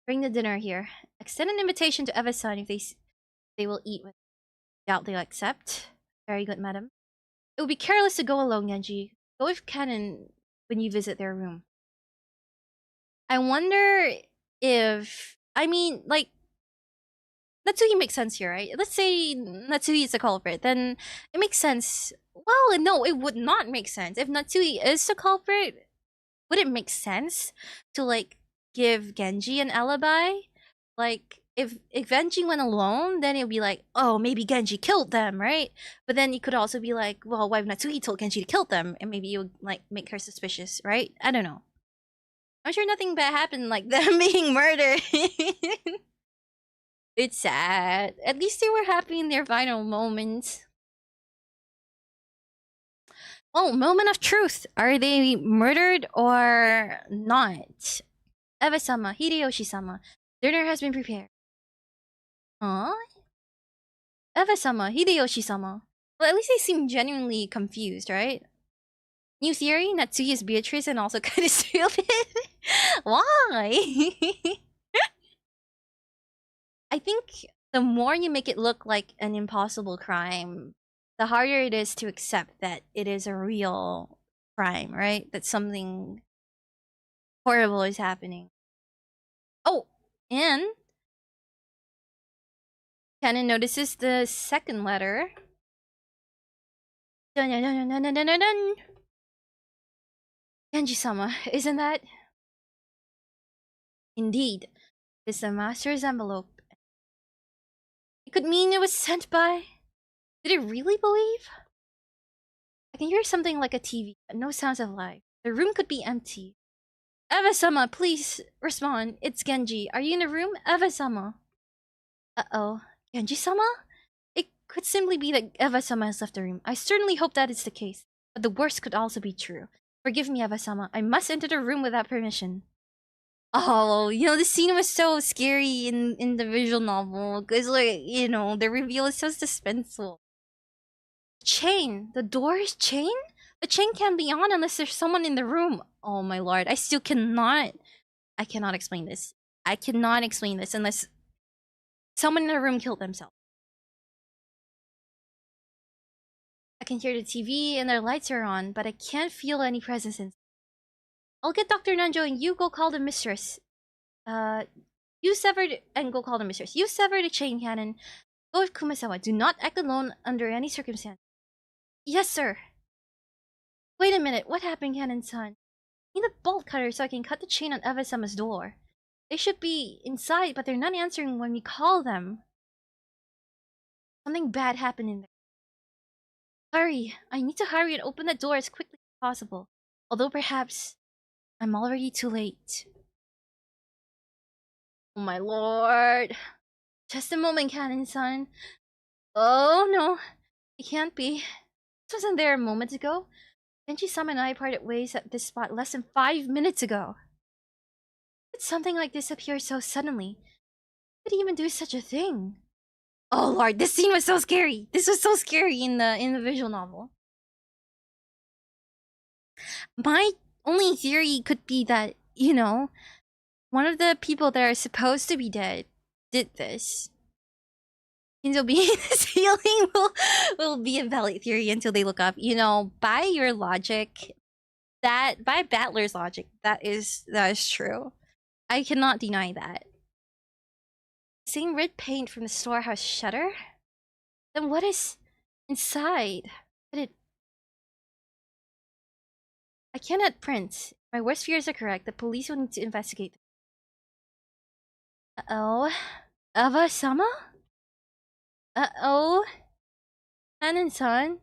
S1: Bring the dinner here. Extend an invitation to Eva-san if they will eat with. Doubt they'll accept. Very good, madam. It would be careless to go alone, Genji. Go with Kennen when you visit their room. I wonder if... I mean, like... Natsuhi makes sense here, right? Let's say Natsuhi is the culprit, then it makes sense. Well, no, it would not make sense. If Natsuhi is the culprit, would it make sense to, like, give Genji an alibi? Like, if Genji went alone, then it would be like, oh, maybe Genji killed them, right? But then it could also be like, well, why Natsuhi told Genji to kill them? And maybe it would, like, make her suspicious, right? I don't know. I'm sure nothing bad happened, like them being murdered. It's sad. At least they were happy in their final moments. Oh, moment of truth. Are they murdered or not? Eva-sama, Hideyoshi-sama. Dinner has been prepared. Huh? Eva-sama, Hideyoshi-sama. Well, at least they seem genuinely confused, right? New theory? Natsuki is Beatrice and also kind of stupid? Why? I think the more you make it look like an impossible crime, the harder it is to accept that it is a real crime, right? That something horrible is happening. Oh, and Kennen notices the second letter. Dun dun dun dun dun dun dun dun. Genji-sama, isn't that? Indeed, it's the master's envelope. It could mean it was sent by... Did it really believe? I can hear something like a TV, but no sounds of life. The room could be empty. Eva-sama, please respond. It's Genji. Are you in the room? Eva-sama. Uh-oh. Genji-sama? It could simply be that Eva-sama has left the room. I certainly hope that is the case. But the worst could also be true. Forgive me, Eva-sama. I must enter the room without permission. Oh, you know, the scene was so scary in the visual novel. Because, like, you know, the reveal is so suspenseful. Chain. The door is chain? The chain can't be on unless there's someone in the room. Oh my lord, I still cannot I cannot explain this. I cannot explain this unless someone in the room killed themselves. I can hear the TV and their lights are on, but I can't feel any presence in. I'll get Dr. Nanjo and you go call the mistress. You severed and go call the mistress. You sever the chain cannon. Go with Kumasawa. Do not act alone under any circumstance. Yes, sir. Wait a minute. What happened, Cannon-san? I need a bolt cutter so I can cut the chain on Eva-sama's door. They should be inside, but they're not answering when we call them. Something bad happened in there. Hurry! I need to hurry and open the door as quickly as possible. Although perhaps I'm already too late. Oh my lord. Just a moment, Cannon-san. Oh no. It can't be. This wasn't there a moment ago. Denji-sama and I parted ways at this spot less than 5 minutes ago. Did something like this appear so suddenly? Who could even do such a thing? Oh lord, this scene was so scary. This was so scary in the visual novel. My only theory could be that, you know, one of the people that are supposed to be dead did this. Shinzo being in the ceiling will be a valid theory until they look up. You know, by your logic, by Battler's logic, that is true. I cannot deny that. Same red paint from the storehouse shutter? Then what is inside? I cannot print. If my worst fears are correct, the police will need to investigate. Uh-oh. Ava-sama? Uh-oh. Hanan-san?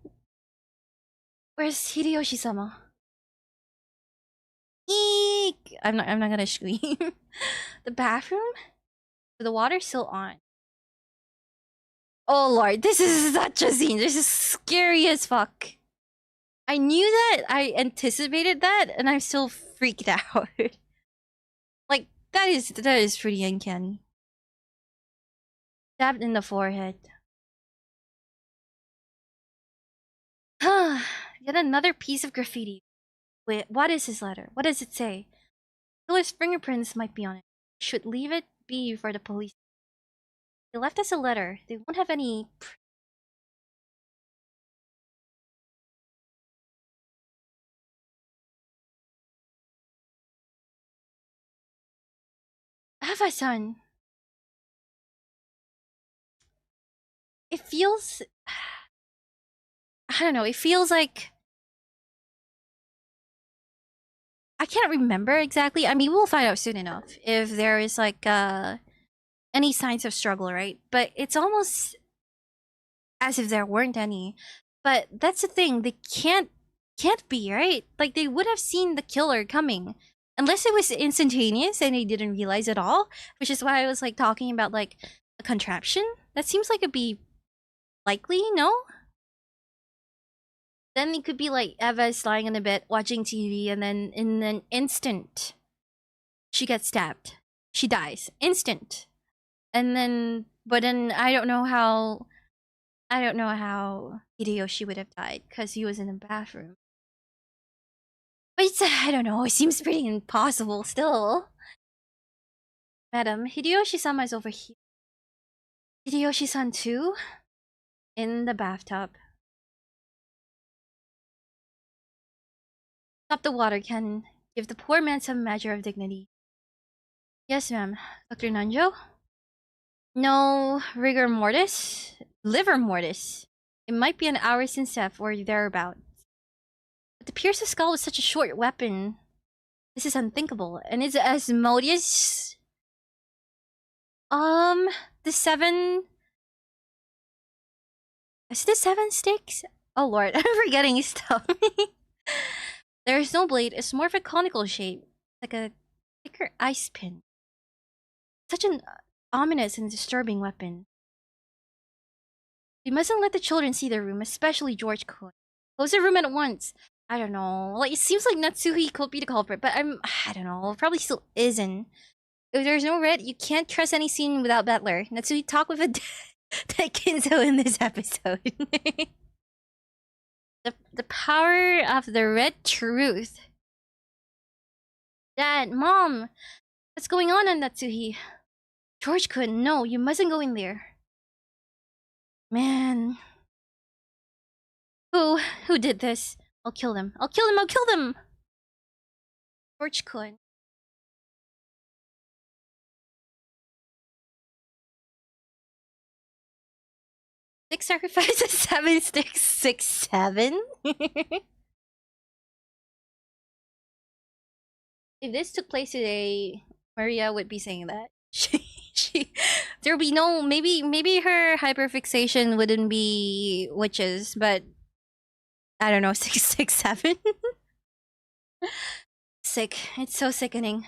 S1: Where's Hideyoshi-sama? Eek! I'm not gonna scream. The bathroom? The water's still on. Oh lord, this is such a scene. This is scary as fuck. I knew that, I anticipated that, and I'm still freaked out. Like, that is pretty uncanny. Stabbed in the forehead. Yet another piece of graffiti. Wait, what is his letter? What does it say? Killer's fingerprints might be on it. Should leave it be for the police. They left us a letter. They won't have any. Ava-san. It feels. I don't know. It feels like. I can't remember exactly. I mean, we'll find out soon enough if there is like any signs of struggle, right? But it's almost as if there weren't any. But that's the thing. They can't be, right? Like they would have seen the killer coming. Unless it was instantaneous and they didn't realize at all, which is why I was like talking about like a contraption. That seems like it'd be likely, no? Then it could be like Eva's lying on the bed watching TV and then in an instant she gets stabbed. She dies. Instant. And then but then I don't know how Hideyoshi would have died because he was in the bathroom. But it's, I don't know, it seems pretty impossible still. Madam, Hideyoshi-sama is over here. Hideyoshi-san too? In the bathtub. Stop the water cannon. Give the poor man some measure of dignity. Yes, ma'am. Dr. Nanjo? No rigor mortis? Liver mortis. It might be an hour since death or thereabout. But to pierce the skull with such a short weapon, this is unthinkable. And is Asmodeus... the 7... Is it the 7 sticks? Oh lord, I'm forgetting stuff. There is no blade, it's more of a conical shape. Like a thicker ice pin. Such an ominous and disturbing weapon. We mustn't let the children see the room, especially George-kun. Close the room at once. I don't know. Like, it seems like Natsuhi could be the culprit, but I don't know. Probably still isn't. If there's no red, you can't trust any scene without Butler. Natsuhi talk with a dead Kinzo in this episode. The power of the red truth. Dad, Mom, What's going on, Natsuhi? George-kun, no, you mustn't go in there. Man. Who did this? I'll kill them. I'll kill them! I'll kill them! George-kun. Six sacrifices, 7 sticks, 6, 7? If this took place today, Maria would be saying that. There'll be no, maybe her hyperfixation wouldn't be witches, but I don't know, 667? Sick. It's so sickening.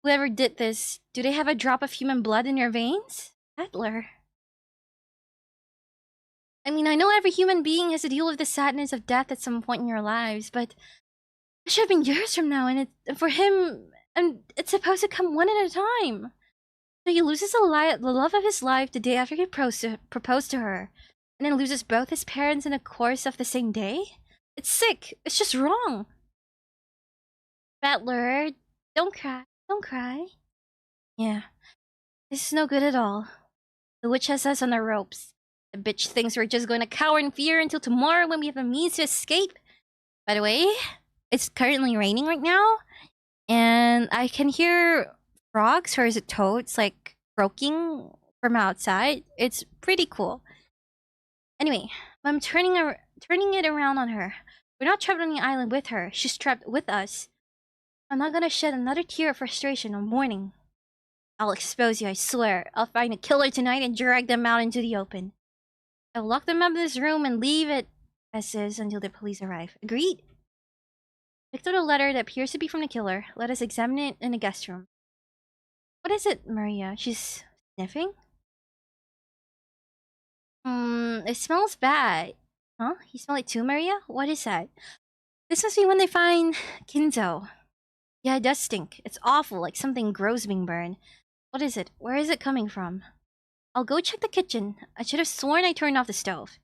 S1: Whoever did this, do they have a drop of human blood in their veins? Adler. I mean, I know every human being has to deal with the sadness of death at some point in your lives, but it should have been years from now, and for him, and it's supposed to come one at a time. So he loses the love of his life the day after he proposed to her, and then loses both his parents in the course of the same day? It's sick. It's just wrong. Battler, don't cry. Don't cry. Yeah. This is no good at all. The witch has us on the ropes. The bitch thinks we're just going to cower in fear until tomorrow when we have a means to escape. By the way, it's currently raining right now, and I can hear frogs, or is it toads, like croaking from outside. It's pretty cool. Anyway, I'm turning it around on her. We're not trapped on the island with her. She's trapped with us. I'm not gonna shed another tear of frustration or mourning. I'll expose you, I swear. I'll find a killer tonight and drag them out into the open. I'll lock them up in this room and leave it as is until the police arrive. Agreed? Picked out a letter that appears to be from the killer. Let us examine it in the guest room. What is it, Maria? She's sniffing? It smells bad. Huh? You smell it too, Maria? What is that? This must be when they find Kinzo. Yeah, it does stink. It's awful, like something gross being burned. What is it? Where is it coming from? I'll go check the kitchen. I should have sworn I turned off the stove.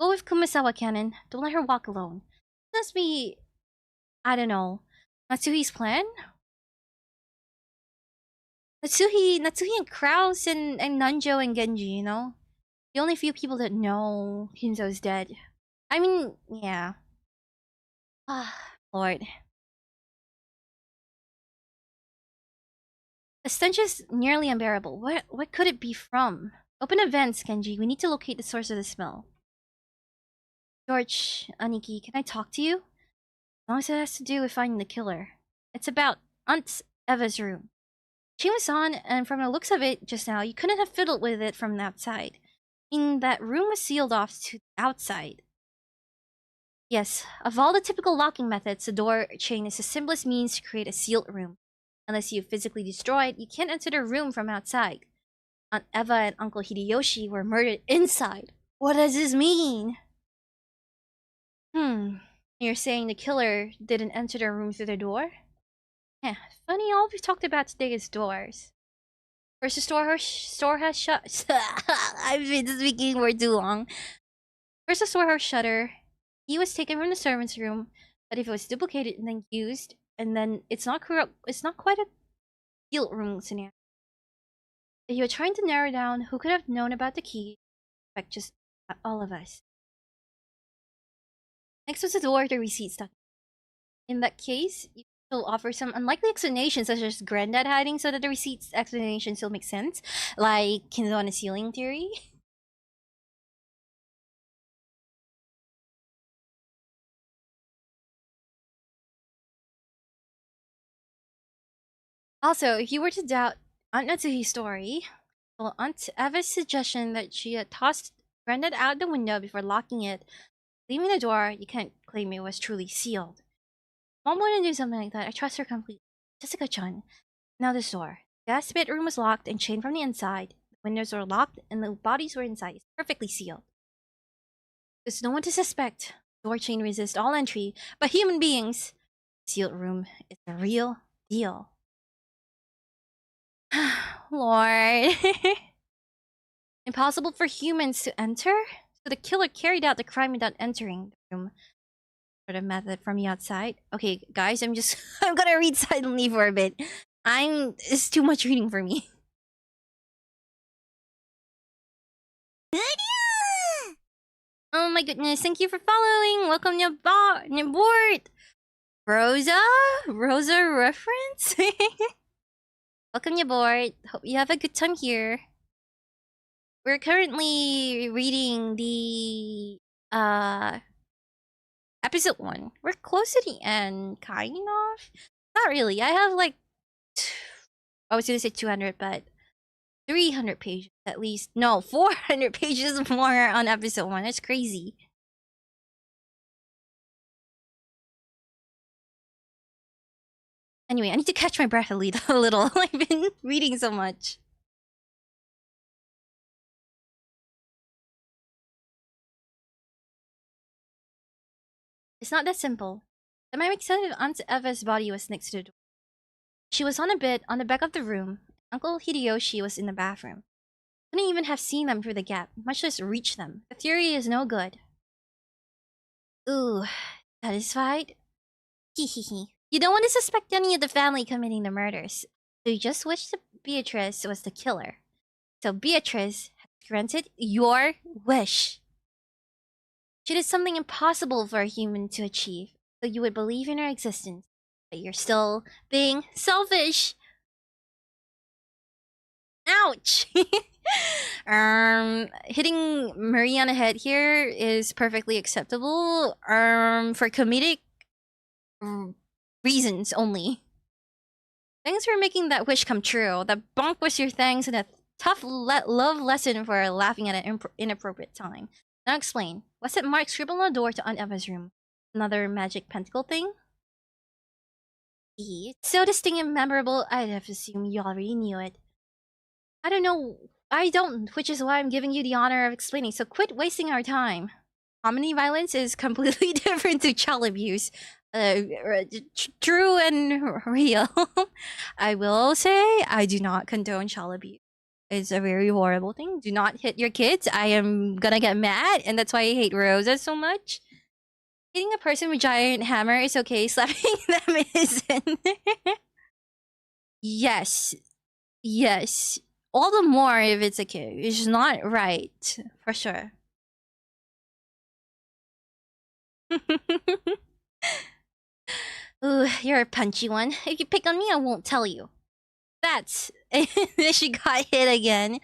S1: Go with Kumasawa Cannon. Don't let her walk alone. This must be... I don't know. Natsuhi's plan? Natsuhi and Kraus and Nanjo and Genji, you know? The only few people that know Kinzo's dead. I mean, yeah. Ah, Lord. The stench is nearly unbearable. What could it be from? Open the vents, Genji. We need to locate the source of the smell. George, Aniki, can I talk to you? As long as it has to do with finding the killer. It's about Aunt Eva's room. She was on, and from the looks of it just now, you couldn't have fiddled with it from the outside. I mean, that room was sealed off to the outside. Yes, of all the typical locking methods, the door chain is the simplest means to create a sealed room. Unless you physically destroy it, you can't enter the room from outside. Aunt Eva and Uncle Hideyoshi were murdered inside. What does this mean? You're saying the killer didn't enter the room through the door? Yeah, funny, all we've talked about today is doors. First, the storehouse shut. I've been speaking for too long. First, the storehouse shutter. He was taken from the servants' room, but if it was duplicated and then used, and then it's not quite a sealed room scenario. If you were trying to narrow down who could have known about the key, like just all of us. Next was the door with the receipt stuck. In that case, you still offer some unlikely explanations, such as Granddad hiding, so that the receipt's explanation still makes sense, like Kinzo on a ceiling theory. Also, if you were to doubt Aunt Natsuhi's story, well, Aunt Eva's suggestion that she had tossed Granddad out the window before locking it, leaving the door, you can't claim it was truly sealed. Mom wouldn't do something like that. I trust her completely. Jessica-chan. Now this door. The gas bedroom was locked and chained from the inside. The windows were locked and the bodies were inside. It's perfectly sealed. There's no one to suspect. Door chain resists all entry, but human beings. Sealed room is the real deal. Lord. Impossible for humans to enter? So the killer carried out the crime without entering the room. Sort of method from the outside. Okay, guys, I'm gonna read silently for a bit. It's too much reading for me. Oh my goodness, thank you for following. Welcome to board. Rosa reference? Welcome to board. Hope you have a good time here. We're currently reading the episode 1. We're close to the end, kind of. Not really. I have like I was gonna say 200, but 300 pages at least. No, 400 pages more on episode 1. That's crazy. Anyway, I need to catch my breath a little. I've been reading so much. It's not that simple. The mimic said that Aunt Eva's body was next to the door. She was on a bed on the back of the room. Uncle Hideyoshi was in the bathroom. Couldn't even have seen them through the gap, much less reach them. The theory is no good. Ooh, satisfied? Hehehe. You don't want to suspect any of the family committing the murders. So you just wish that Beatrice was the killer. So Beatrice has granted your wish. She did something impossible for a human to achieve, so you would believe in her existence. But you're still being selfish. Ouch! Hitting Marie on the head here is perfectly acceptable. For comedic reasons only. Thanks for making that wish come true. The bonk was your thanks and a tough love lesson for laughing at an inappropriate time. Now explain. What's that mark scribbled on the door to Aunt Eva's room? Another magic pentacle thing? It's so distinct and memorable, I'd have assumed you already knew it. I don't know. I don't, which is why I'm giving you the honor of explaining, so quit wasting our time. Comedy violence is completely different to child abuse. True and real. I will say, I do not condone child abuse. It's a very horrible thing. Do not hit your kids. I am gonna get mad, and that's why I hate Rosa so much. Hitting a person with a giant hammer is okay. Slapping them isn't. Yes. Yes. All the more if it's a kid. It's not right. For sure. Ooh, you're a punchy one. If you pick on me, I won't tell you. That's... she got hit again.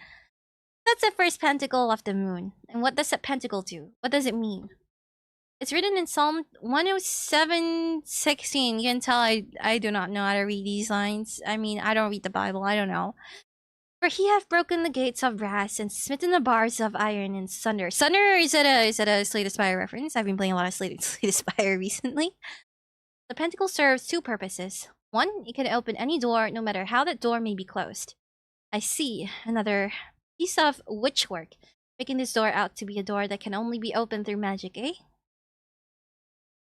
S1: That's the first pentacle of the moon. And what does that pentacle do? What does it mean? It's written in Psalm 107:16. You can tell I do not know how to read these lines. I mean, I don't read the Bible. I don't know. For he hath broken the gates of brass and smitten the bars of iron in sunder. Sunder, is that a Slay the Spire reference? I've been playing a lot of Slay the Spire recently. The pentacle serves two purposes. One, it can open any door, no matter how that door may be closed. I see another piece of witchwork, making this door out to be a door that can only be opened through magic, eh?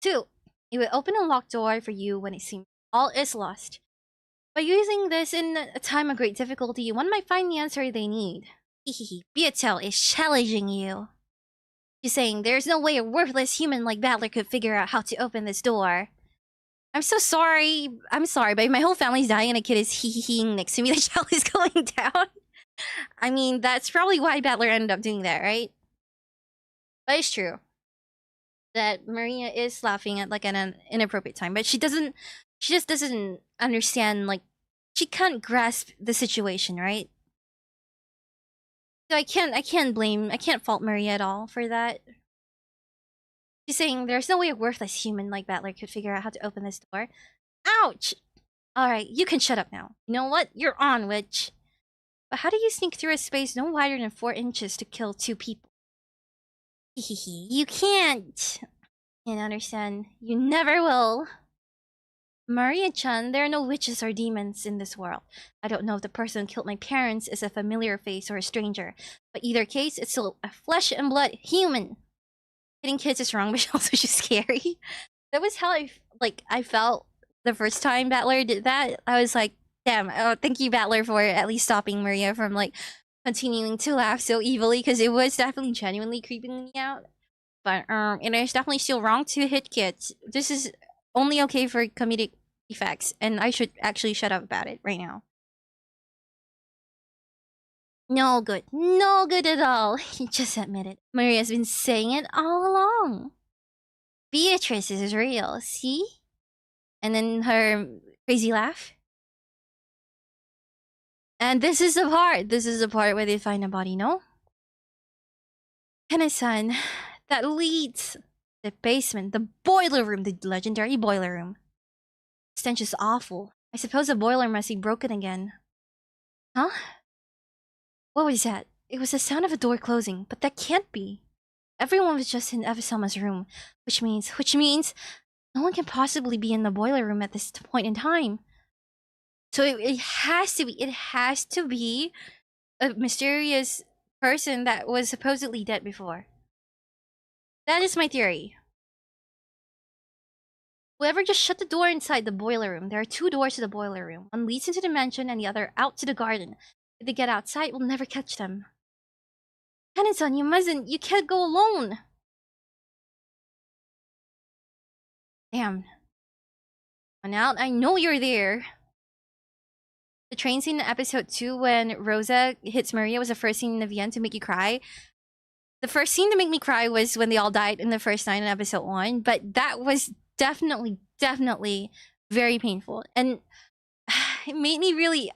S1: 2, it will open a locked door for you when it seems all is lost. By using this in a time of great difficulty, one might find the answer they need. Hehehe, Beatel is challenging you. She's saying there's no way a worthless human like Battler could figure out how to open this door. I'm so sorry. I'm sorry, but if my whole family's dying and a kid is hee-hee-ing next to me, the child is going down. I mean, that's probably why Battler ended up doing that, right? But it's true that Maria is laughing at like an inappropriate time, but she just doesn't understand, like, she can't grasp the situation, right? So I can't fault Maria at all for that. She's saying there's no way a worthless human like Battler could figure out how to open this door. Ouch! Alright, you can shut up now. You know what? You're on, witch. But how do you sneak through a space no wider than 4 inches to kill 2 people? Hehehe, you can't. Can't understand. You never will. Maria-chan, there are no witches or demons in this world. I don't know if the person who killed my parents is a familiar face or a stranger, but either case, it's still a flesh and blood human. Hitting kids is wrong, but also just scary. That was how I felt the first time Battler did that. I was like, damn, oh, thank you, Battler, for at least stopping Maria from, like, continuing to laugh so evilly, because it was definitely genuinely creeping me out. But, it is definitely still wrong to hit kids. This is only okay for comedic defects, and I should actually shut up about it right now. No good. No good at all. You just admit it. Maria's been saying it all along. Beatrice is real, see? And then her crazy laugh. And this is the part. This is the part where they find a body, no? Tennyson, that leads the basement, the boiler room, the legendary boiler room. Stench is awful. I suppose the boiler must be broken again. Huh? What was that? It was the sound of a door closing, but that can't be. Everyone was just in Eviselma's room, which means no one can possibly be in the boiler room at this point in time. So it has to be a mysterious person that was supposedly dead before. That is my theory. Whoever just shut the door inside the boiler room. There are 2 doors to the boiler room. One leads into the mansion and the other out to the garden. If they get outside, we'll never catch them. Tennyson, you can't go alone. Damn. Run out, I know you're there. The train scene in episode 2 when Rosa hits Maria was the first scene in the end to make you cry. The first scene to make me cry was when they all died in the first night in episode 1, but that was definitely very painful. And it made me really...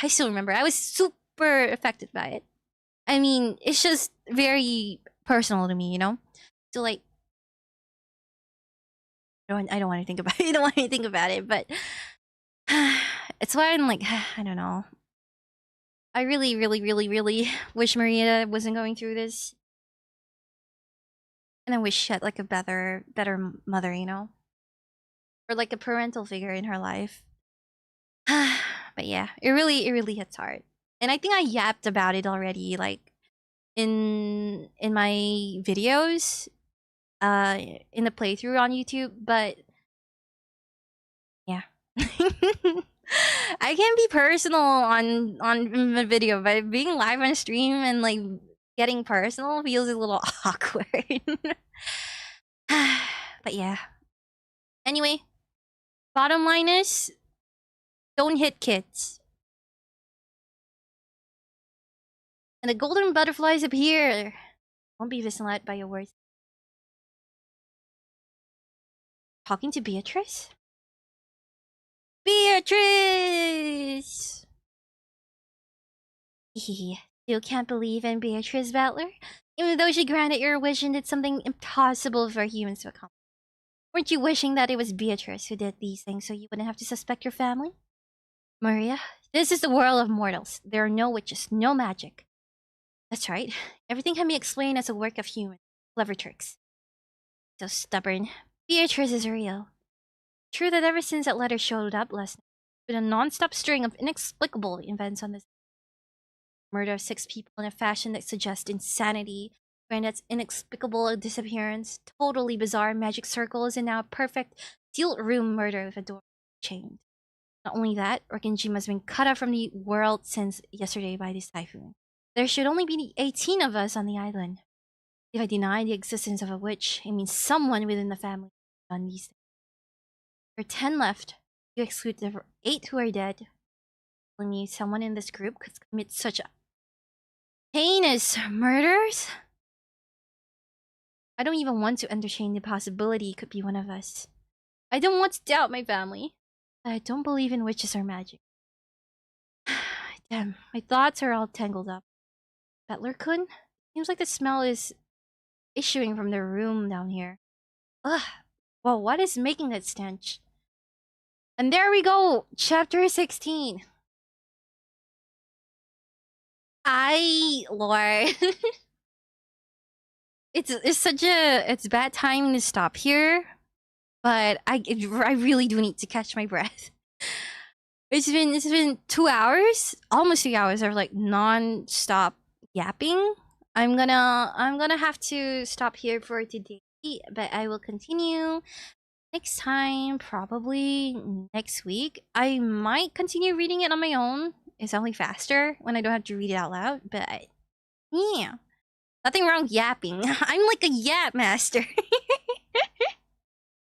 S1: I still remember, I was super affected by it. I mean, it's just very personal to me, you know? So like... I don't want to think about it. I don't want to think about it, but... it's why I'm like, I don't know. I really wish Maria wasn't going through this. And I wish she had like a better mother, you know? Or like a parental figure in her life. But yeah, it really hits hard. And I think I yapped about it already, like in my videos, in the playthrough on YouTube, but yeah. I can't be personal on the video, but being live on stream and like getting personal feels a little awkward. But yeah. Anyway, bottom line is, don't hit kids. And the golden butterflies appear. Won't be misled by your words. Talking to Beatrice? Beatrice! Still can't believe in Beatrice Butler? Even though she granted your wish and did something impossible for humans to accomplish. Weren't you wishing that it was Beatrice who did these things so you wouldn't have to suspect your family? Maria, this is the world of mortals. There are no witches, no magic. That's right. Everything can be explained as a work of humans. Clever tricks. So stubborn. Beatrice is real. True that ever since that letter showed up last night, it's been a non-stop string of inexplicable events on this murder of 6 people in a fashion that suggests insanity, Granddad's inexplicable disappearance, totally bizarre magic circles, and now a perfect sealed room murder with a door chained. Not only that, Orkinjima's been cut off from the world since yesterday by this typhoon. There should only be 18 of us on the island. If I deny the existence of a witch, it means someone within the family has done these things. There are 10 left. You exclude the 8 who are dead. Telling me someone in this group could commit such heinous murders? I don't even want to entertain the possibility it could be one of us. I don't want to doubt my family. I don't believe in witches or magic. Damn, my thoughts are all tangled up. Butler-kun? Seems like the smell is issuing from the room down here. Ugh. Well, what is making that stench? And there we go! Chapter 16. Lord. it's bad timing to stop here. But I really do need to catch my breath. It's been 2 hours, almost 2 hours of like non-stop yapping. I'm gonna have to stop here for today, but I will continue next time, probably next week. I might continue reading it on my own. It's only faster when I don't have to read it out loud, but yeah. Nothing wrong with yapping. I'm like a yap master.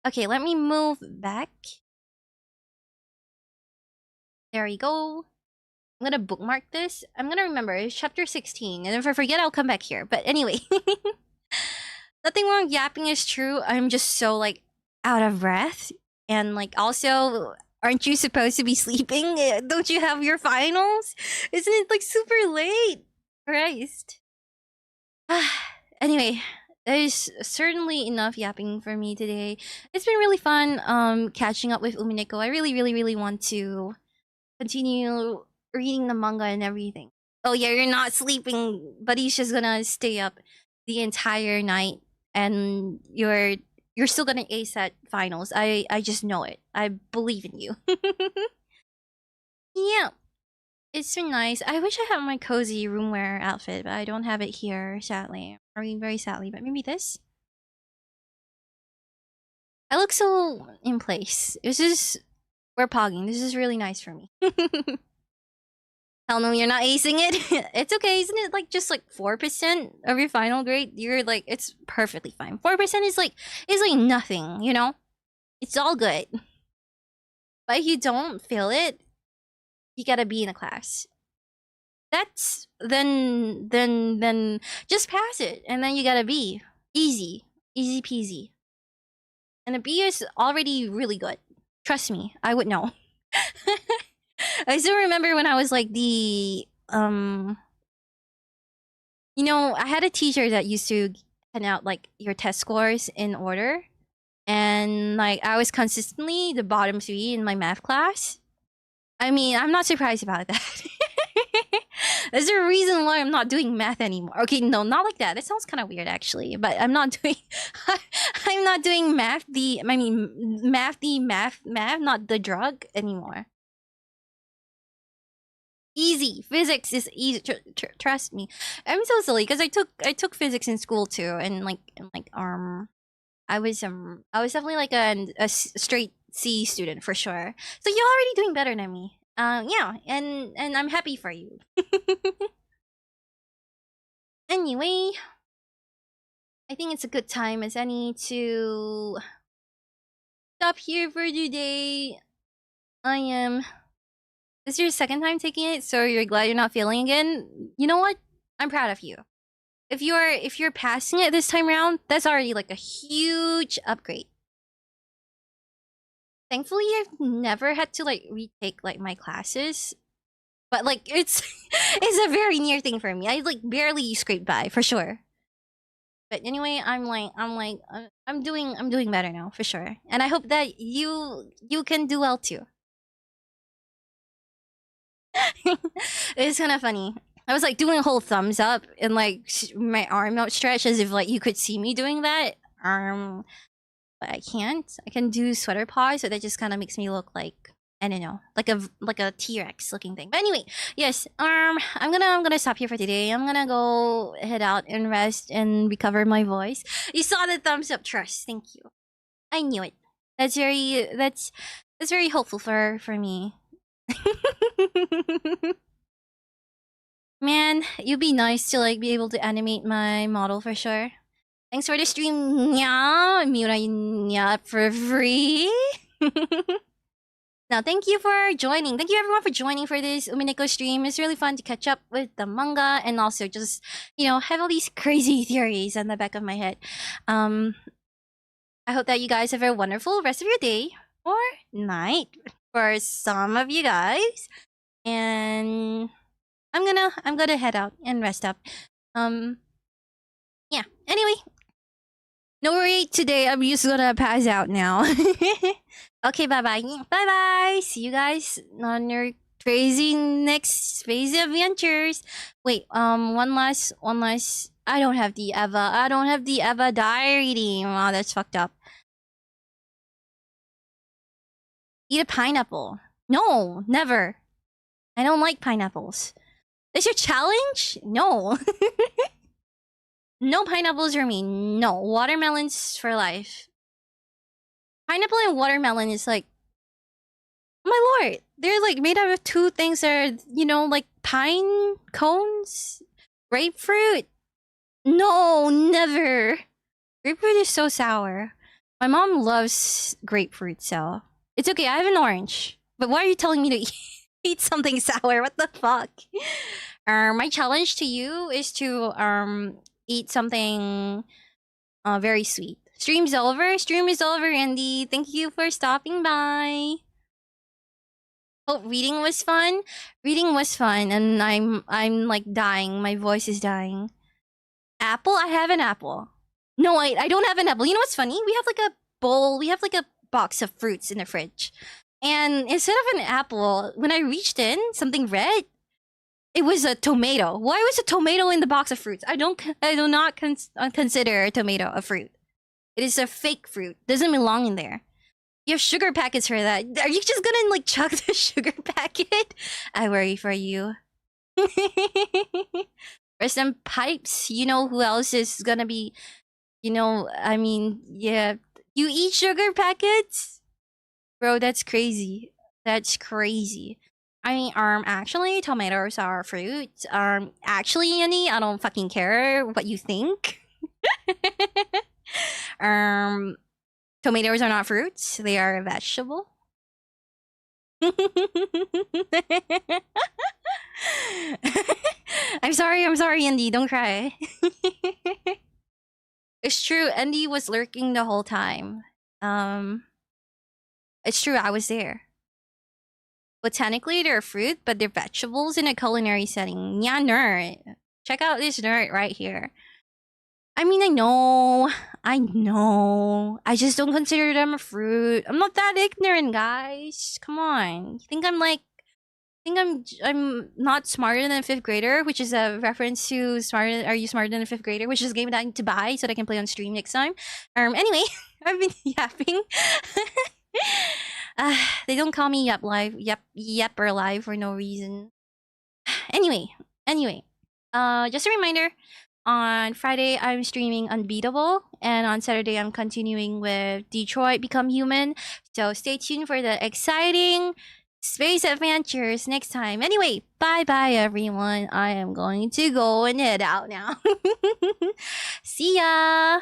S1: Okay, let me move back. There we go. I'm gonna bookmark this. I'm gonna remember. It's chapter 16. And if I forget, I'll come back here. But anyway. Nothing wrong yapping is true. I'm just so, like, out of breath. And, like, also, aren't you supposed to be sleeping? Don't you have your finals? Isn't it, like, super late? Christ. Anyway, there's certainly enough yapping for me today. It's been really fun catching up with Umineko. I really want to continue reading the manga and everything. Oh yeah, you're not sleeping, but he's just gonna stay up the entire night, and you're still gonna ace that finals. I just know it. I believe in you. Yeah, it's been nice. I wish I had my cozy roomwear outfit, but I don't have it here, sadly. Very sadly, but maybe this. I look so in place. We're pogging. This is really nice for me. Hell no, you're not acing it. It's okay, isn't it like just like 4% of your final grade? You're like, it's perfectly fine. 4% is like nothing, you know? It's all good. But if you don't feel it, you gotta be in a class. That's then just pass it, and then you gotta be easy peasy. And a B is already really good. Trust me, I would know. I still remember when I was like the you know, I had a teacher that used to hand out like your test scores in order, and like I was consistently the bottom 3 in my math class. I mean, I'm not surprised about that. There's a reason why I'm not doing math anymore. Okay, no, not like that. That sounds kind of weird, actually. But I'm not doing. I'm not doing math. Math, not the drug anymore. Easy. Physics is easy. Trust me. I'm so silly because I took physics in school too, and I was definitely like a straight C student for sure. So you're already doing better than me. Yeah, and I'm happy for you. Anyway, I think it's a good time as any to stop here for today. I am. This is your second time taking it, so you're glad you're not failing again. You know what? I'm proud of you. If you're passing it this time around, that's already like a huge upgrade. Thankfully, I've never had to like retake like my classes, but like it's a very near thing for me. I like barely scraped by for sure. But anyway, I'm doing better now for sure, and I hope that you can do well too. It's kind of funny. I was like doing a whole thumbs up and like my arm outstretched as if like you could see me doing that. But I can't. I can do sweater paws, so that just kind of makes me look like, I don't know, like a T-Rex looking thing. But anyway, yes. I'm gonna stop here for today. I'm gonna go head out and rest and recover my voice. You saw the thumbs up, trust. Thank you. I knew it. That's very helpful for me. Man, you'd be nice to like be able to animate my model for sure. Thanks for the stream, nya, nya for free. Now, thank you for joining. Thank you everyone for joining for this Umineko stream. It's really fun to catch up with the manga and also just, you know, have all these crazy theories on the back of my head. I hope that you guys have a wonderful rest of your day or night for some of you guys. And I'm gonna head out and rest up. Yeah. Anyway, no worry today. I'm just gonna pass out now. Okay, bye-bye. Bye-bye. See you guys on your crazy next space adventures. Wait, one last. I don't have the Eva diary team. Wow, that's fucked up. Eat a pineapple. No, never. I don't like pineapples. Is your challenge? No. No pineapples for me. No. Watermelons for life. Pineapple and watermelon is like, my lord, they're like made out of two things that are, you know, like pine cones, grapefruit. No, never. Grapefruit is so sour. My mom loves grapefruit, so it's okay. I have an orange. But why are you telling me to eat? Eat something sour. What the fuck? My challenge to you is to eat something very sweet. Stream's over. Stream is over, Andy. Thank you for stopping by. Hope reading was fun. Reading was fun, and I'm like dying. My voice is dying. Apple? I have an apple. No, I don't have an apple. You know what's funny? We have like a bowl. We have like a box of fruits in the fridge. And instead of an apple, when I reached in, something red, it was a tomato. Why was a tomato in the box of fruits? I do not consider a tomato a fruit. It is a fake fruit. Doesn't belong in there. You have sugar packets for that. Are you just gonna like chuck the sugar packet? I worry for you. For some pipes, you know who else is gonna be, you know, I mean, yeah. You eat sugar packets? Bro, that's crazy. That's crazy. I mean, actually, tomatoes are fruit. Actually, Annie, I don't fucking care what you think. Tomatoes are not fruits. They are a vegetable. I'm sorry, Andy. Don't cry. It's true. Andy was lurking the whole time. It's true. I was there. Botanically, they're fruit, but they're vegetables in a culinary setting. Yeah, nerd. Check out this nerd right here. I mean, I know. I just don't consider them a fruit. I'm not that ignorant, guys. Come on. You think I'm like... I'm not smarter than a 5th grader, which is a reference to Are You Smarter Than a 5th Grader, which is a game that I need to buy so that I can play on stream next time. Anyway, I've been yapping. They don't call me Yepper Live for no reason. Anyway, just a reminder, on Friday I'm streaming Unbeatable, and on Saturday I'm continuing with Detroit Become Human. So stay tuned for the exciting space adventures next time. Anyway, bye everyone. I am going to go and head out now. See ya!